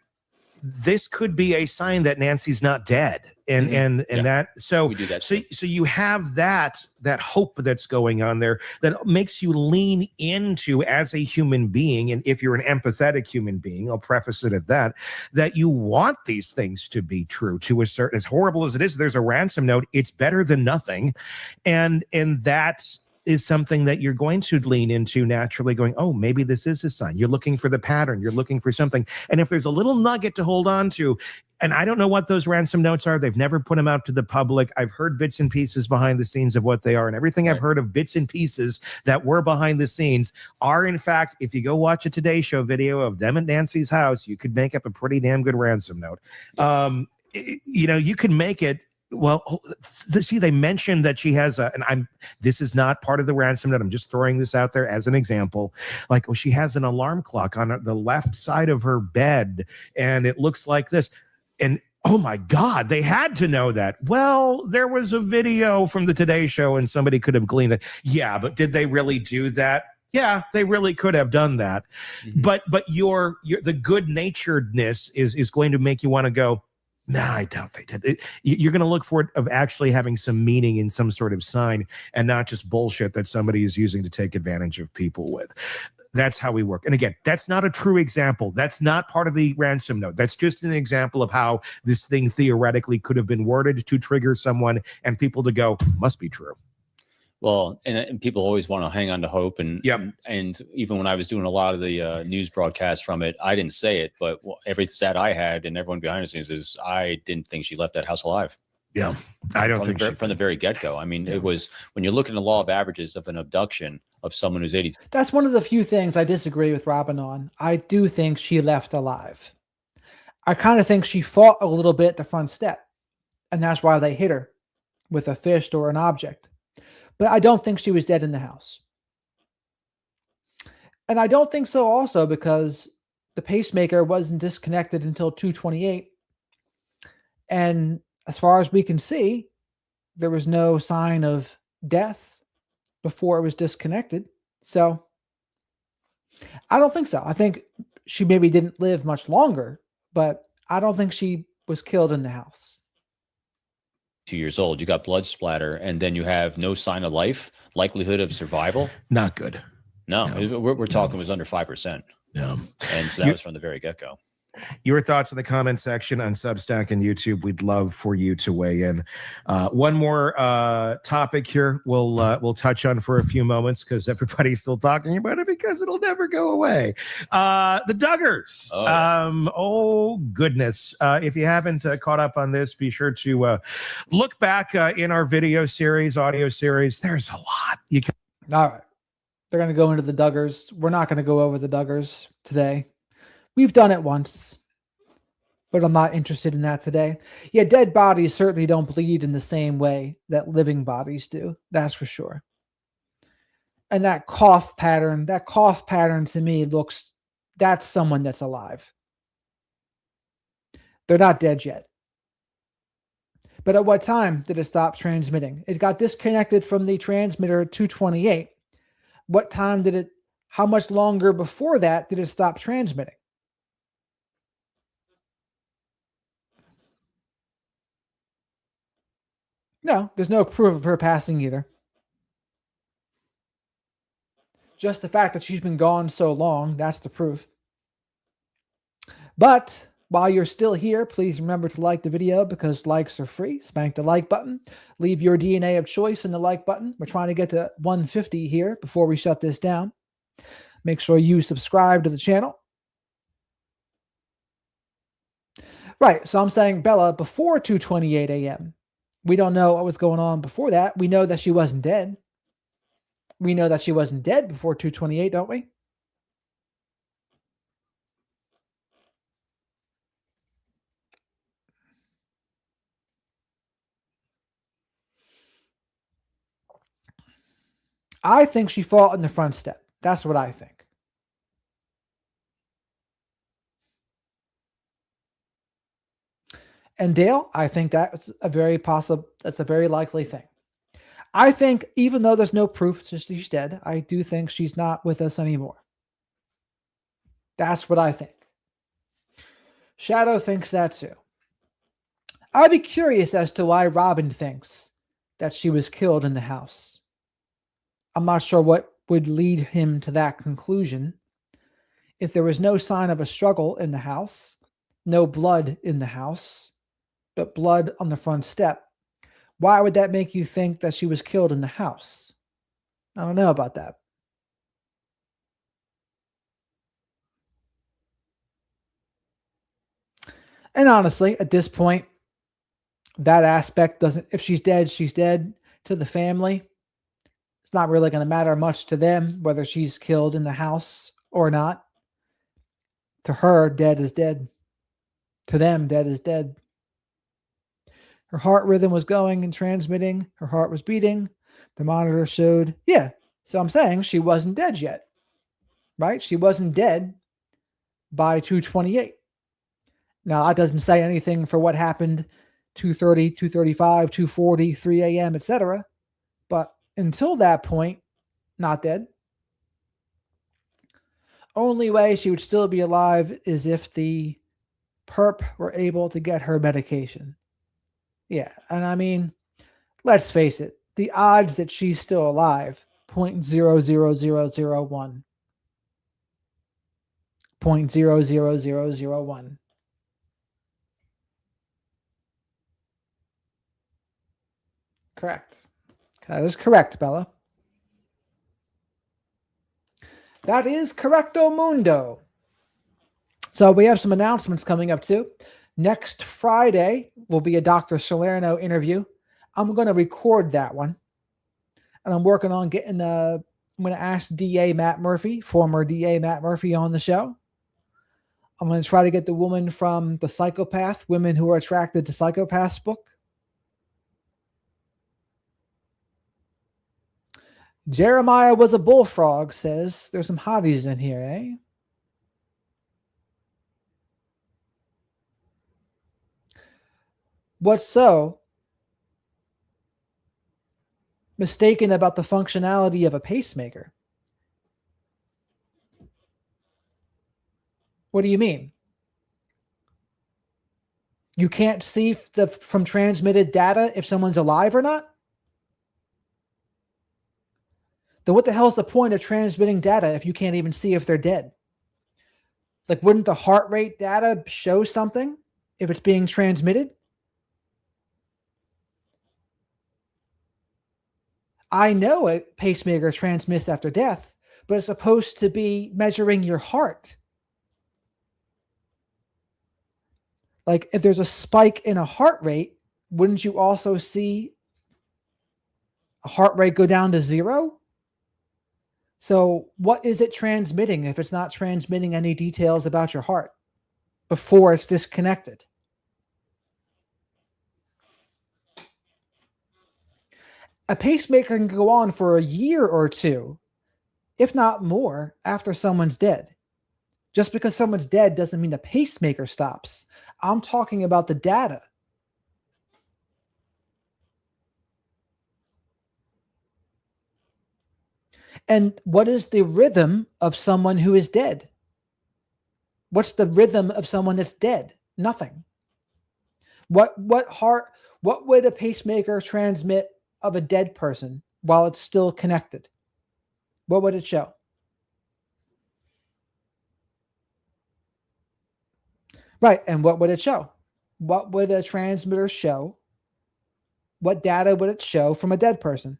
this could be a sign that Nancy's not dead. And that, so we do that so you have that hope that's going on there that makes you lean into, as a human being, and if you're an empathetic human being, I'll preface it at that you want these things to be true to a certain, as horrible as it is. There's a ransom note, it's better than nothing, and that is something that you're going to lean into naturally, going, oh, maybe this is a sign. You're looking for the pattern, you're looking for something, and if there's a little nugget to hold on to. And I don't know what those ransom notes are. They've never put them out to the public. I've heard bits and pieces behind the scenes of what they are. And everything I've heard of bits and pieces that were behind the scenes are, in fact, if you go watch a Today Show video of them at Nancy's house, you could make up a pretty damn good ransom note. You can make it Well, see, they mentioned that she has this is not part of the ransom note. I'm just throwing this out there as an example. Like, she has an alarm clock on the left side of her bed, and it looks like this. And oh my God, they had to know that. Well, there was a video from the Today Show, and somebody could have gleaned that. Yeah, but did they really do that? Yeah, they really could have done that. But your the good naturedness is going to make you want to go, nah, I doubt they did. You're going to look for it of actually having some meaning in some sort of sign, and not just bullshit that somebody is using to take advantage of people with. That's how we work. And again, that's not a true example. That's not part of the ransom note. That's just an example of how this thing theoretically could have been worded to trigger someone and people to go, must be true. Well, and people always want to hang on to hope, and even when I was doing a lot of the news broadcasts from it, I didn't say it, but every stat I had and everyone behind the scenes is I didn't think she left that house alive. Yeah, I don't think from the very get-go. I mean, it was when you look at the law of averages of an abduction of someone who's 80. That's one of the few things I disagree with Robin on. I do think she left alive. I kind of think she fought a little bit at the front step, and that's why they hit her with a fist or an object. But I don't think she was dead in the house. And I don't think so also because the pacemaker wasn't disconnected until 2:28. And as far as we can see, there was no sign of death before it was disconnected. So I don't think so. I think she maybe didn't live much longer, but I don't think she was killed in the house. 2 years old, you got blood splatter, and then you have no sign of life, likelihood of survival. Not good. No. We're talking it was under 5%. No. And so that was from the very get-go. Your thoughts in the comment section on Substack and YouTube. We'd love for you to weigh in. One more topic here we'll touch on for a few moments because everybody's still talking about it because it'll never go away. The Duggars. Oh goodness. If you haven't caught up on this, be sure to look back in our video series, audio series. There's a lot. All right. They're going to go into the Duggars. We're not going to go over the Duggars today. We've done it once, but I'm not interested in that today. Yeah, dead bodies certainly don't bleed in the same way that living bodies do. That's for sure. And that cough pattern to me looks, that's someone that's alive. They're not dead yet. But at what time did it stop transmitting? It got disconnected from the transmitter at 2:28. What time did it, how much longer before that did it stop transmitting? No, there's no proof of her passing either. Just the fact that she's been gone so long, that's the proof. But while you're still here, please remember to like the video because likes are free. Spank the like button. Leave your DNA of choice in the like button. We're trying to get to 150 here before we shut this down. Make sure you subscribe to the channel. Right, so I'm saying, Bella, before 2:28 a.m., we don't know what was going on before that. We know that she wasn't dead. We know that she wasn't dead before 2:28, don't we? I think she fought in the front step. That's what I think. And Dale, I think that's a very likely thing. I think even though there's no proof that she's dead, I do think she's not with us anymore. That's what I think. Shadow thinks that too. I'd be curious as to why Robin thinks that she was killed in the house. I'm not sure what would lead him to that conclusion. If there was no sign of a struggle in the house, no blood in the house, but blood on the front step, why would that make you think that she was killed in the house? I don't know about that. And honestly, at this point, that aspect doesn't, if she's dead, she's dead. To the family, it's not really going to matter much to them whether she's killed in the house or not. To her, dead is dead. To them, dead is dead. Her heart rhythm was going and transmitting. Her heart was beating. The monitor showed, yeah. So I'm saying she wasn't dead yet, right? She wasn't dead by 2:28. Now, that doesn't say anything for what happened 2:30, 2:35, 2:40, 3 a.m., etc. But until that point, not dead. Only way she would still be alive is if the perp were able to get her medication. Yeah, and I mean, let's face it, the odds that she's still alive, 0.00001. 0.00001. Correct. That is correct, Bella. That is correcto mundo. So we have some announcements coming up too. Next Friday will be a Dr. Salerno interview. I'm going to record that one. And I'm working on getting I'm going to ask DA Matt Murphy, former DA Matt Murphy, on the show. I'm going to try to get the woman from The Psychopath, Women Who Are Attracted to Psychopaths book. Jeremiah was a bullfrog says there's some hotties in here, eh? What's so mistaken about the functionality of a pacemaker? What do you mean? You can't see from transmitted data if someone's alive or not? Then what the hell is the point of transmitting data if you can't even see if they're dead? Like, wouldn't the heart rate data show something if it's being transmitted? I know a pacemaker transmits after death, but it's supposed to be measuring your heart. Like, if there's a spike in a heart rate, wouldn't you also see a heart rate go down to 0? So what is it transmitting if it's not transmitting any details about your heart before it's disconnected? A pacemaker can go on for a year or two, if not more, after someone's dead. Just because someone's dead doesn't mean the pacemaker stops. I'm talking about the data. And what is the rhythm of someone who is dead? What's the rhythm of someone that's dead? Nothing. What would a pacemaker transmit of a dead person while it's still connected? What would it show? Right, and what would it show? What would a transmitter show? What data would it show from a dead person?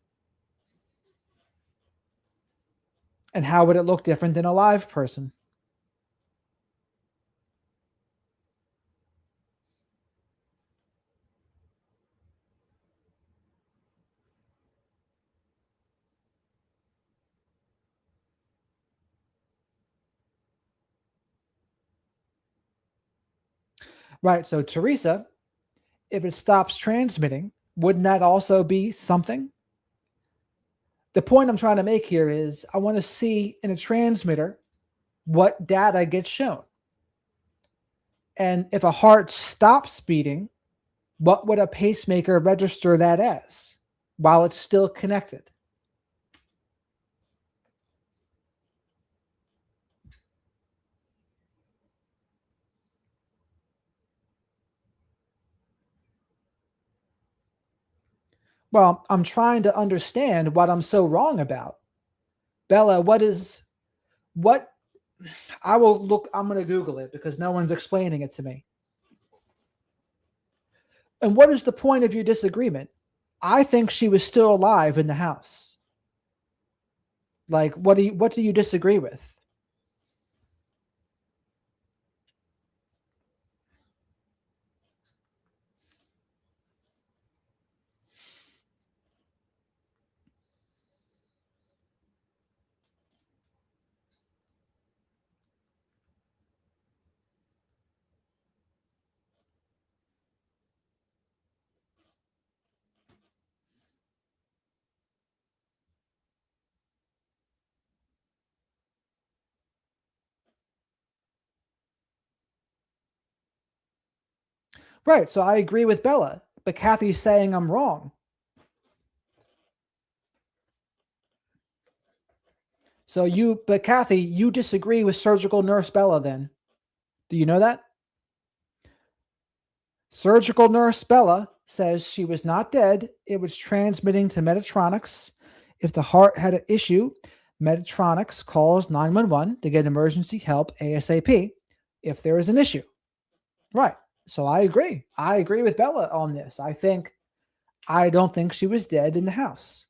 And how would it look different than a live person? Right, so Teresa, if it stops transmitting, wouldn't that also be something? The point I'm trying to make here is I want to see in a transmitter what data gets shown. And if a heart stops beating, what would a pacemaker register that as while it's still connected? Well, I'm trying to understand what I'm so wrong about. Bella, I will look, I'm going to Google it because no one's explaining it to me. And what is the point of your disagreement? I think she was still alive in the house. Like, what do you disagree with? Right. So I agree with Bella, but Kathy's saying I'm wrong. But Kathy, you disagree with surgical nurse Bella then. Do you know that? Surgical nurse Bella says she was not dead. It was transmitting to Meditronics. If the heart had an issue, Meditronics calls 911 to get emergency help ASAP if there is an issue. Right. So I agree. I agree with Bella on this. I don't think she was dead in the house.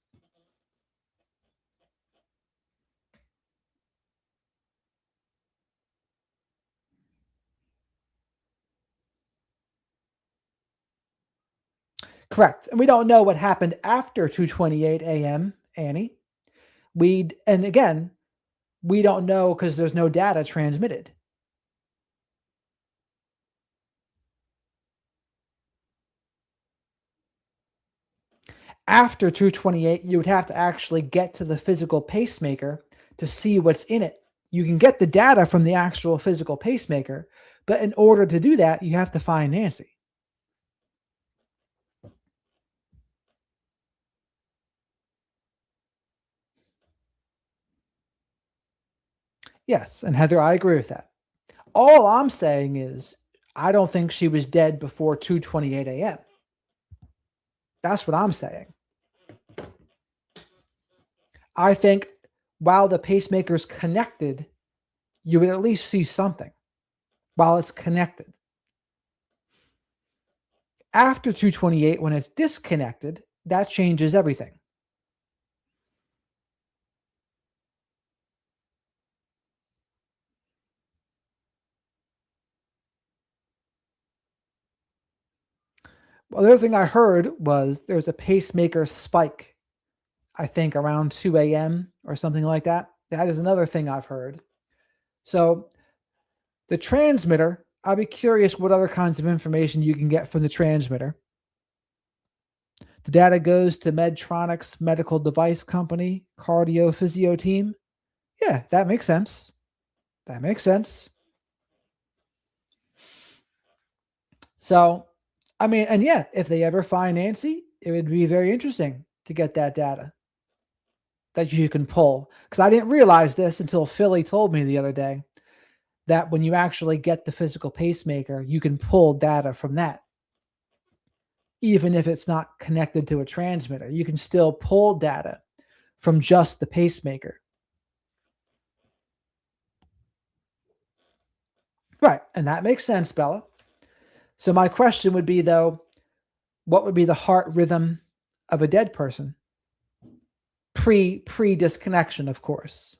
Correct. And we don't know what happened after 2:28 a.m., Annie. And again, we don't know because there's no data transmitted. After 2:28, you would have to actually get to the physical pacemaker to see what's in it. You can get the data from the actual physical pacemaker, but in order to do that, you have to find Nancy. Yes, and Heather, I agree with that. All I'm saying is I don't think she was dead before 2:28 a.m. That's what I'm saying. I think while the pacemaker's connected, you would at least see something while it's connected. After 2:28, when it's disconnected, that changes everything. Well, the other thing I heard was there's a pacemaker spike, I think around 2 a.m. or something like that. That is another thing I've heard. So the transmitter, I'll be curious what other kinds of information you can get from the transmitter. The data goes to Medtronic's medical device company, cardio physio team. Yeah, that makes sense. That makes sense. So, I mean, and yeah, if they ever find Nancy, it would be very interesting to get that data that you can pull. Because I didn't realize this until Philly told me the other day that when you actually get the physical pacemaker, you can pull data from that. Even if it's not connected to a transmitter, you can still pull data from just the pacemaker. Right. And that makes sense, Bella. So my question would be, though, what would be the heart rhythm of a dead person? Pre-disconnection, of course.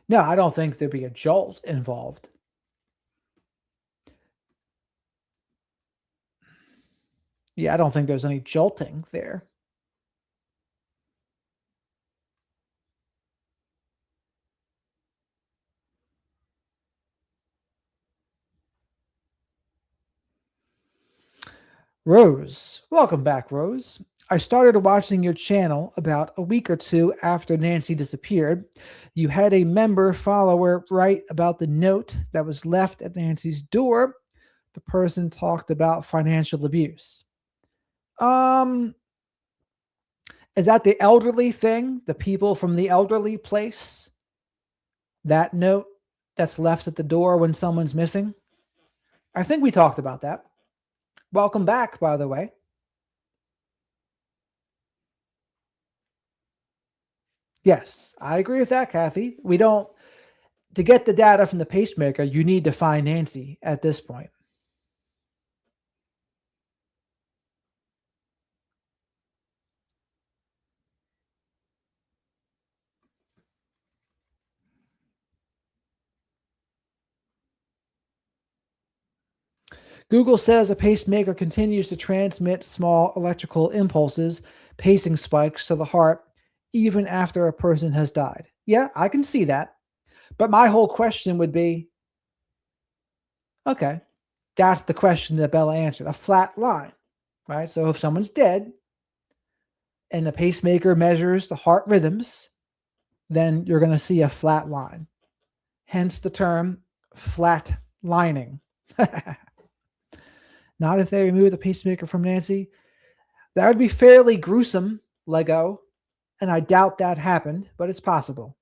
No, I don't think there'd be a jolt involved. Yeah, I don't think there's any jolting there. Rose, welcome back, Rose. I started watching your channel about a week or two after Nancy disappeared. You had a member follower write about the note that was left at Nancy's door. The person talked about financial abuse. Is that the elderly thing? The people from the elderly place? That note that's left at the door when someone's missing? I think we talked about that. Welcome back, by the way. Yes, I agree with that, Kathy. To get the data from the pacemaker, you need to find Nancy at this point. Google says a pacemaker continues to transmit small electrical impulses, pacing spikes to the heart, even after a person has died. Yeah, I can see that. But my whole question would be, okay, that's the question that Bella answered, a flat line, right? So if someone's dead, and the pacemaker measures the heart rhythms, then you're going to see a flat line. Hence the term flat lining. Not if they remove the pacemaker from Nancy. That would be fairly gruesome, Lego, and I doubt that happened, but it's possible.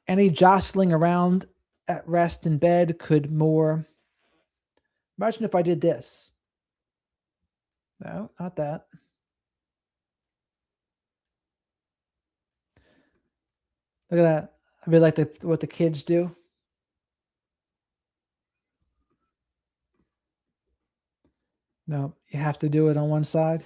Any jostling around at rest in bed could more. Imagine if I did this. No, not that. Look at that. I mean, like what the kids do. No, you have to do it on one side.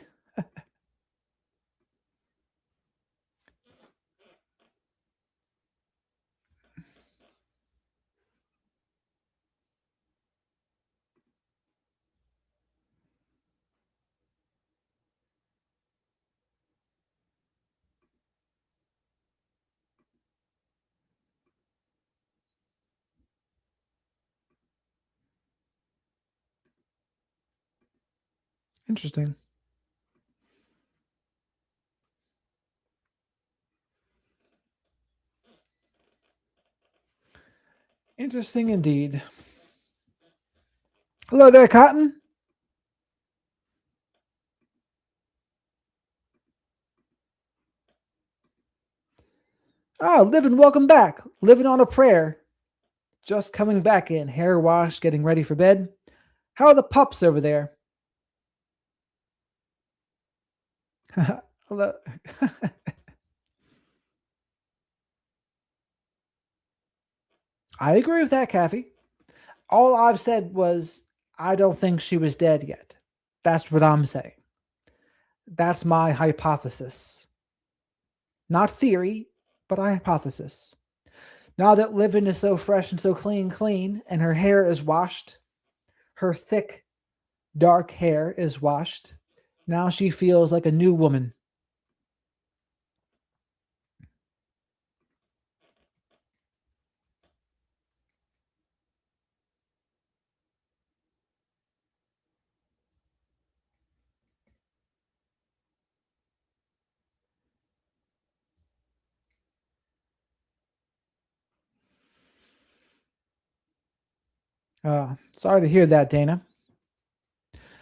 Interesting. Interesting indeed. Hello there, Cotton. Oh, Living, welcome back. Living on a prayer. Just coming back in. Hair wash, getting ready for bed. How are the pups over there? Hello. I agree with that, Kathy. All I've said was I don't think she was dead yet. That's what I'm saying. That's my hypothesis. Not theory, but a hypothesis. Now that Livin is so fresh and so clean, and her hair is washed, her thick, dark hair is washed, now she feels like a new woman. Sorry to hear that, Dana.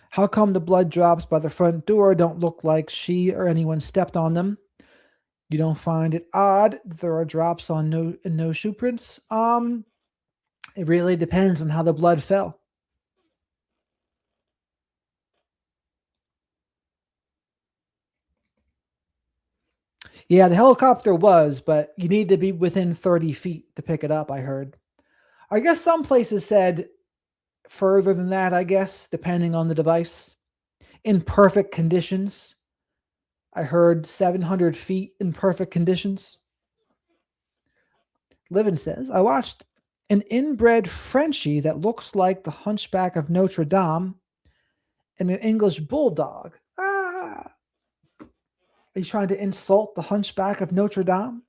How come the blood drops by the front door don't look like she or anyone stepped on them? You don't find it odd that there are drops on no shoe prints? It really depends on how the blood fell. Yeah, the helicopter was, but you need to be within 30 feet to pick it up, I heard. I guess some places said further than that, I guess, depending on the device. In perfect conditions. I heard 700 feet in perfect conditions. Livin says, I watched an inbred Frenchie that looks like the Hunchback of Notre Dame and an English bulldog. Ah! Are you trying to insult the Hunchback of Notre Dame?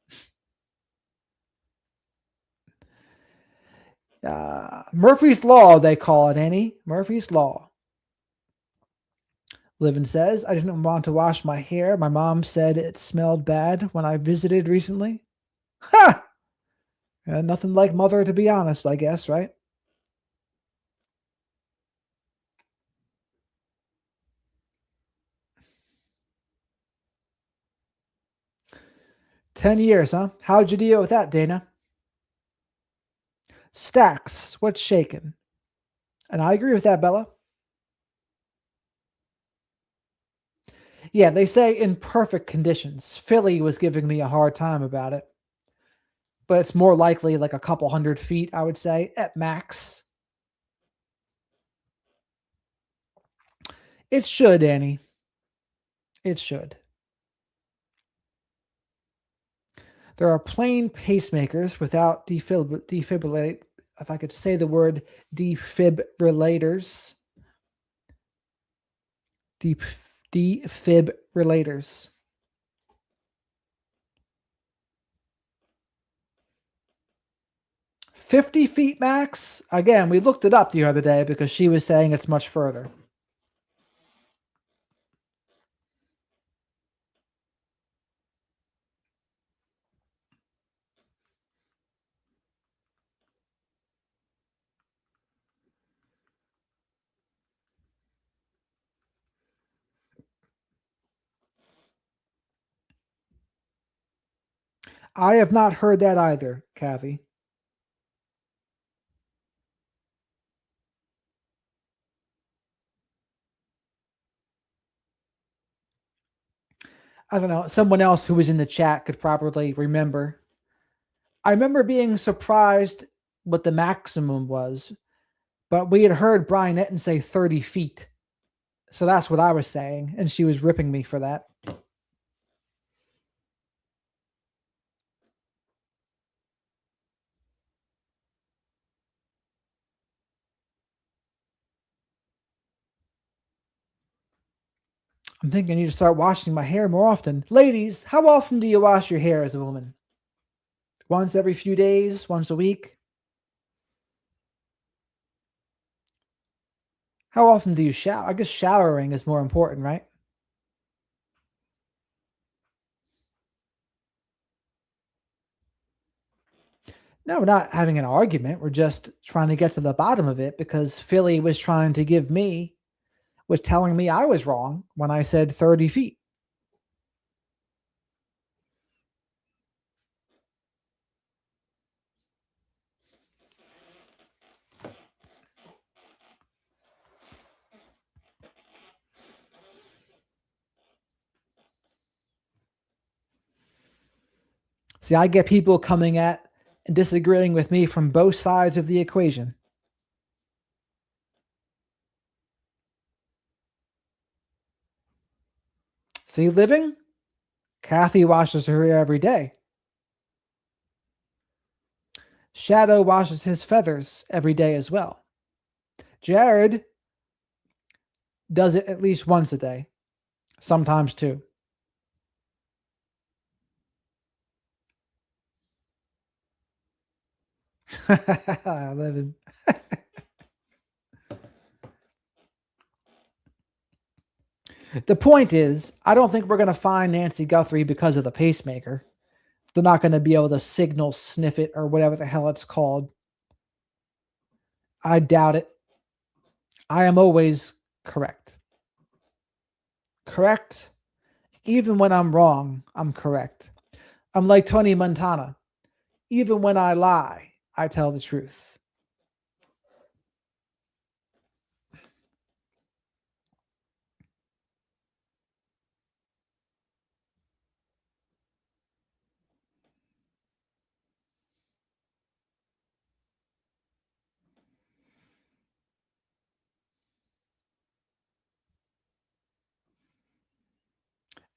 Murphy's Law, they call it, Annie. Murphy's Law. Livin says, I didn't want to wash my hair. My mom said it smelled bad when I visited recently. Ha! Nothing like mother, to be honest, I guess, right? $10 huh? How'd you deal with that, Dana? Stacks, what's shaking? And I agree with that, Bella. Yeah, they say in perfect conditions. Philly was giving me a hard time about it. But it's more likely like a couple 100 feet, I would say, at max. It should, Annie. It should. There are plain pacemakers without defibrillate. If I could say the word defibrillators. Defibrillators. 50 feet max. Again, we looked it up the other day because she was saying it's much further. I have not heard that either, Kathy. I don't know. Someone else who was in the chat could probably remember. I remember being surprised what the maximum was, but we had heard Brian Entin say 30 feet. So that's what I was saying, and she was ripping me for that. I'm thinking I need to start washing my hair more often. Ladies, how often do you wash your hair as a woman? Once every few days? Once a week? How often do you shower? I guess showering is more important, right? No, we're not having an argument. We're just trying to get to the bottom of it because Philly was telling me I was wrong when I said 30 feet. See, I get people coming at and disagreeing with me from both sides of the equation. See, living? Kathy washes her hair every day. Shadow washes his feathers every day as well. Jared does it at least once a day, sometimes two. Living. The point is, I don't think we're going to find Nancy Guthrie because of the pacemaker. They're not going to be able to signal sniff it or whatever the hell it's called. I doubt it. I am always correct. Correct. Even when I'm wrong, I'm correct. I'm like Tony Montana. Even when I lie, I tell the truth.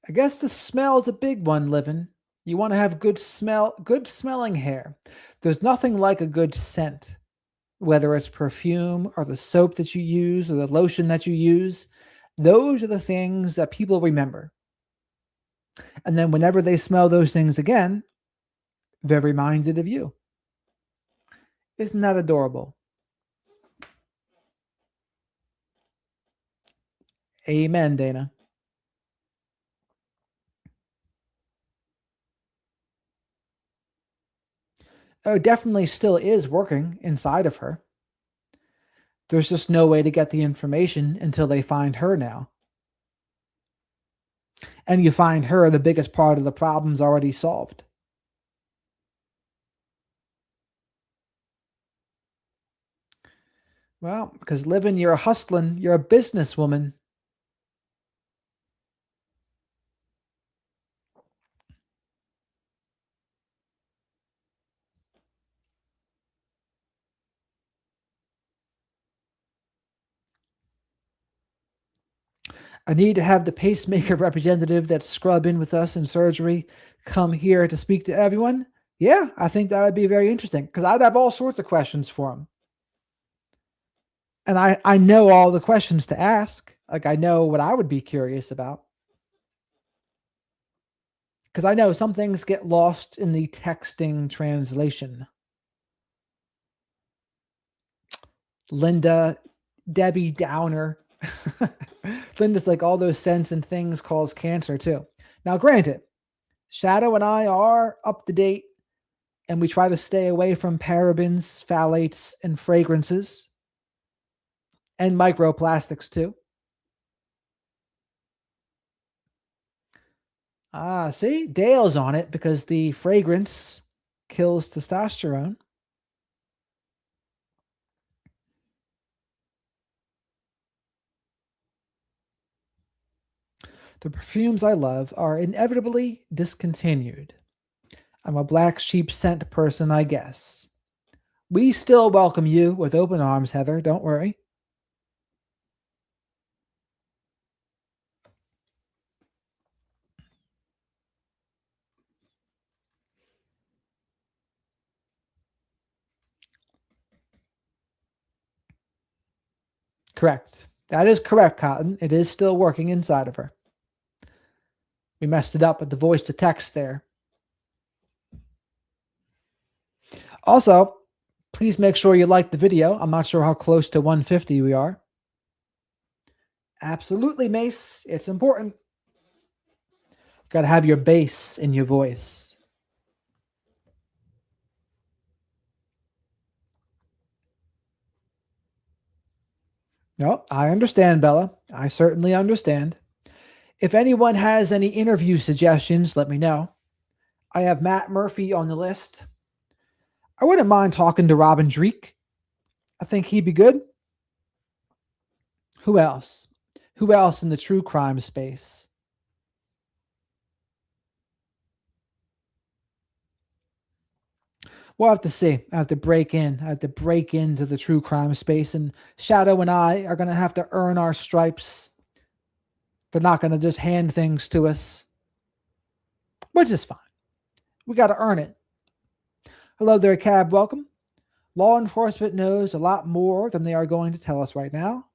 I guess the smell is a big one, living. You want to have good smelling hair. There's nothing like a good scent, whether it's perfume or the soap that you use or the lotion that you use. Those are the things that people remember. And then whenever they smell those things again, they're reminded of you. Isn't that adorable? Amen, Dana. Oh, it definitely still is working inside of her. There's just no way to get the information until they find her now. And you find her, the biggest part of the problem's already solved. Well, because living, you're a hustling, you're a businesswoman. I need to have the pacemaker representative that's scrubbing with us in surgery come here to speak to everyone. Yeah, I think that would be very interesting because I'd have all sorts of questions for him. And I know all the questions to ask. Like, I know what I would be curious about. Because I know some things get lost in the texting translation. Linda, Debbie Downer. Linda's like all those scents and things cause cancer too. Now, granted, Shadow and I are up to date and we try to stay away from parabens, phthalates, and fragrances and microplastics too. Ah, see, Dale's on it because the fragrance kills testosterone. The perfumes I love are inevitably discontinued. I'm a black sheep scent person, I guess. We still welcome you with open arms, Heather. Don't worry. Correct. That is correct, Cotton. It is still working inside of her. We messed it up with the voice to text there. Also, please make sure you like the video. I'm not sure how close to 150 we are. Absolutely, Mace. It's important. Got to have your bass in your voice. No, I understand, Bella. I certainly understand. If anyone has any interview suggestions, let me know. I have Matt Murphy on the list. I wouldn't mind talking to Robin Dreek. I think he'd be good. Who else? Who else in the true crime space? We'll have to see. I have to break in. I have to break into the true crime space, and Shadow and I are going to have to earn our stripes. They're not going to just hand things to us, which is fine. We got to earn it. Hello there, Cab. Welcome. Law enforcement knows a lot more than they are going to tell us right now.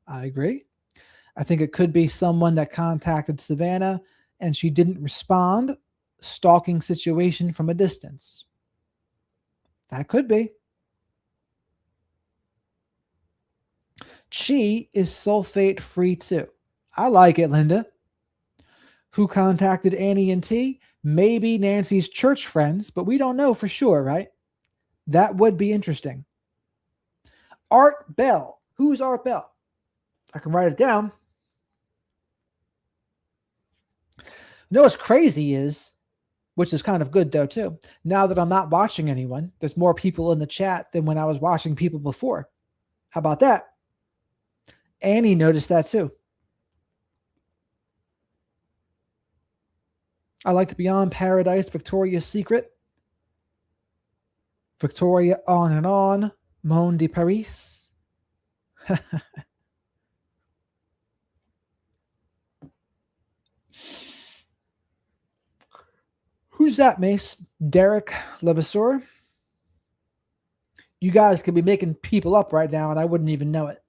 I agree. I think it could be someone that contacted Savannah and she didn't respond. Stalking situation from a distance. That could be. Chi is sulfate free too. I like it, Linda. Who contacted Annie and T? Maybe Nancy's church friends, but we don't know for sure, right? That would be interesting. Art Bell. Who's Art Bell? I can write it down. You know what's crazy is, which is kind of good though too, now that I'm not watching anyone, there's more people in the chat than when I was watching people before. How about that? Annie noticed that too. I liked Beyond Paradise, Victoria's Secret, Victoria On and On, Monde de Paris. Who's that, Mace? Derek Levasseur? You guys could be making people up right now and I wouldn't even know it.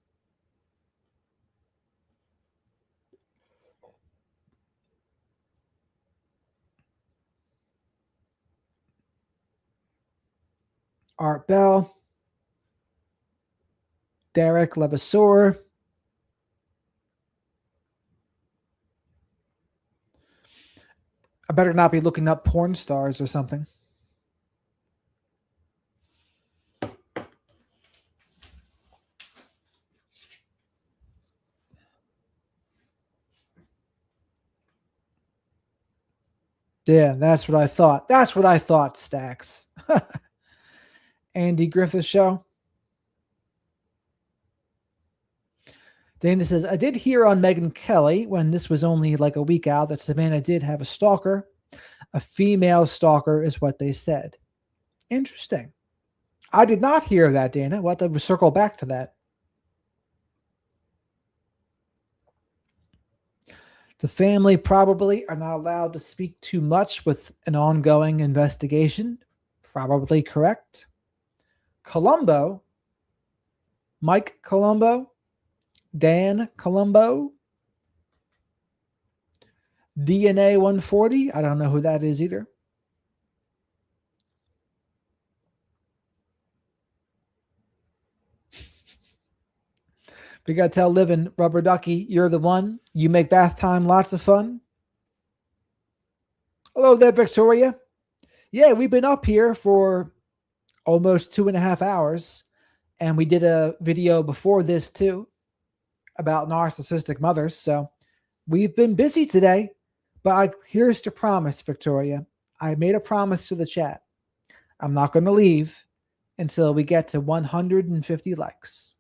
Art Bell, Derek Levasseur. I better not be looking up porn stars or something. Yeah, that's what I thought. That's what I thought, Stacks. Andy Griffith Show. Dana says, I did hear on Megyn Kelly when this was only like a week out that Savannah did have a stalker. A female stalker is what they said. Interesting. I did not hear that, Dana. We'll have to circle back to that. The family probably are not allowed to speak too much with an ongoing investigation. Probably correct. Colombo. Mike Colombo. Dan Colombo. DNA 140. I don't know who that is either. We got to tell Livin, Rubber Ducky, you're the one. You make bath time lots of fun. Hello there, Victoria. Yeah, we've been up here for almost 2.5 hours. And we did a video before this too about narcissistic mothers. So we've been busy today. But here's the promise, Victoria. I made a promise to the chat. I'm not going to leave until we get to 150 likes.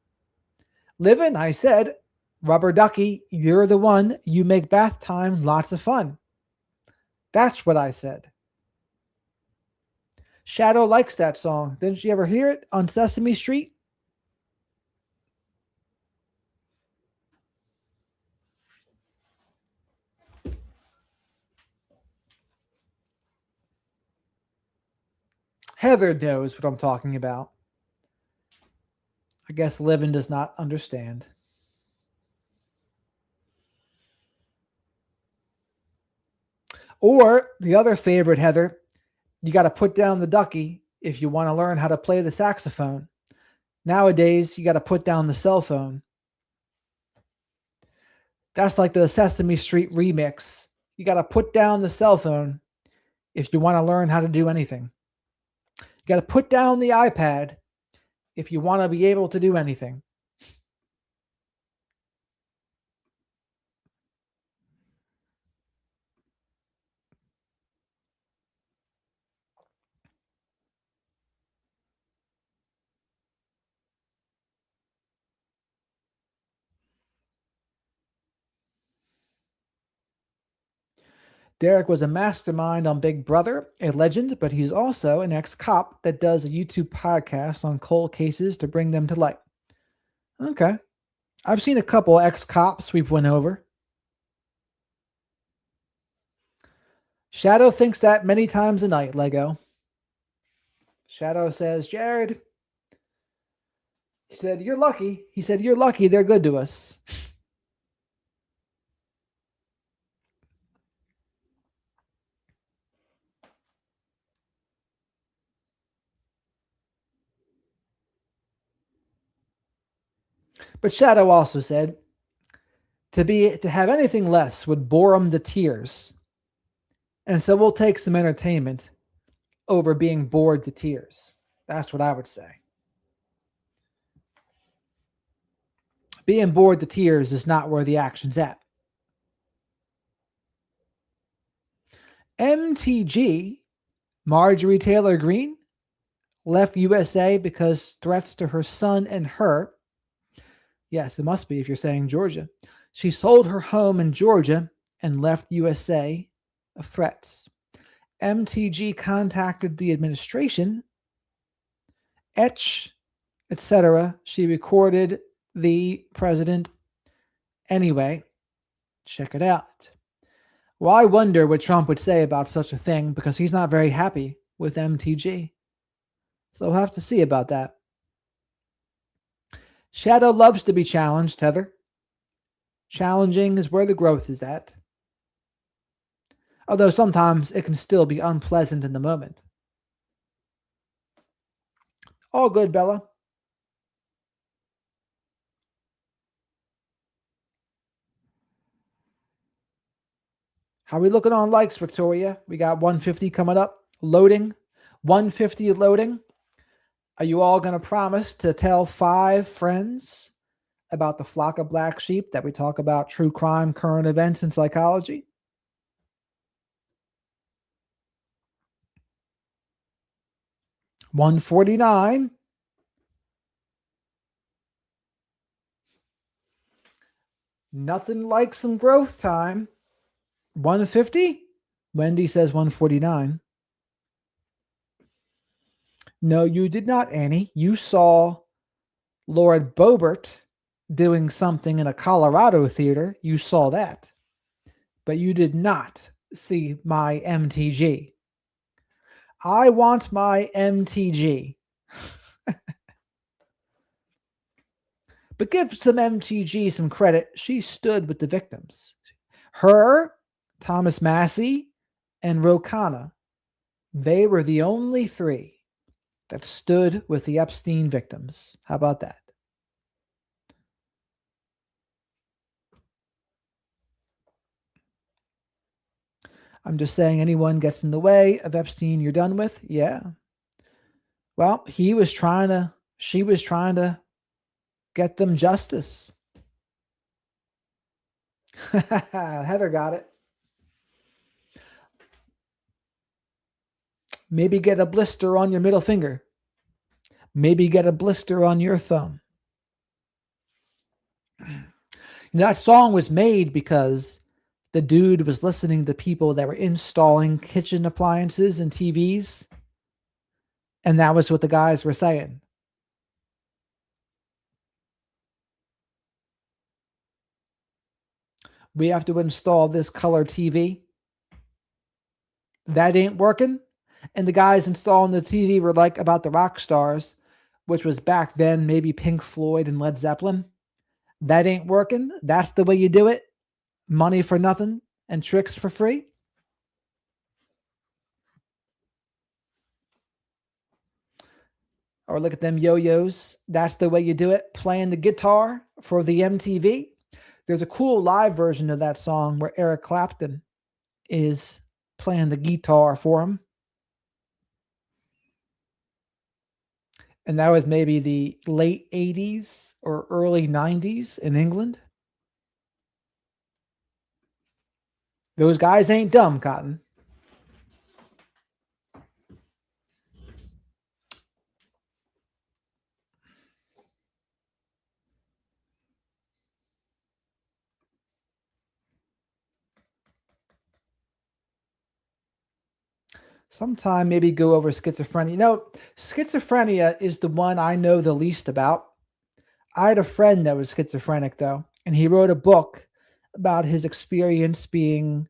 Livin, I said, Rubber Ducky, you're the one. You make bath time lots of fun. That's what I said. Shadow likes that song. Didn't you ever hear it on Sesame Street? Heather knows what I'm talking about. I guess Livin does not understand. Or the other favorite, Heather, you got to put down the ducky if you want to learn how to play the saxophone. Nowadays, you got to put down the cell phone. That's like the Sesame Street remix. You got to put down the cell phone if you want to learn how to do anything. You got to put down the iPad if you want to be able to do anything. Derek was a mastermind on Big Brother, a legend, but he's also an ex-cop that does a YouTube podcast on cold cases to bring them to light. Okay. I've seen a couple ex-cops we've went over. Shadow thinks that many times a night, Lego. Shadow says, Jared, he said, you're lucky. He said, you're lucky they're good to us. But Shadow also said, to have anything less would bore him to tears. And so we'll take some entertainment over being bored to tears. That's what I would say. Being bored to tears is not where the action's at. MTG, Marjorie Taylor Greene, left USA because threats to her son and her. Yes, it must be if you're saying Georgia. She sold her home in Georgia and left USA of threats. MTG contacted the administration, etc. She recorded the president. Anyway, check it out. Well, I wonder what Trump would say about such a thing because he's not very happy with MTG. So we'll have to see about that. Shadow loves to be challenged, Heather. Challenging is where the growth is at. Although sometimes it can still be unpleasant in the moment. All good, Bella. How are we looking on likes, Victoria? We got 150 coming up. Loading. 150 loading. Are you all going to promise to tell 5 friends about the flock of black sheep that we talk about true crime, current events, and psychology? $149. Nothing like some growth time. 150? Wendy says 149. No, you did not, Annie. You saw Lord Boebert doing something in a Colorado theater. You saw that. But you did not see my MTG. I want my MTG. But give some MTG some credit. She stood with the victims. Her, Thomas Massey, and Rokana. They were the only 3 that stood with the Epstein victims. How about that? I'm just saying anyone gets in the way of Epstein, you're done with. Yeah. Well, she was trying to get them justice. Heather got it. Maybe get a blister on your middle finger. Maybe get a blister on your thumb. That song was made because the dude was listening to people that were installing kitchen appliances and TVs. And that was what the guys were saying. We have to install this color TV. That ain't working. And the guys installing the TV were like about the rock stars, which was back then maybe Pink Floyd and Led Zeppelin. That ain't working. That's the way you do it. Money for nothing and tricks for free. Or look at them yo-yos. That's the way you do it. Playing the guitar for the MTV. There's a cool live version of that song where Eric Clapton is playing the guitar for him. And that was maybe the late 80s or early 90s in England. Those guys ain't dumb, Cotton. Sometime maybe go over schizophrenia. You know, schizophrenia is the one I know the least about. I had a friend that was schizophrenic, though, and he wrote a book about his experience being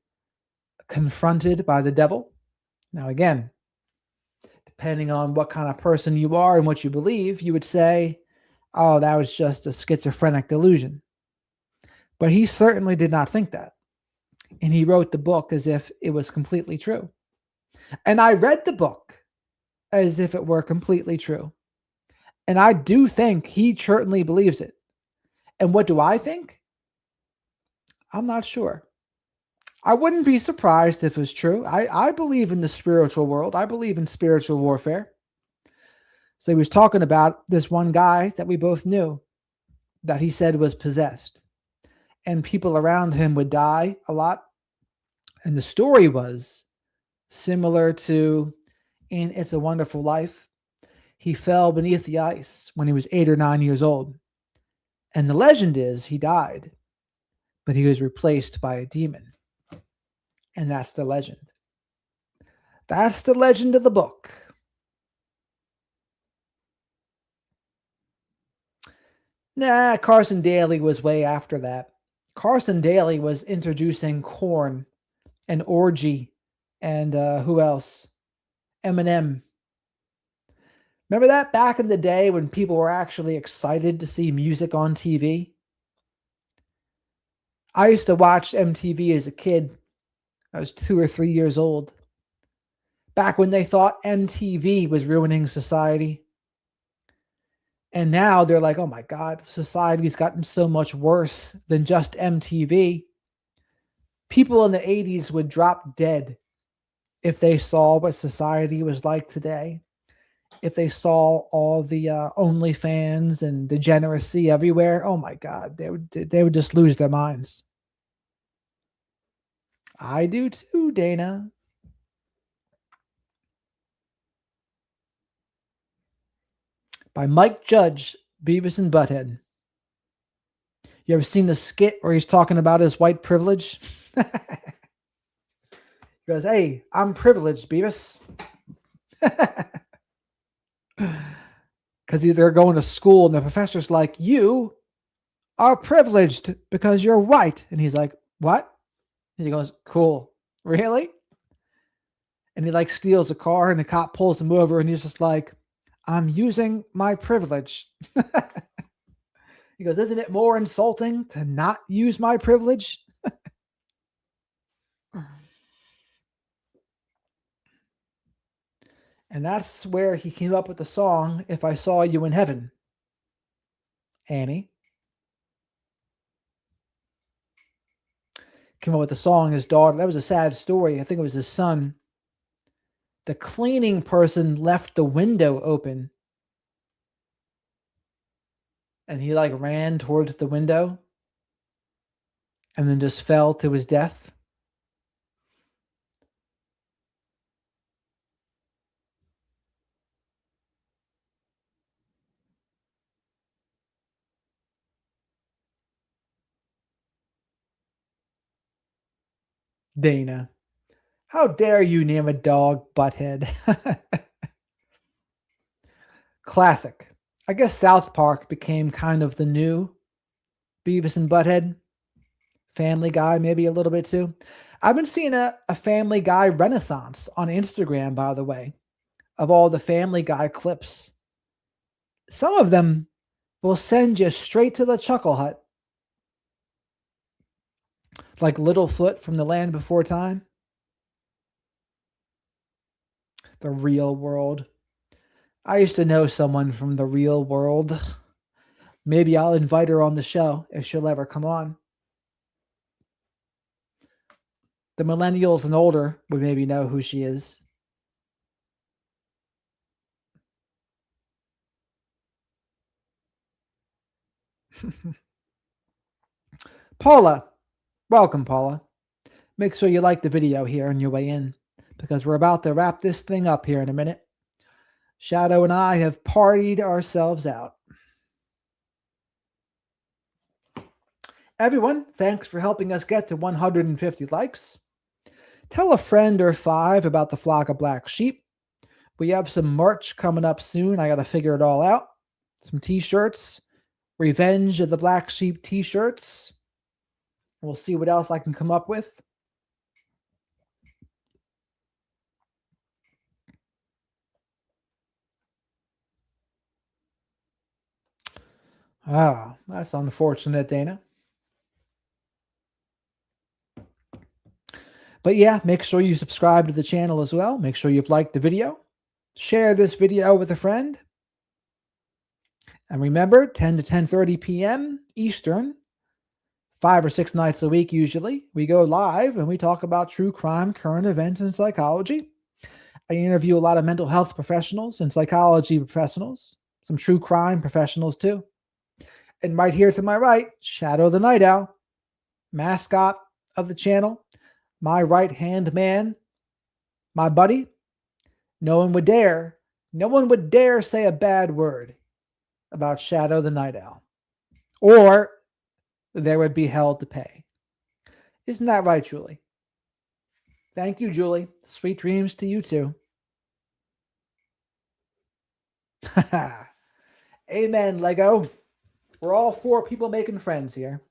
confronted by the devil. Now, again, depending on what kind of person you are and what you believe, you would say, oh, that was just a schizophrenic delusion. But he certainly did not think that. And he wrote the book as if it was completely true. And I read the book as if it were completely true. And I do think he certainly believes it. And what do I think? I'm not sure. I wouldn't be surprised if it was true. I believe in the spiritual world. I believe in spiritual warfare. So he was talking about this one guy that we both knew that he said was possessed. And people around him would die a lot. And the story was similar to in It's a Wonderful Life. He fell beneath the ice when he was 8 or 9 years old. And the legend is he died, but he was replaced by a demon. And that's the legend. That's the legend of the book. Nah, Carson Daly was way after that. Carson Daly was introducing Korn and Orgy and who else? Eminem. Remember that back in the day when people were actually excited to see music on TV? I used to watch MTV as a kid. I was 2 or 3 years old. Back when they thought MTV was ruining society. And now they're like, oh my God, society's gotten so much worse than just MTV. People in the 80s would drop dead if they saw what society was like today. If they saw all the OnlyFans and degeneracy everywhere, oh my God, they would just lose their minds. I do too, Dana. By Mike Judge, Beavis and Butthead. You ever seen the skit where he's talking about his white privilege? He goes, hey, I'm privileged, Beavis. Because they're going to school and the professor's like, you are privileged because you're white. And he's like, what? And he goes, cool. Really? And he like steals a car and the cop pulls him over and he's just like, I'm using my privilege. He goes, isn't it more insulting to not use my privilege? And that's where he came up with the song, If I Saw You in Heaven. Annie. came up with the song. His daughter, that was a sad story. I think it was his son. The cleaning person left the window open. And he like ran towards the window and then just fell to his death. Dana, how dare you name a dog Butthead? Classic. I guess South Park became kind of the new Beavis and Butthead. Family Guy, maybe a little bit too. I've been seeing a Family Guy renaissance on Instagram, by the way, of all the Family Guy clips. Some of them will send you straight to the Chuckle Hut. Like Littlefoot from The Land Before Time. The Real World. I used to know someone from The Real World. Maybe I'll invite her on the show if she'll ever come on. The millennials and older would maybe know who she is. Paula. Welcome, Paula. Make sure you like the video here on your way in, because we're about to wrap this thing up here in a minute. Shadow and I have partied ourselves out. Everyone, thanks for helping us get to 150 likes. Tell a friend or 5 about the Flock of Black Sheep. We have some merch coming up soon. I got to figure it all out. Some t-shirts. Revenge of the Black Sheep t-shirts. We'll see what else I can come up with. Ah, that's unfortunate, Dana. But yeah, make sure you subscribe to the channel as well. Make sure you've liked the video. Share this video with a friend. And remember, 10 to 10:30 p.m. Eastern, 5 or 6 nights a week usually, we go live and we talk about true crime, current events, and psychology. I interview a lot of mental health professionals and psychology professionals, some true crime professionals too. And right here to my right, Shadow the Night Owl, mascot of the channel, my right-hand man, my buddy. No one would dare say a bad word about Shadow the Night Owl, or there would be hell to pay. Isn't that right, Julie? Thank you, Julie. Sweet dreams to you too. Amen, Lego. We're all 4 people making friends here.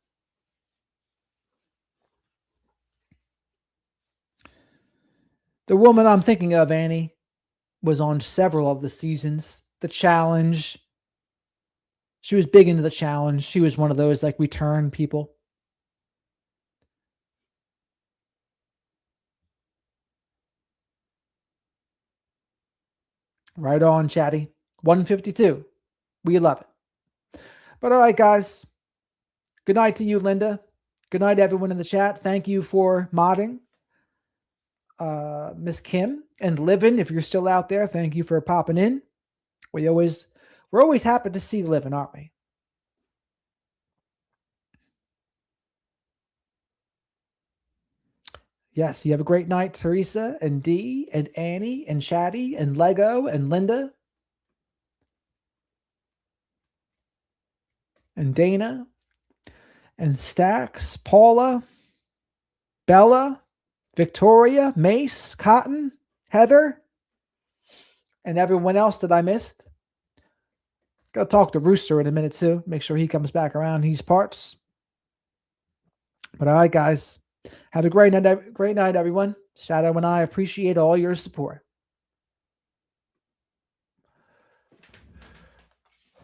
The woman I'm thinking of, Annie, was on several of the seasons. The challenge. She was big into the challenge. She was one of those like return people. Right on, Chatty. 152. We love it. But all right, guys. Good night to you, Linda. Good night, everyone in the chat. Thank you for modding. Miss Kim and Livin, if you're still out there, thank you for popping in. We're always happy to see Livin, aren't we? Yes, you have a great night, Teresa and Dee and Annie and Chatty and Lego and Linda and Dana and Stax, Paula, Bella, Victoria, Mace, Cotton, Heather, and everyone else that I missed. Got to talk to Rooster in a minute too. Make sure he comes back around these parts. But all right, guys. Have a great night, everyone. Shadow and I appreciate all your support.